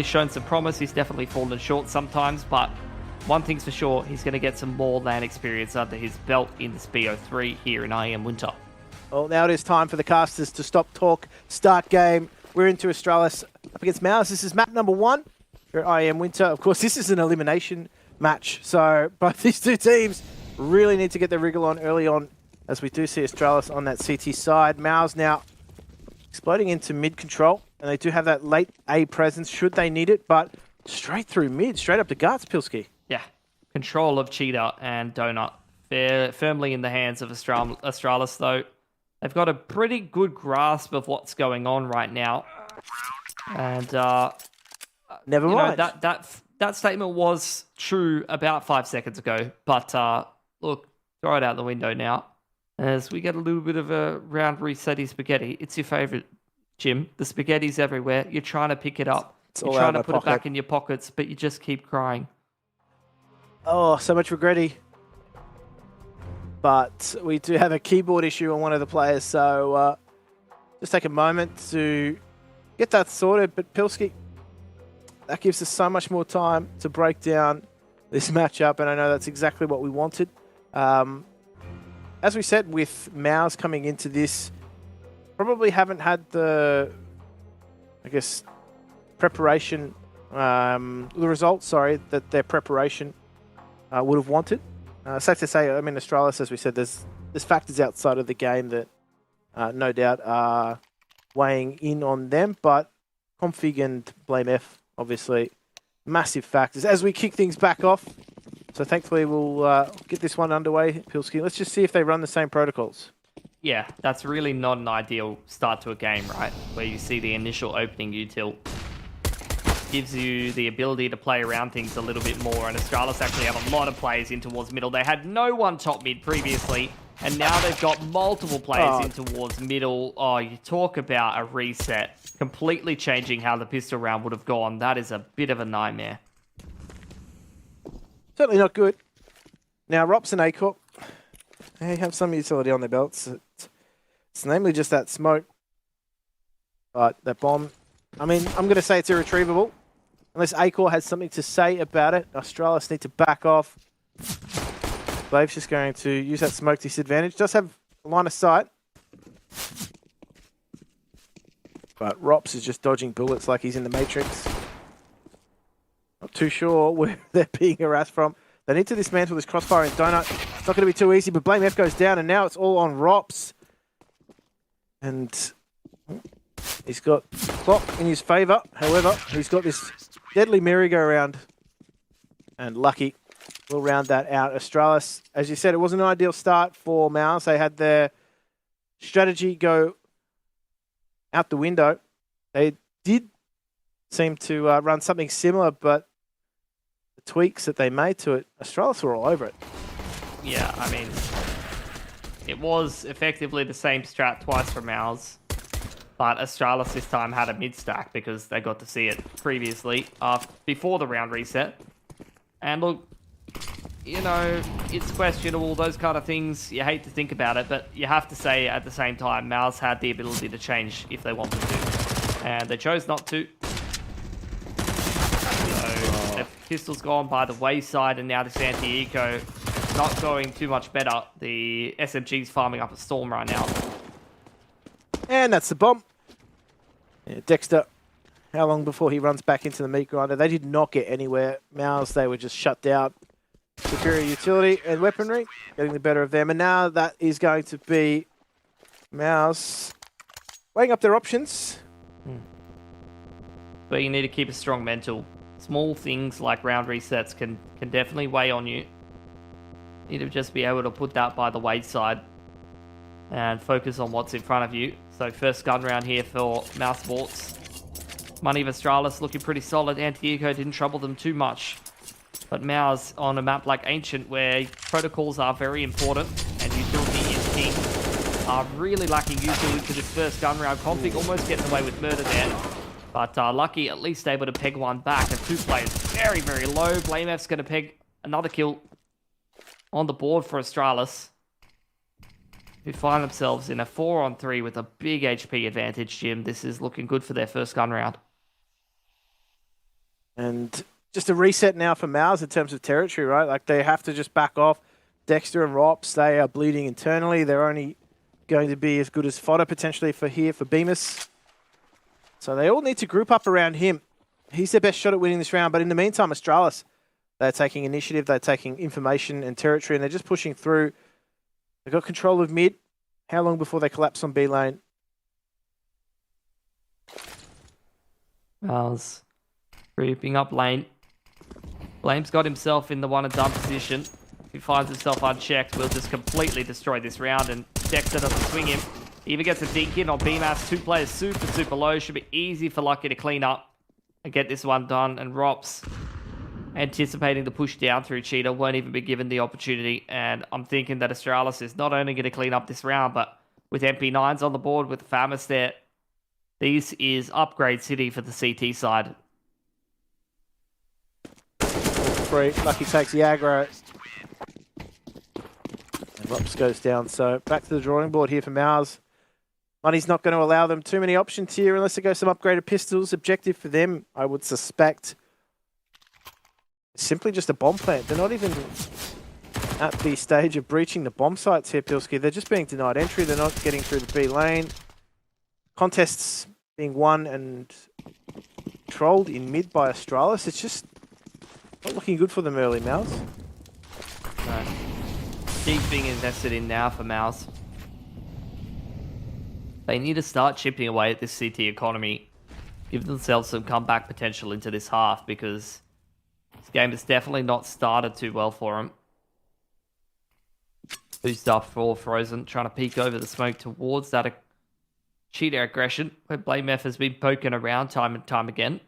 shown some promise. He's definitely fallen short sometimes, but one thing's for sure, he's going to get some more LAN experience under his belt in this BO3 here in IEM Winter. Well, now it is time for the casters to stop talk, start game. We're into Astralis up against MOUZ. This is map number 1 for IEM Winter. Of course, this is an elimination match, so both these two teams really need to get their wriggle on early on, as we do see Astralis on that CT side. MOUZ now exploding into mid control, and they do have that late A presence should they need it, but straight through mid, straight up to guts, Pilski. Yeah, control of Cheetah and Donut. Firmly in the hands of Astralis, though. They've got a pretty good grasp of what's going on right now. And never mind. That statement was true about 5 seconds ago, but look, throw it out the window now. As we get a little bit of a round resetty spaghetti. It's your favorite, Jim. The spaghetti's everywhere. You're trying to pick it up. You're trying to put it back in your pockets, but you just keep crying. Oh, so much regretty. But we do have a keyboard issue on one of the players, so just take a moment to get that sorted. But Pilski, that gives us so much more time to break down this matchup, and I know that's exactly what we wanted. As we said, with MOUZ coming into this, probably haven't had the, I guess, preparation, the results, sorry, that their preparation would have wanted. Safe to say, I mean, Astralis, as we said, there's factors outside of the game that no doubt are weighing in on them, but Config and Blame F, obviously, massive factors. As we kick things back off, so thankfully we'll get this one underway, Pilski. Let's just see if they run the same protocols. Yeah, that's really not an ideal start to a game, right? Where you see the initial opening util. Gives you the ability to play around things a little bit more, and Astralis actually have a lot of players in towards middle. They had no one top mid previously, and now they've got multiple players in towards middle. Oh, you talk about a reset. Completely changing how the pistol round would have gone. That is a bit of a nightmare. Certainly not good. Now, Rops and Acorp, they have some utility on their belts. It's namely just that smoke. But that bomb, I mean, I'm going to say it's irretrievable. Unless Acor has something to say about it. Astralis need to back off. Blave's just going to use that smoke disadvantage. Does have a line of sight. But Rops is just dodging bullets like he's in the Matrix. Not too sure where they're being harassed from. They need to dismantle this crossfire in Donut. It's not going to be too easy, but Blame F goes down, and now it's all on Rops. And he's got clock in his favour. However, he's got this deadly merry-go-round. And Lucky will round that out. Astralis, as you said, it wasn't an ideal start for MOUZ. They had their strategy go out the window. They did seem to run something similar, but the tweaks that they made to it, Astralis were all over it. Yeah, I mean, it was effectively the same strat twice for MOUZ. But Astralis this time had a mid-stack because they got to see it previously, before the round reset. And look, you know, it's questionable, those kind of things. You hate to think about it, but you have to say at the same time, MOUZ had the ability to change if they wanted to. And they chose not to. So their pistol's gone by the wayside, and now this anti-eco not going too much better. The SMG's farming up a storm right now. And that's the bomb. Yeah, Dexter, how long before he runs back into the meat grinder? They did not get anywhere. MOUZ, they were just shut down. Superior utility and weaponry, getting the better of them. And now that is going to be MOUZ weighing up their options. But you need to keep a strong mental. Small things like round resets can definitely weigh on you. Need to just be able to put that by the wayside and focus on what's in front of you. So first gun round here for MOUZ Sports. Money of Astralis looking pretty solid. Anti-Eco didn't trouble them too much. But MOUZ on a map like Ancient, where protocols are very important and utility is king, are really lacking utility to this first gun round. Config almost getting away with murder there. But Lucky at least able to peg one back. And 2 players very, very low. BlameF's going to peg another kill on the board for Astralis, who find themselves in a 4-on-3 with a big HP advantage, Jim. This is looking good for their first gun round. And just a reset now for MOUZ in terms of territory, right? Like, they have to just back off. Dexter and Rops, they are bleeding internally. They're only going to be as good as fodder potentially for Bemis. So they all need to group up around him. He's their best shot at winning this round. But in the meantime, Astralis, they're taking initiative, they're taking information and territory, and they're just pushing through. They've got control of mid. How long before they collapse on B lane? MOUZ creeping up lane. Blame's got himself in the one and done position. If he finds himself unchecked, we'll just completely destroy this round, and Dexter doesn't swing him. He even gets a dink in on BMAS. 2 players super low. Should be easy for Lucky to clean up and get this one done. And Rops, anticipating the push down through Cheetah, won't even be given the opportunity. And I'm thinking that Astralis is not only going to clean up this round, but with MP9s on the board, with Famis there, this is upgrade city for the CT side. Free. Lucky takes the aggro. And Rops goes down. So back to the drawing board here for MOUZ. Money's not going to allow them too many options here unless they go some upgraded pistols. Objective for them, I would suspect, simply just a bomb plant. They're not even at the stage of breaching the bomb sites here, Pilski. They're just being denied entry. They're not getting through the B lane. Contests being won and controlled in mid by Astralis. It's just not looking good for them early, MOUZ. No. Deep being invested in now for MOUZ. They need to start chipping away at this CT economy. Give themselves some comeback potential into this half, because this game has definitely not started too well for them. Boost up for Frozen, trying to peek over the smoke towards that Cheetah aggression, where BlameF has been poking around time and time again.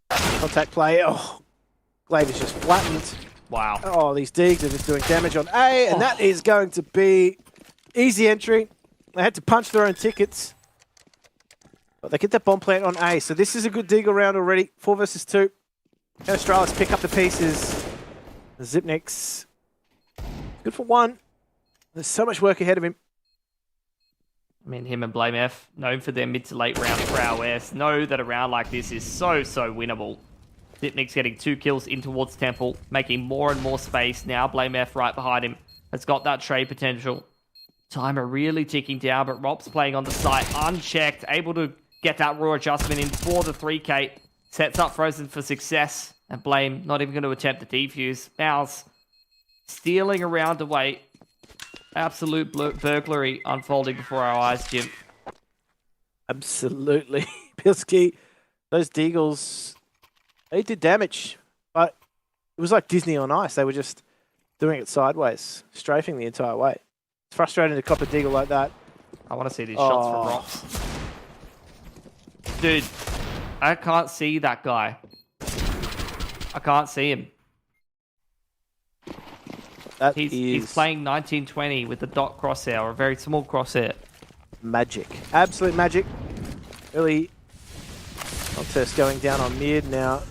Contact play. Oh, Glaive is just flattened. Wow. Oh, these digs are just doing damage on A, and that is going to be easy entry. They had to punch their own tickets. But they get that bomb plant on A, so this is a good dig around already. 4 versus 2. And Astralis pick up the pieces. Zipnik's good for 1. There's so much work ahead of him. I mean, him and BlameF, known for their mid to late round prowess, know that a round like this is so winnable. Zipnik's getting 2 kills in towards Temple, making more and more space. Now BlameF right behind him has got that trade potential. Timer really ticking down, but Rob's playing on the site, unchecked, able to get that raw adjustment in for the 3K. Sets up Frozen for success, and Blame not even going to attempt the defuse. MOUZ stealing around away. Absolute burglary unfolding before our eyes, Jim. Absolutely. Pilski, those Deagles, they did damage, but it was like Disney on ice. They were just doing it sideways, strafing the entire way. It's frustrating to cop a Deagle like that. I want to see these shots from Rops. Dude, I can't see that guy. I can't see him. He's playing 1920 with the dot crosshair, or a very small crosshair. Magic. Absolute magic. Really contest going down on mid now.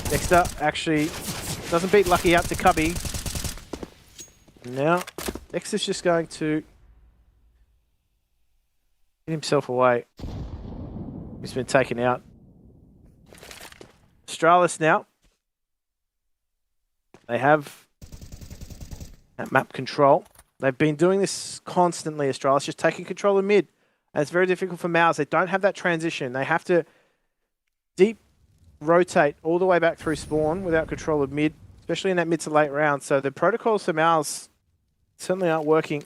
Dexter actually doesn't beat Lucky out to Cubby. Now, Dexter's just going to get himself away. He's been taken out. Astralis now. They have that map control. They've been doing this constantly, Astralis, just taking control of mid. And it's very difficult for MOUZ. They don't have that transition. They have to deep rotate all the way back through spawn without control of mid, especially in that mid to late round. So the protocols for MOUZ certainly aren't working.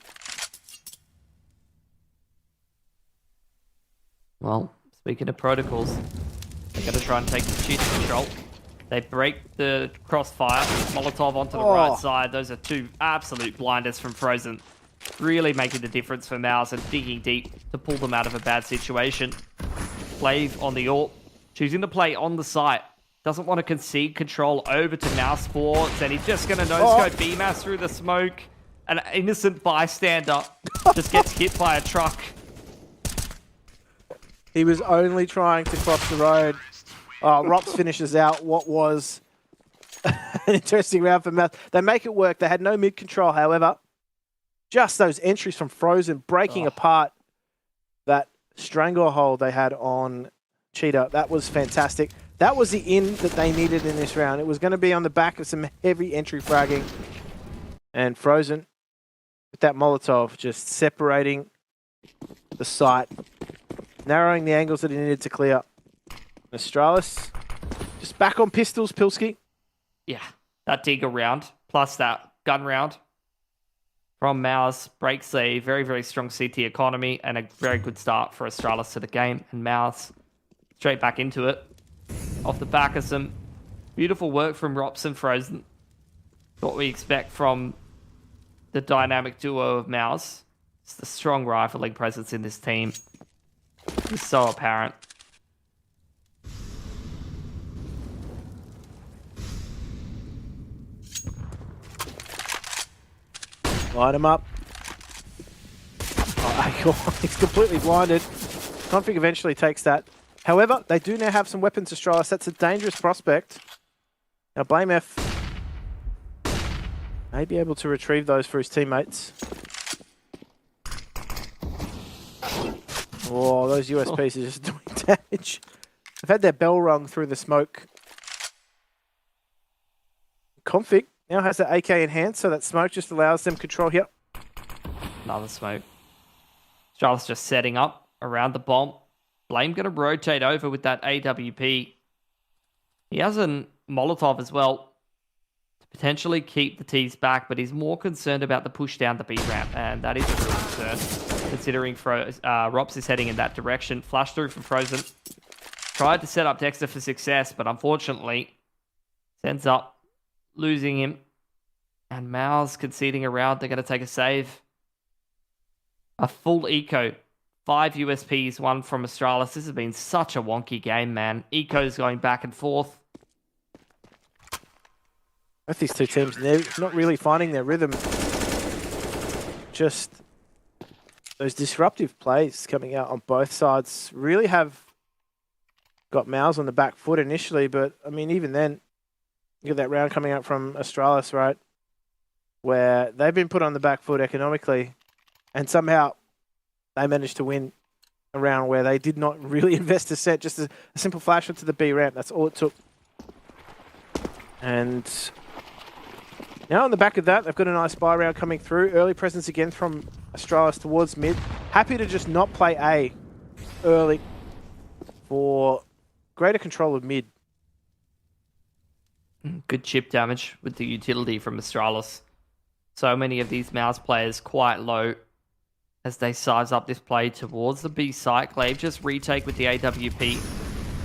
Well, speaking of protocols, They're going to try and take the cheat control. They break the crossfire. Molotov onto the right side. Those are two absolute blinders from Frozen. Really making the difference for MOUZ and digging deep to pull them out of a bad situation. Flave on the AWP. Choosing to play on the site. Doesn't want to concede control over to MOUZ Sports. And he's just going to no-scope BMAS through the smoke. An innocent bystander just gets hit by a truck. He was only trying to cross the road. Rops finishes out what was an interesting round for MOUZ. They make it work. They had no mid control, however. Just those entries from Frozen breaking apart that stranglehold they had on Cheetah. That was fantastic. That was the in that they needed in this round. It was going to be on the back of some heavy entry fragging. And Frozen, with that Molotov, just separating the site, narrowing the angles that he needed to clear. Astralis, just back on pistols, Pilski. Yeah, that Digger round, plus that gun round from MOUZ breaks a very, very strong CT economy and a very good start for Astralis to the game. And MOUZ straight back into it. Off the back of some beautiful work from Rops and Frozen. What we expect from the dynamic duo of MOUZ. It's the strong rifling presence in this team. It's so apparent. Light him up. He's completely blinded. Config eventually takes that. However, they do now have some weapons, Astralis. That's a dangerous prospect. Now, BlameF may be able to retrieve those for his teammates. Oh, those USPs are just doing damage. They've had their bell rung through the smoke. Config now has the AK in hand, so that smoke just allows them control here. Another smoke. Astralis just setting up around the bomb. Blame going to rotate over with that AWP. He has a Molotov as well to potentially keep the T's back, but he's more concerned about the push down the B ramp, and that is a real concern, considering Rops is heading in that direction. Flash through from Frozen. Tried to set up Dexter for success, but unfortunately ends up losing him. And MOUZ conceding a round. They're going to take a save. A full eco. 5 USPs, 1 from Astralis. This has been such a wonky game, man. Eco's going back and forth. Both these two teams, they're not really finding their rhythm. Just those disruptive plays coming out on both sides really have got MOUZ on the back foot initially, but I mean, even then, you get that round coming out from Astralis, right? Where they've been put on the back foot economically, and somehow they managed to win a round where they did not really invest a set, just a simple flash into the B ramp. That's all it took. And now on the back of that, they've got a nice buy round coming through. Early presence again from Astralis towards mid. Happy to just not play A early for greater control of mid. Good chip damage with the utility from Astralis. So many of these MOUZ players quite low as they size up this play towards the B site. Glaive just retake with the AWP.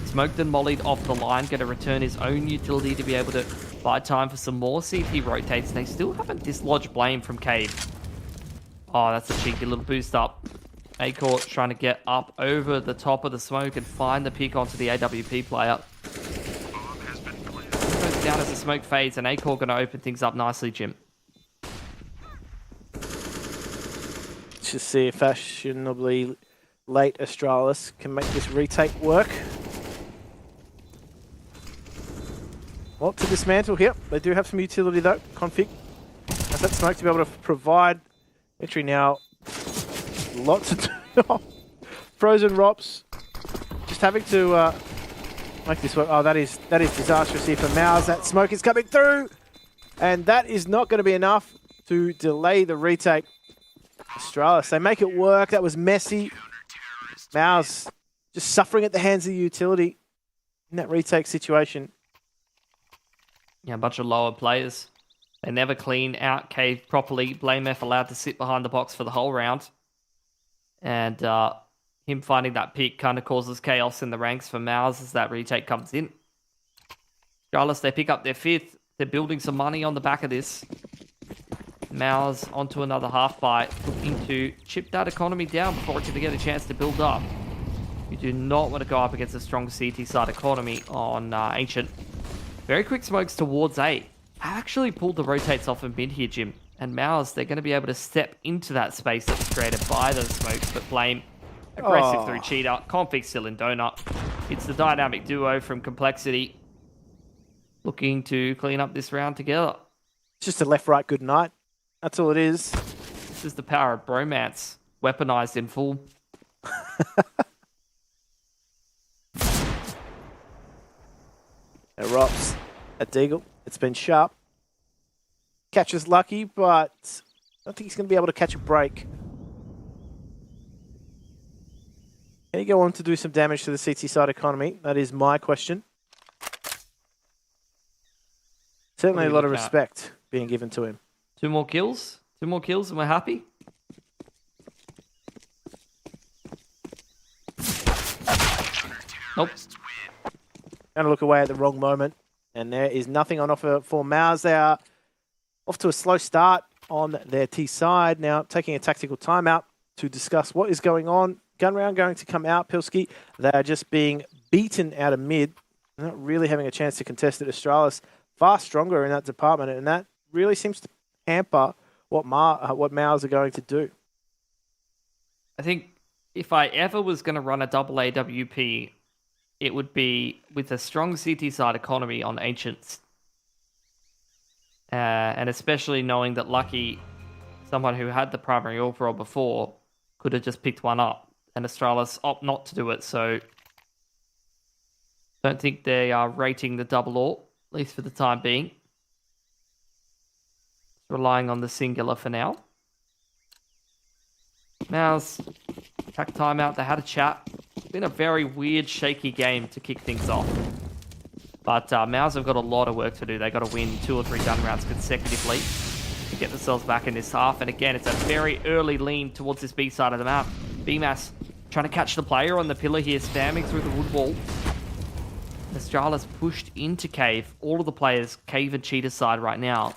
Smoked and mollied off the line. Going to return his own utility to be able to buy time for some more. See if he rotates. They still haven't dislodged Blame from Cave. Oh, that's a cheeky little boost up. Acor trying to get up over the top of the smoke and find the pick onto the AWP player. Goes down as the smoke fades, and Acor going to open things up nicely, Jim. Just see if fashionably late Astralis can make this retake work. Well, to dismantle here. They do have some utility though. Config has that smoke to be able to provide entry now. Lots of Frozen Rops just having to make this work. Oh, that is disastrous here for MOUZ. That smoke is coming through, and that is not going to be enough to delay the retake. Astralis, they make it work. That was messy. MOUZ just suffering at the hands of the utility in that retake situation. Yeah, a bunch of lower players. They never clean out Cave properly. BlameF allowed to sit behind the box for the whole round. And him finding that pick kind of causes chaos in the ranks for MOUZ as that retake comes in. Astralis, they pick up their 5th. They're building some money on the back of this. MOUZ onto another half bite, looking to chip that economy down before it's going to get a chance to build up. You do not want to go up against a strong CT side economy on Ancient. Very quick smokes towards A. I've actually pulled the rotates off of mid here, Jim. And MOUZ, they're going to be able to step into that space that's created by those smokes, but Flame aggressive through Cheetah. Config still in Donut. It's the dynamic duo from Complexity looking to clean up this round together. It's just a left-right good night. That's all it is. This is the power of bromance, weaponized in full. Rops at Deagle. It's been sharp. Catches lucky, but I don't think he's going to be able to catch a break. Can he go on to do some damage to the CT side economy? That is my question. Certainly a lot of respect being given to him. 2 more kills. 2 more kills and we're happy. Nope. Going to look away at the wrong moment. And there is nothing on offer for MOUZ. They are off to a slow start on their T side. Now taking a tactical timeout to discuss what is going on. Gun round going to come out, Pilski. They are just being beaten out of mid. They're not really having a chance to contest it. Astralis far stronger in that department, and that really seems to hamper what MOUZ are going to do. I think if I ever was going to run a double AWP, it would be with a strong CT side economy on Ancients. And especially knowing that Lucky, someone who had the primary overall before, could have just picked one up. And Astralis opt not to do it, so don't think they are rating the double AWP, at least for the time being. Relying on the singular for now. MOUZ, attack timeout, they had a chat. It's been a very weird, shaky game to kick things off. But MOUZ have got a lot of work to do. They've got to win 2 or 3 gun rounds consecutively to get themselves back in this half. And again, it's a very early lean towards this B side of the map. BMAS trying to catch the player on the pillar here, spamming through the wood wall. Astralis pushed into Cave. All of the players, Cave and Cheetah side right now.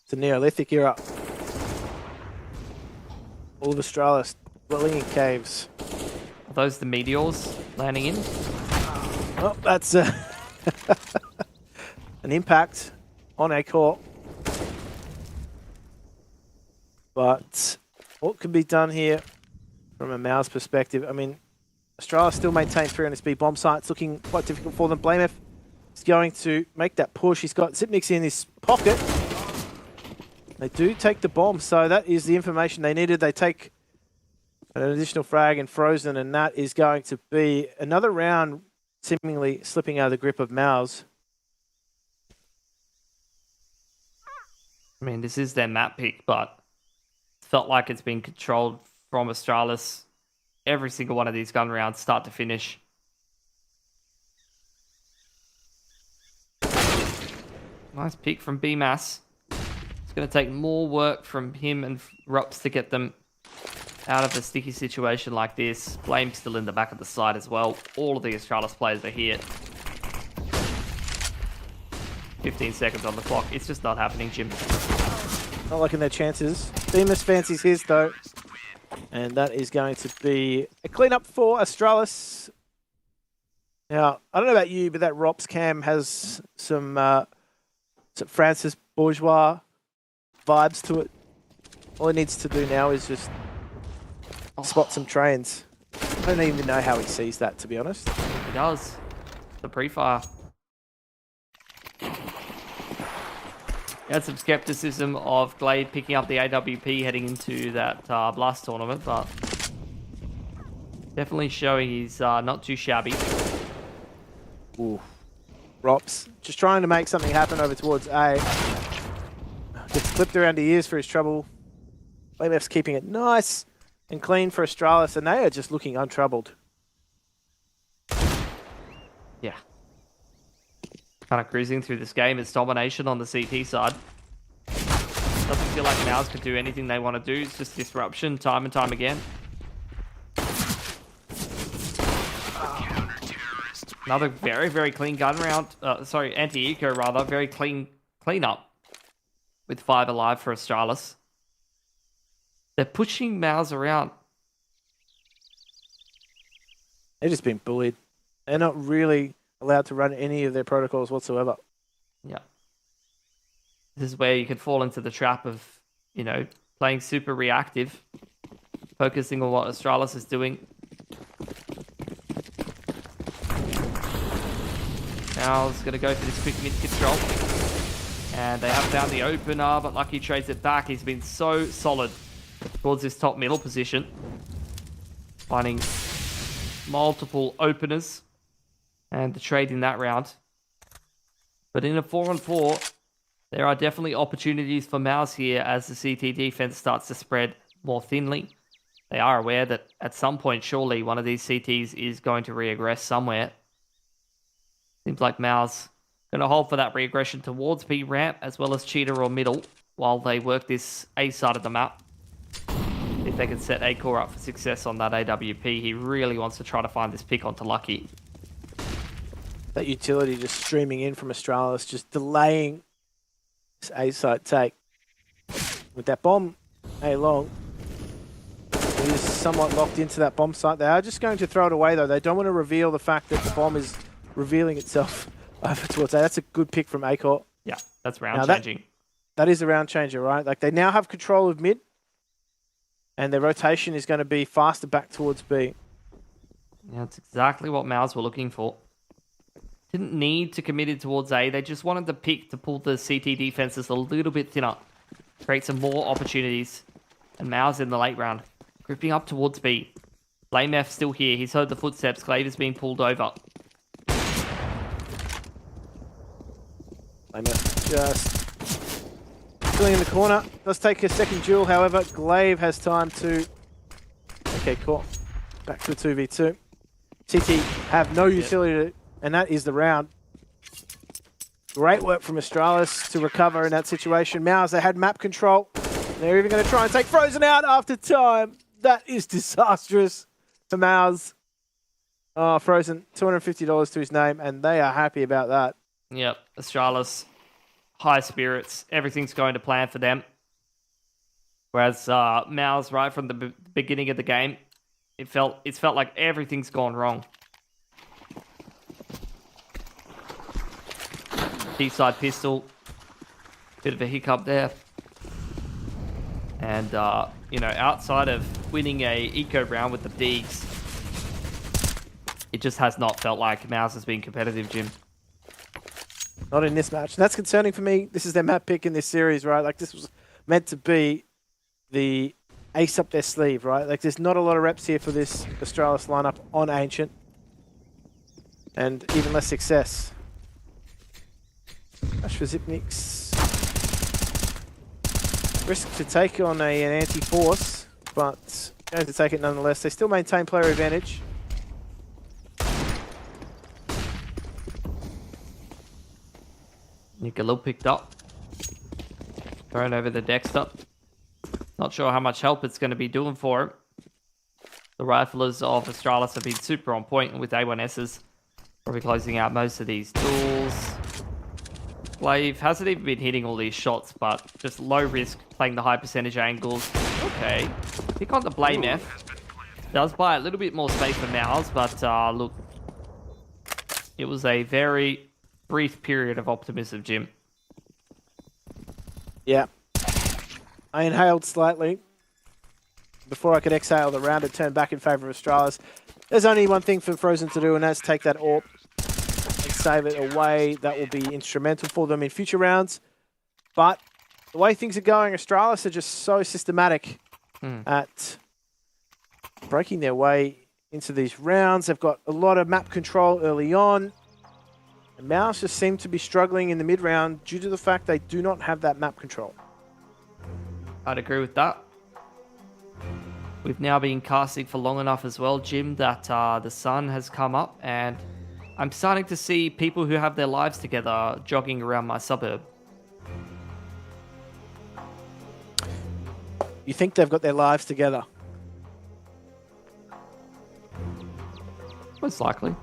It's a Neolithic era. All of Astralis dwelling in caves. Are those the meteors landing in? Oh, that's an impact on a core. But what can be done here from a MOUZ perspective? I mean, Astralis still maintain 3 on his B bomb site. It's looking quite difficult for them. Blamef is going to make that push. He's got Zipnix in his pocket. They do take the bomb, so that is the information they needed. They take an additional frag and Frozen, and that is going to be another round seemingly slipping out of the grip of MOUZ. I mean, this is their map pick, but it felt like it's been controlled from Astralis every single one of these gun rounds, start to finish. Nice pick from BMAS. It's going to take more work from him and Rups to get them out of a sticky situation like this. Blame still in the back of the side as well. All of the Astralis players are here. 15 seconds on the clock. It's just not happening, Jim. Not liking their chances. Bemis fancies his, though. And that is going to be a cleanup for Astralis. Now, I don't know about you, but that Rops cam has some Francis Bourgeois vibes to it. All he needs to do now is just spot some trains. I don't even know how he sees that, to be honest. He does. The pre-fire. He had some skepticism of Glade picking up the AWP heading into that Blast tournament, but definitely showing he's not too shabby. Ooh. Rops just trying to make something happen over towards A. Gets flipped around the ears for his trouble. Blamef's keeping it nice and clean for Astralis, and they are just looking untroubled. Yeah. Kind of cruising through this game. It's domination on the CT side. Doesn't feel like MOUZ could do anything they want to do. It's just disruption time and time again. Another very, very clean gun round. Sorry, anti-eco rather. Very clean up with 5 alive for Astralis. They're pushing MOUZ around. They're just being bullied. They're not really allowed to run any of their protocols whatsoever. Yeah. This is where you could fall into the trap of, you know, playing super reactive, focusing on what Astralis is doing. Now it's going to go for this quick mid control. And they have found the opener, but Lucky trades it back. He's been so solid towards this top middle position. Finding multiple openers and the trade in that round. But in a 4-on-4, there are definitely opportunities for MOUZ here as the CT defense starts to spread more thinly. They are aware that at some point, surely, one of these CTs is going to re-aggress somewhere. Seems like MOUZ going to hold for that re-aggression towards B ramp as well as cheetah or middle while they work this A side of the map. If they can set A core up for success on that AWP, he really wants to try to find this pick onto Lucky. That utility just streaming in from Astralis, just delaying this A side take. With that bomb A long, he is somewhat locked into that bomb site. They are just going to throw it away though. They don't want to reveal the fact that the bomb is revealing itself over towards A. That's a good pick from A-Core. Yeah, that's round changing. That is a round changer, right? Like they now have control of mid, and their rotation is going to be faster back towards B. Yeah, that's exactly what MOUZ were looking for. Didn't need to commit it towards A. They just wanted the pick to pull the CT defenses a little bit thinner. Create some more opportunities. And MOUZ in the late round. Gripping up towards B. Blame F still here. He's heard the footsteps. Clave is being pulled over. Blame F just filling in the corner. Does take a second duel, however. Glaive has time to... Okay, cool. Back to a 2v2. CT have no utility, and that is the round. Great work from Astralis to recover in that situation. MOUZ, they had map control. They're even going to try and take Frozen out after time. That is disastrous for MOUZ. Oh, Frozen, $250 to his name, and they are happy about that. Yep, Astralis, high spirits. Everything's going to plan for them. Whereas MOUZ, right from the beginning of the game, it's felt like everything's gone wrong. Deep side pistol, bit of a hiccup there. And, you know, outside of winning a eco round with the Deegs, it just has not felt like MOUZ has been competitive, Jim. Not in this match. That's concerning for me. This is their map pick in this series, right? Like, this was meant to be the ace up their sleeve, right? Like, there's not a lot of reps here for this Astralis lineup on Ancient. And even less success. Rush for Zipnix. Risk to take on an anti-force, but going to take it nonetheless. They still maintain player advantage. Nicolou picked up. Thrown over the Dexter. Not sure how much help it's going to be doing for him. The riflers of Astralis have been super on point with A1Ss. Probably closing out most of these duels. Glaive hasn't even been hitting all these shots, but just low risk, playing the high percentage angles. Okay. Pick on the Blame F. Does buy a little bit more space for MOUZ, but look. It was a very brief period of optimism, Jim. Yeah. I inhaled slightly before I could exhale the round. It turned back in favour of Astralis. There's only one thing for Frozen to do, and that's take that AWP and save it away. That will be instrumental for them in future rounds. But the way things are going, Astralis are just so systematic at breaking their way into these rounds. They've got a lot of map control early on. And MOUZ just seem to be struggling in the mid-round due to the fact they do not have that map control. I'd agree with that. We've now been casting for long enough as well, Jim, that the sun has come up, and I'm starting to see people who have their lives together jogging around my suburb. you think they've got their lives together. Most likely.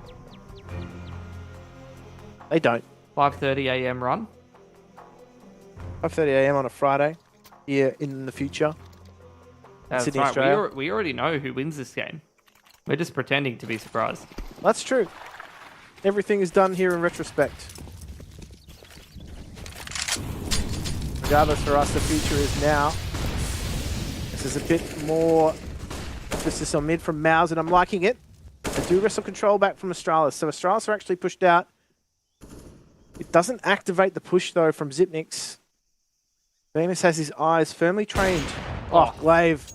They don't. 5:30 a.m. run. 5:30 a.m. on a Friday here in the future. That's Sydney, right. Australia. We already know who wins this game. We're just pretending to be surprised. That's true. Everything is done here in retrospect. Regardless, for us, the future is now. This is a bit more emphasis on mid from MOUZ, and I'm liking it. They do wrestle control back from Astralis. So Astralis are actually pushed out. It doesn't activate the push, though, from Zipnix. Famous has his eyes firmly trained. Oh, Glaive.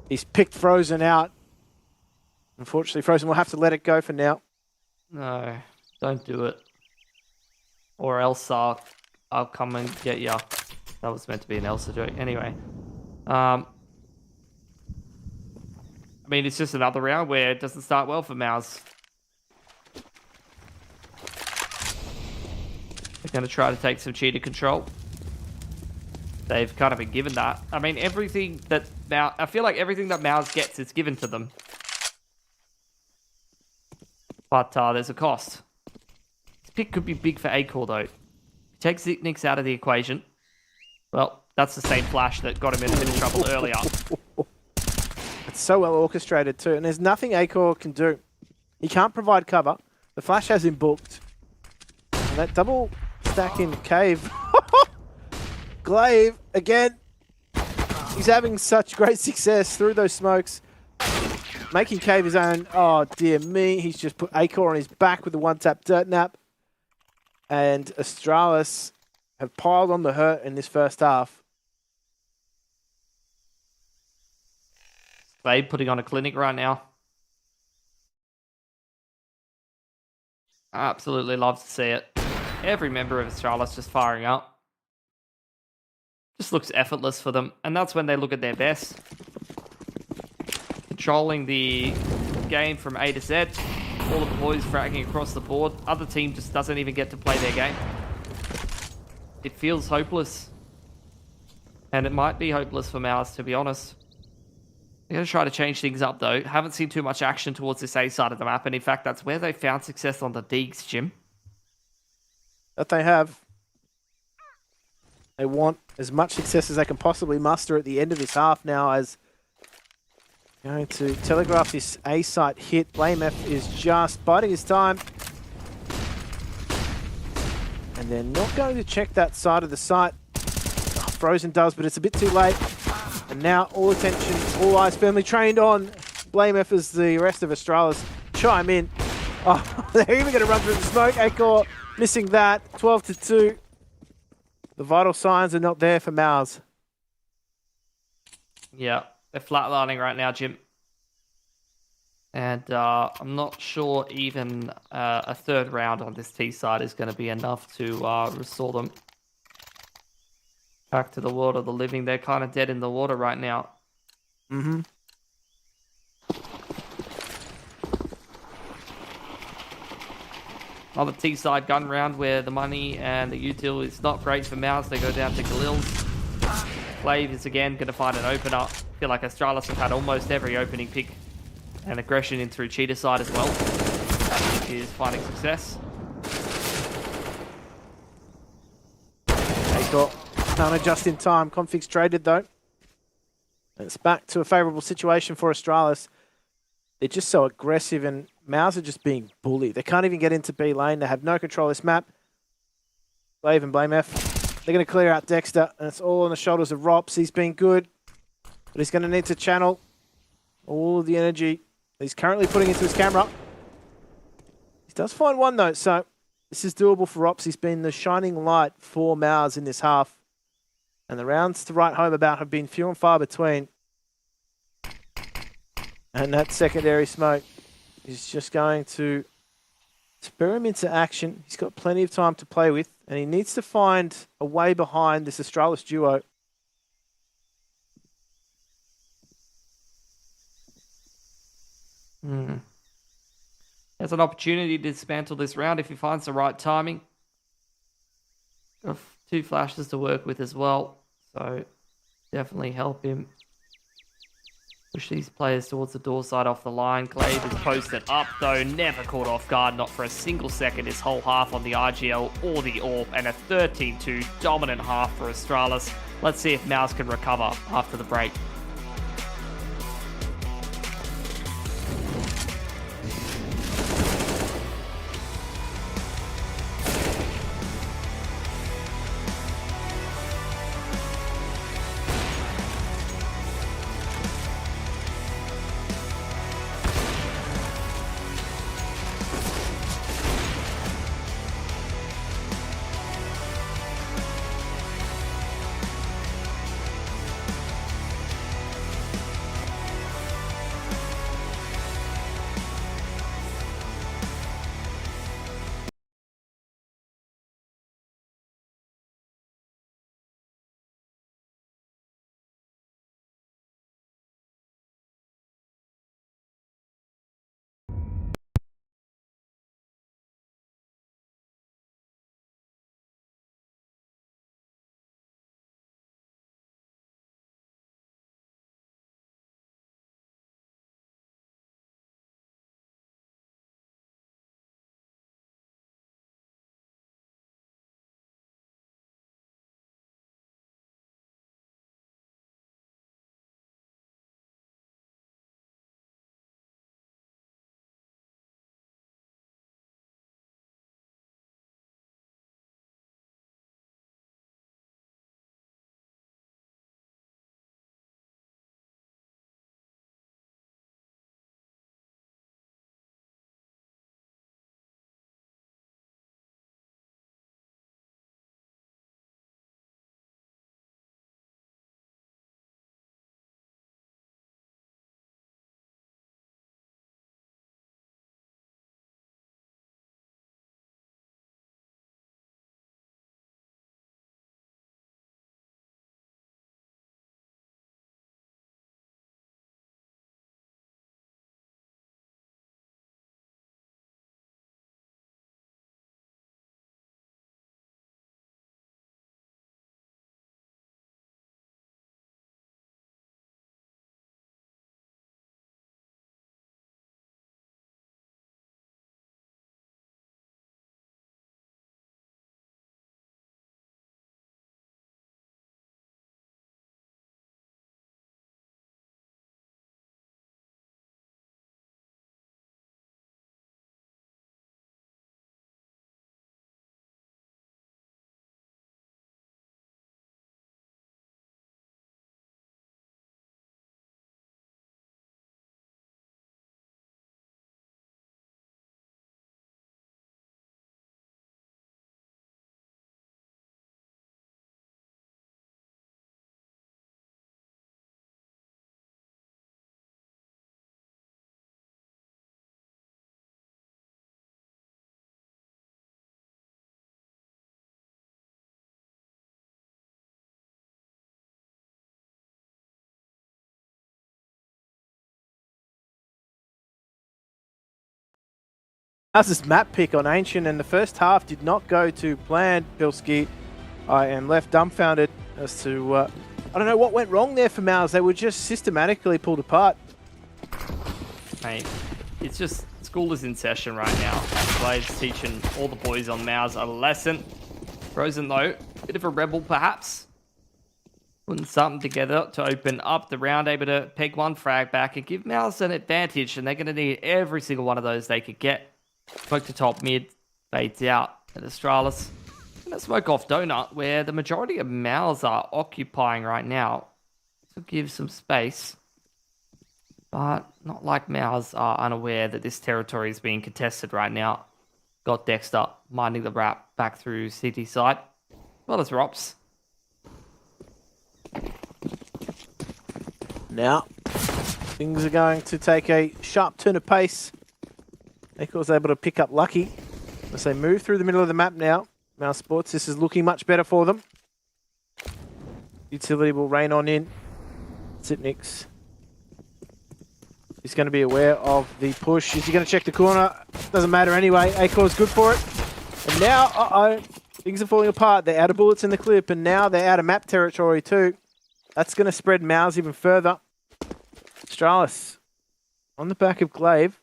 He's picked Frozen out. Unfortunately, Frozen will have to let it go for now. No, don't do it. Or else I'll come and get ya. That was meant to be an Elsa joke. Anyway. I mean, it's just another round where it doesn't start well for MOUZ. They're going to try to take some cheater control. They've kind of been given that. I mean, everything that MOUZ... I feel like everything that MOUZ gets is given to them. But there's a cost. This pick could be big for Acor, though. Take Zipnix out of the equation. Well, that's the same flash that got him in a bit of trouble earlier. It's so well orchestrated, too. And there's nothing Acor can do. He can't provide cover. The flash has him booked. And that double stack in Cave. Glaive, again. He's having such great success through those smokes. Making Cave his own. Oh, dear me. He's just put Acor on his back with the one-tap dirt nap. And Astralis have piled on the hurt in this first half. Babe putting on a clinic right now. Absolutely love to see it. Every member of Astralis just firing up. Just looks effortless for them. And that's when they look at their best. Controlling the game from A to Z. All of the boys fragging across the board. Other team just doesn't even get to play their game. It feels hopeless. And it might be hopeless for MOUZ, to be honest. They're going to try to change things up, though. Haven't seen too much action towards this A side of the map. And in fact, that's where they found success on the Deegs, Jim. That they have. They want as much success as they can possibly muster at the end of this half now, as going to telegraph this A site hit. BlameF is just biding his time. And they're not going to check that side of the site. Oh, Frozen does, but it's a bit too late. And now all attention, all eyes firmly trained on BlameF as the rest of Astralis chime in. Oh, they're even going to run through the smoke. Acor missing that. 12-2. The vital signs are not there for MOUZ. Yeah, they're flatlining right now, Jim. And I'm not sure even a third round on this T side is going to be enough to restore them back to the world of the living. They're kind of dead in the water right now. Mm-hmm. Another T side gun round where the money and the util is not great for MOUZ. They go down to Galil's. Glaive is again going to find an opener. I feel like Astralis have had almost every opening pick. And aggression in through cheater side as well. Is finding success. Acor can't adjust in time. Configs traded though. And it's back to a favourable situation for Astralis. They're just so aggressive, and MOUZ are just being bullied. They can't even get into B lane. They have no control of this map. Glaive and BlameF. They're going to clear out Dexter, and it's all on the shoulders of Rops. He's been good, but he's going to need to channel all of the energy he's currently putting into his camera. He does find one though, so this is doable for Rops. He's been the shining light for MOUZ in this half. And the rounds to write home about have been few and far between. And that secondary smoke is just going to spur him into action. He's got plenty of time to play with, and he needs to find a way behind this Astralis duo. There's an opportunity to dismantle this round if he finds the right timing. Got 2 flashes to work with as well. So definitely help him push these players towards the door side off the line. Glaive is posted up, though, never caught off guard, not for a single second his whole half on the RGL or the AWP, and a 13-2 dominant half for Astralis. Let's see if MOUZ can recover after the break. That's this map pick on Ancient, and the first half did not go to plan, Pilski. I am left dumbfounded as to, I don't know what went wrong there for MOUZ. They were just systematically pulled apart. Mate, it's just, school is in session right now. Blade's teaching all the boys on MOUZ a lesson. Frozen, though, bit of a rebel, perhaps. Putting something together to open up the round, able to peg one frag back and give MOUZ an advantage, and they're going to need every single one of those they could get. Smoke to top mid, fades out at Astralis. And a smoke off donut, where the majority of MOUZ are occupying right now. To give some space. But not like MOUZ are unaware that this territory is being contested right now. Got Dexter minding the wrap back through CT side. Well as Rops. Now, things are going to take a sharp turn of pace. Echo was able to pick up Lucky as they move through the middle of the map now. MOUZ Sports, this is looking much better for them. Utility will rain on in. Sitnix. He's going to be aware of the push. Is he going to check the corner? Doesn't matter anyway. Acor's good for it. And now, things are falling apart. They're out of bullets in the clip, and now they're out of map territory too. That's going to spread MOUZ even further. Astralis on the back of Glaive,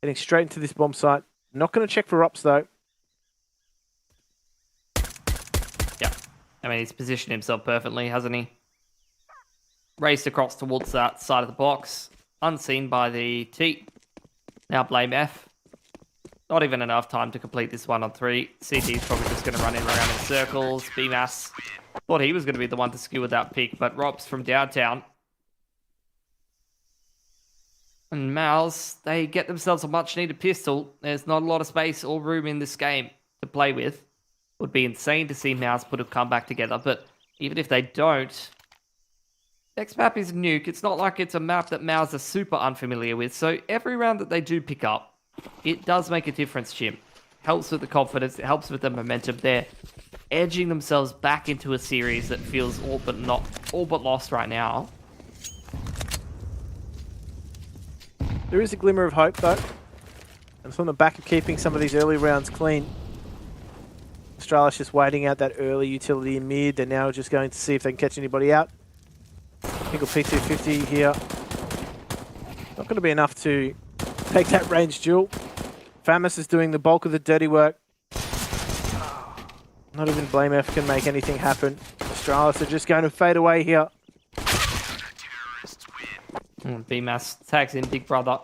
heading straight into this bomb site. Not going to check for ops though. Yeah. I mean, he's positioned himself perfectly, hasn't he? Raced across towards that side of the box. Unseen by the T. Now blame F. Not even enough time to complete this 1-on-3. CT's probably just going to run in around in circles. BMAS thought he was going to be the one to skewer that pick, but Robs from downtown. And MOUZ, they get themselves a much-needed pistol. There's not a lot of space or room in this game to play with. It would be insane to see MOUZ put a comeback together, but even if they don't, next map is Nuke. It's not like it's a map that MOUZ are super unfamiliar with, so every round that they do pick up, it does make a difference, Jim. Helps with the confidence, it helps with the momentum. They're edging themselves back into a series that feels all but lost right now. There is a glimmer of hope though. And it's on the back of keeping some of these early rounds clean. Astralis just waiting out that early utility in mid. They're now just going to see if they can catch anybody out. Single P250 here. Not going to be enough to take that range duel. Famus is doing the bulk of the dirty work. Not even Blame F can make anything happen. Astralis are just going to fade away here. BMAS tags in Big Brother.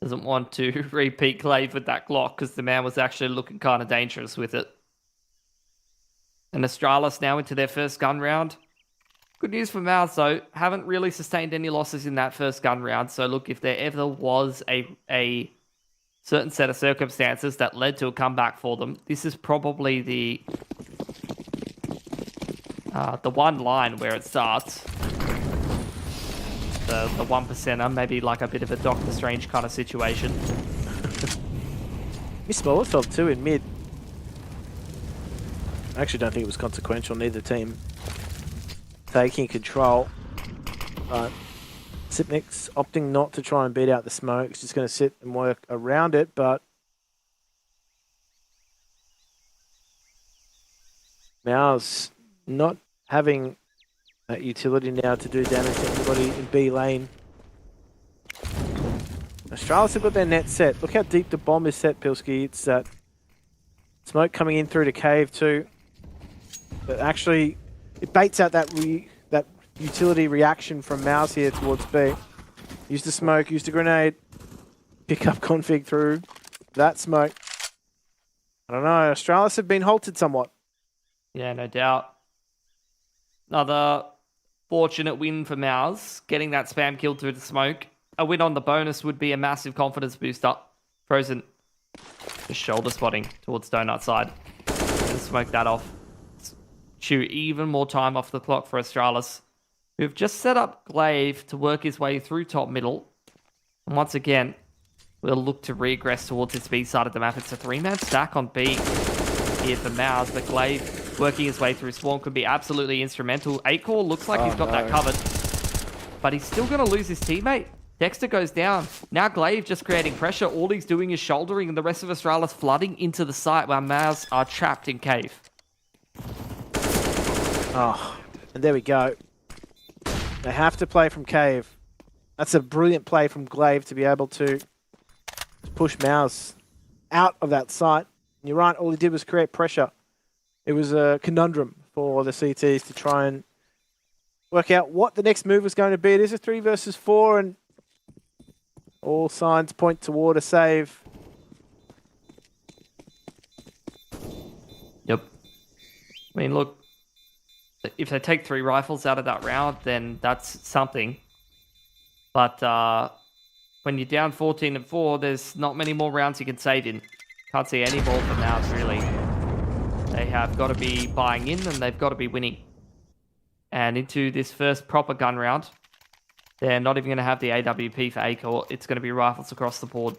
Doesn't want to repeat Glaive with that Glock because the man was actually looking kind of dangerous with it. And Astralis now into their first gun round. Good news for MOUZ though, haven't really sustained any losses in that first gun round. So look, if there ever was a certain set of circumstances that led to a comeback for them, this is probably the one line where it starts. The 1%er, maybe like a bit of a Doctor Strange kind of situation. Missed Molotov too in mid. I actually don't think it was consequential, neither team taking control. But Sipnik's opting not to try and beat out the smoke. He's just going to sit and work around it, but MOUZ not having that utility now to do damage to anybody in B lane. Astralis have got their net set. Look how deep the bomb is set, Pilski. It's that smoke coming in through the cave too. But actually, it baits out that utility reaction from MOUZ here towards B. Use the smoke, use the grenade. Pick up config through that smoke. I don't know, Astralis have been halted somewhat. Yeah, no doubt. Another fortunate win for MOUZ, getting that spam kill through the smoke. A win on the bonus would be a massive confidence booster. Frozen, just shoulder spotting towards Donut side. And smoke that off. Chew even more time off the clock for Astralis, who've just set up Glaive to work his way through top middle. And once again, we'll look to regress towards its B side of the map. It's a 3-man stack on B here for MOUZ, but Glaive working his way through Swarm could be absolutely instrumental. 8-Core looks like he's got that covered, but he's still going to lose his teammate. Dexter goes down. Now Glaive just creating pressure. All he's doing is shouldering, and the rest of Astralis flooding into the site where MOUZ are trapped in cave. Oh, and there we go. They have to play from cave. That's a brilliant play from Glaive to be able to push MOUZ out of that site. And you're right, all he did was create pressure. It was a conundrum for the CTs to try and work out what the next move was going to be. It is a 3 versus 4, and all signs point toward a save. Yep. I mean, look, if they take 3 rifles out of that round, then that's something. But when you're down 14-4, there's not many more rounds you can save in. Can't see any more from MOUZ, really. They have got to be buying in, and they've got to be winning. And into this first proper gun round, they're not even going to have the AWP for A-Core. It's going to be rifles across the board.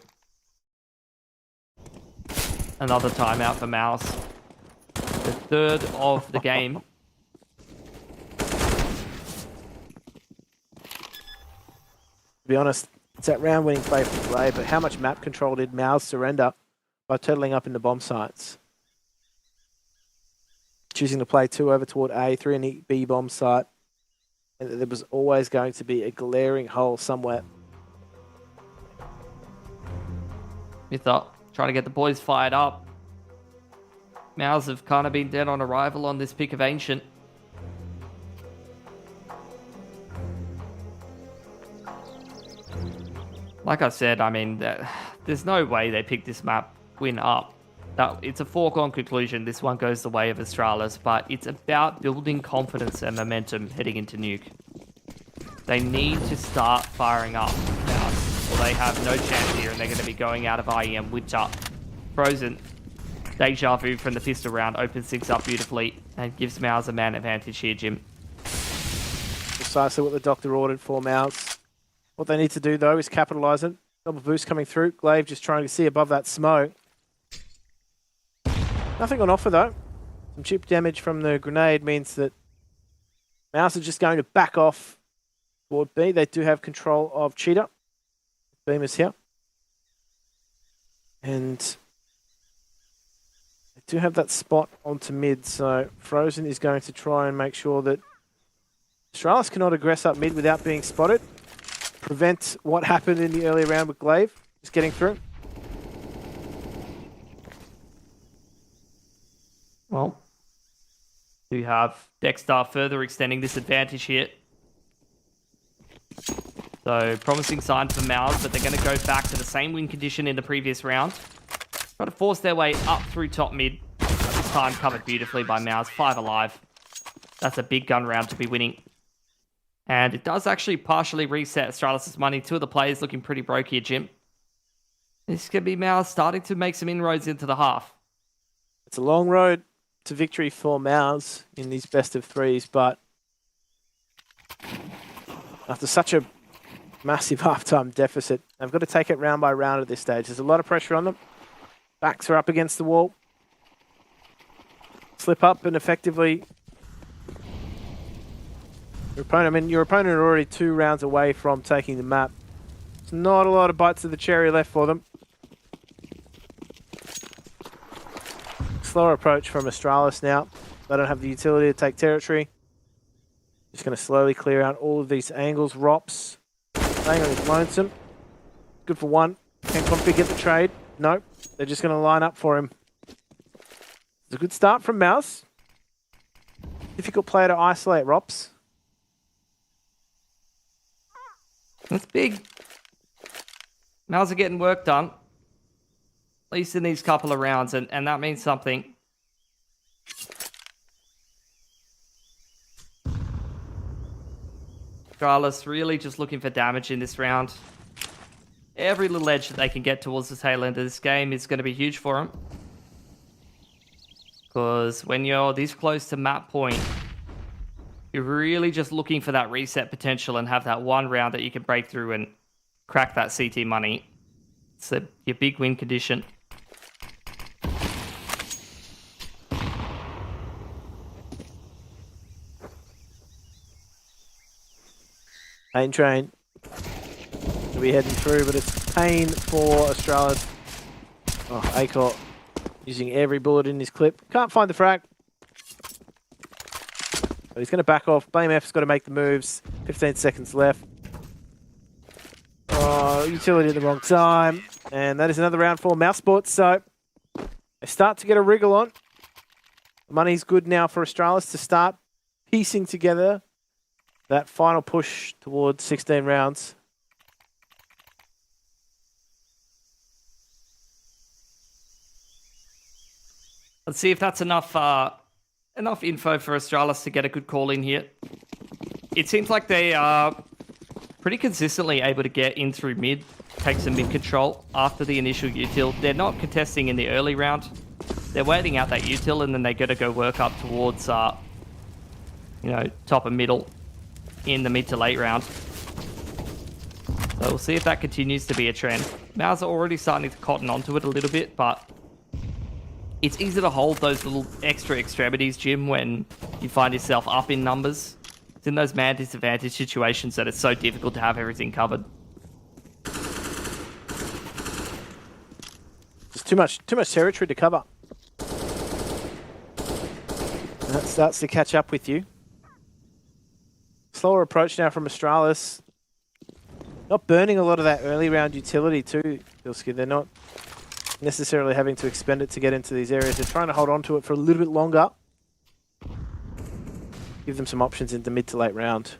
Another timeout for MOUZ. The third of the game. To be honest, it's that round-winning play from Glaive, but how much map control did MOUZ surrender by turtling up in the bomb sites? Choosing to play 2 over toward A, 3 in the B bomb site. and that there was always going to be a glaring hole somewhere. Mitha trying to get the boys fired up. MOUZ have kind of been dead on arrival on this pick of Ancient. Like I said, I mean, there's no way they picked this map win up. It's a foregone conclusion. This one goes the way of Astralis, but it's about building confidence and momentum heading into Nuke. They need to start firing up now, or they have no chance here, and they're going to be going out of IEM Winter. Frozen. Deja vu from the pistol round opens things up beautifully and gives MOUZ a man advantage here, Jim. Precisely what the doctor ordered for MOUZ. What they need to do, though, is capitalise it. Double boost coming through. Glaive just trying to see above that smoke. Nothing on offer, though. Some chip damage from the grenade means that MOUZ are just going to back off toward B. They do have control of Cheetah. Beamer's here. And they do have that spot onto mid, so Frozen is going to try and make sure that Astralis cannot aggress up mid without being spotted. Prevent what happened in the earlier round with Glaive, just getting through. Well, we have Dexter further extending this advantage here. So, promising sign for MOUZ, but they're going to go back to the same win condition in the previous round. Try to force their way up through top mid. This time covered beautifully by MOUZ, 5 alive. That's a big gun round to be winning. And it does actually partially reset Astralis' money. 2 of the players looking pretty broke here, Jim. This could be MOUZ starting to make some inroads into the half. It's a long road to victory for MOUZ in these best of threes, but after such a massive halftime deficit, they've got to take it round by round at this stage. There's a lot of pressure on them. Backs are up against the wall. Slip up and effectively your opponent are already 2 rounds away from taking the map. There's not a lot of bites of the cherry left for them. Slower approach from Astralis now. They don't have the utility to take territory. Just going to slowly clear out all of these angles. Rops playing on his lonesome. Good for 1. Can Config get the trade? Nope. They're just going to line up for him. It's a good start from MOUZ. Difficult player to isolate, Rops. That's big. MOUZ are getting work done. At least in these couple of rounds, and that means something. Astralis really just looking for damage in this round. Every little edge that they can get towards the tail end of this game is going to be huge for them. Because when you're this close to map point, you're really just looking for that reset potential and have that one round that you can break through and crack that CT money. It's your big win condition. Pain train. We'll be heading through, but it's pain for Astralis. Oh, Acor using every bullet in his clip. Can't find the frag. But he's going to back off. BameF's got to make the moves. 15 seconds left. Oh, utility at the wrong time. And that is another round for MouseSports. So they start to get a wriggle on. The money's good now for Astralis to start piecing together that final push towards 16 rounds. Let's see if that's enough info for Astralis to get a good call in here. It seems like they are pretty consistently able to get in through mid, take some mid control after the initial util. They're not contesting in the early round. They're waiting out that util and then they got to go work up towards, top and middle in the mid to late round. So we'll see if that continues to be a trend. MOUZ are already starting to cotton onto it a little bit, but it's easy to hold those little extra extremities, Jim, when you find yourself up in numbers. It's in those man disadvantage situations that it's so difficult to have everything covered. There's too much territory to cover. And that starts to catch up with you. slower approach now from Astralis. Not burning a lot of that early round utility too, Bilski. They're not necessarily having to expend it to get into these areas. They're trying to hold on to it for a little bit longer. Give them some options in the mid to late round.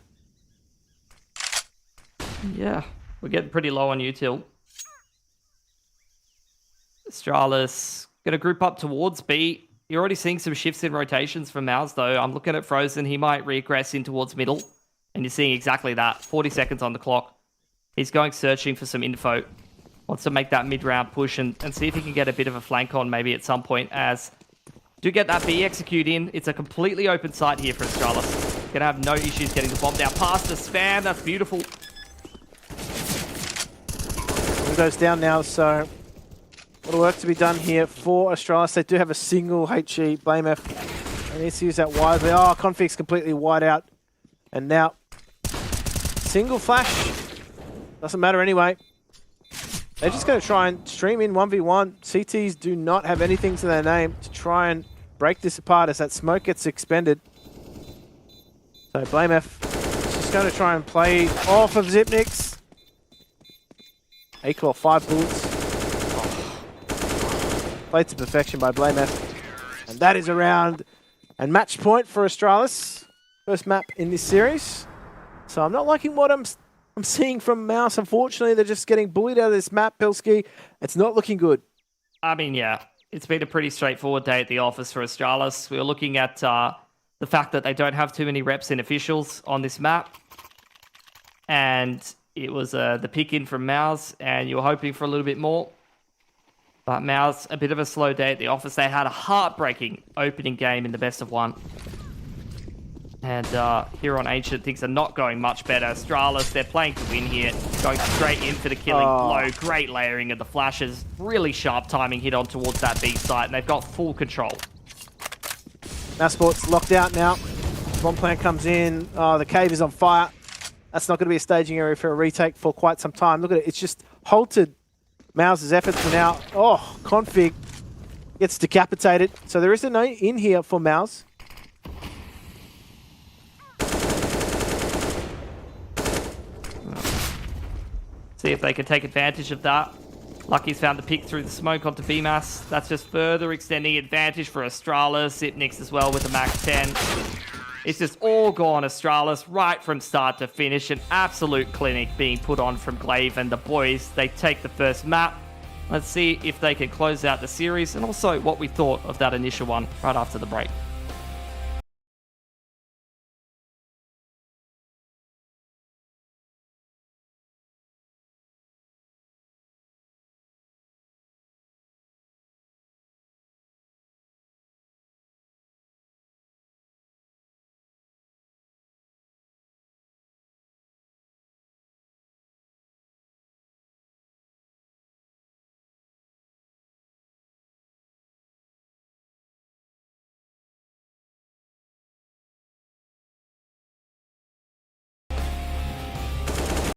Yeah, we're getting pretty low on util. Astralis going to group up towards B. You're already seeing some shifts in rotations from MOUZ, though. I'm looking at Frozen. He might regress in towards middle. And you're seeing exactly that. 40 seconds on the clock. He's going searching for some info. Wants to make that mid-round push and see if he can get a bit of a flank on maybe at some point. As do get that B execute in. It's a completely open site here for Astralis. Going to have no issues getting the bomb down past the spam. That's beautiful. It goes down now, so... a lot of work to be done here for Astralis. They do have a single HE. Blame F. They need to use that wisely. Oh, Config's completely wide out. And now, single flash. Doesn't matter anyway. They're just going to try and stream in 1v1. CTs do not have anything to their name to try and break this apart as that smoke gets expended. So Blame F is just going to try and play off of Zipnix. Aclaw, 5 bullets. Played to perfection by Blame F. And that is a round and match point for Astralis. First map in this series. So I'm not liking what I'm seeing from MOUZ. Unfortunately, they're just getting bullied out of this map, Pilski. It's not looking good. I mean, yeah, it's been a pretty straightforward day at the office for Astralis. We were looking at the fact that they don't have too many reps in officials on this map. And it was the pick in from MOUZ, and you were hoping for a little bit more. But MOUZ, a bit of a slow day at the office. They had a heartbreaking opening game in the best of one. And here on Ancient, things are not going much better. Astralis, they're playing to win here. Going straight in for the killing blow. Great layering of the flashes. Really sharp timing hit on towards that B site. And they've got full control. MOUZ locked out now. Bomb plant comes in. Oh, the cave is on fire. That's not going to be a staging area for a retake for quite some time. Look at it. It's just halted MOUZ's efforts for now. Oh, Config gets decapitated. So there is an in here for MOUZ. See if they can take advantage of that. Lucky's found the pick through the smoke onto BMAS. That's just further extending advantage for Astralis. Zipnix as well with a max 10. It's just all gone Astralis right from start to finish. An absolute clinic being put on from Glaive and the boys. They take the first map. Let's see if they can close out the series and also what we thought of that initial one right after the break.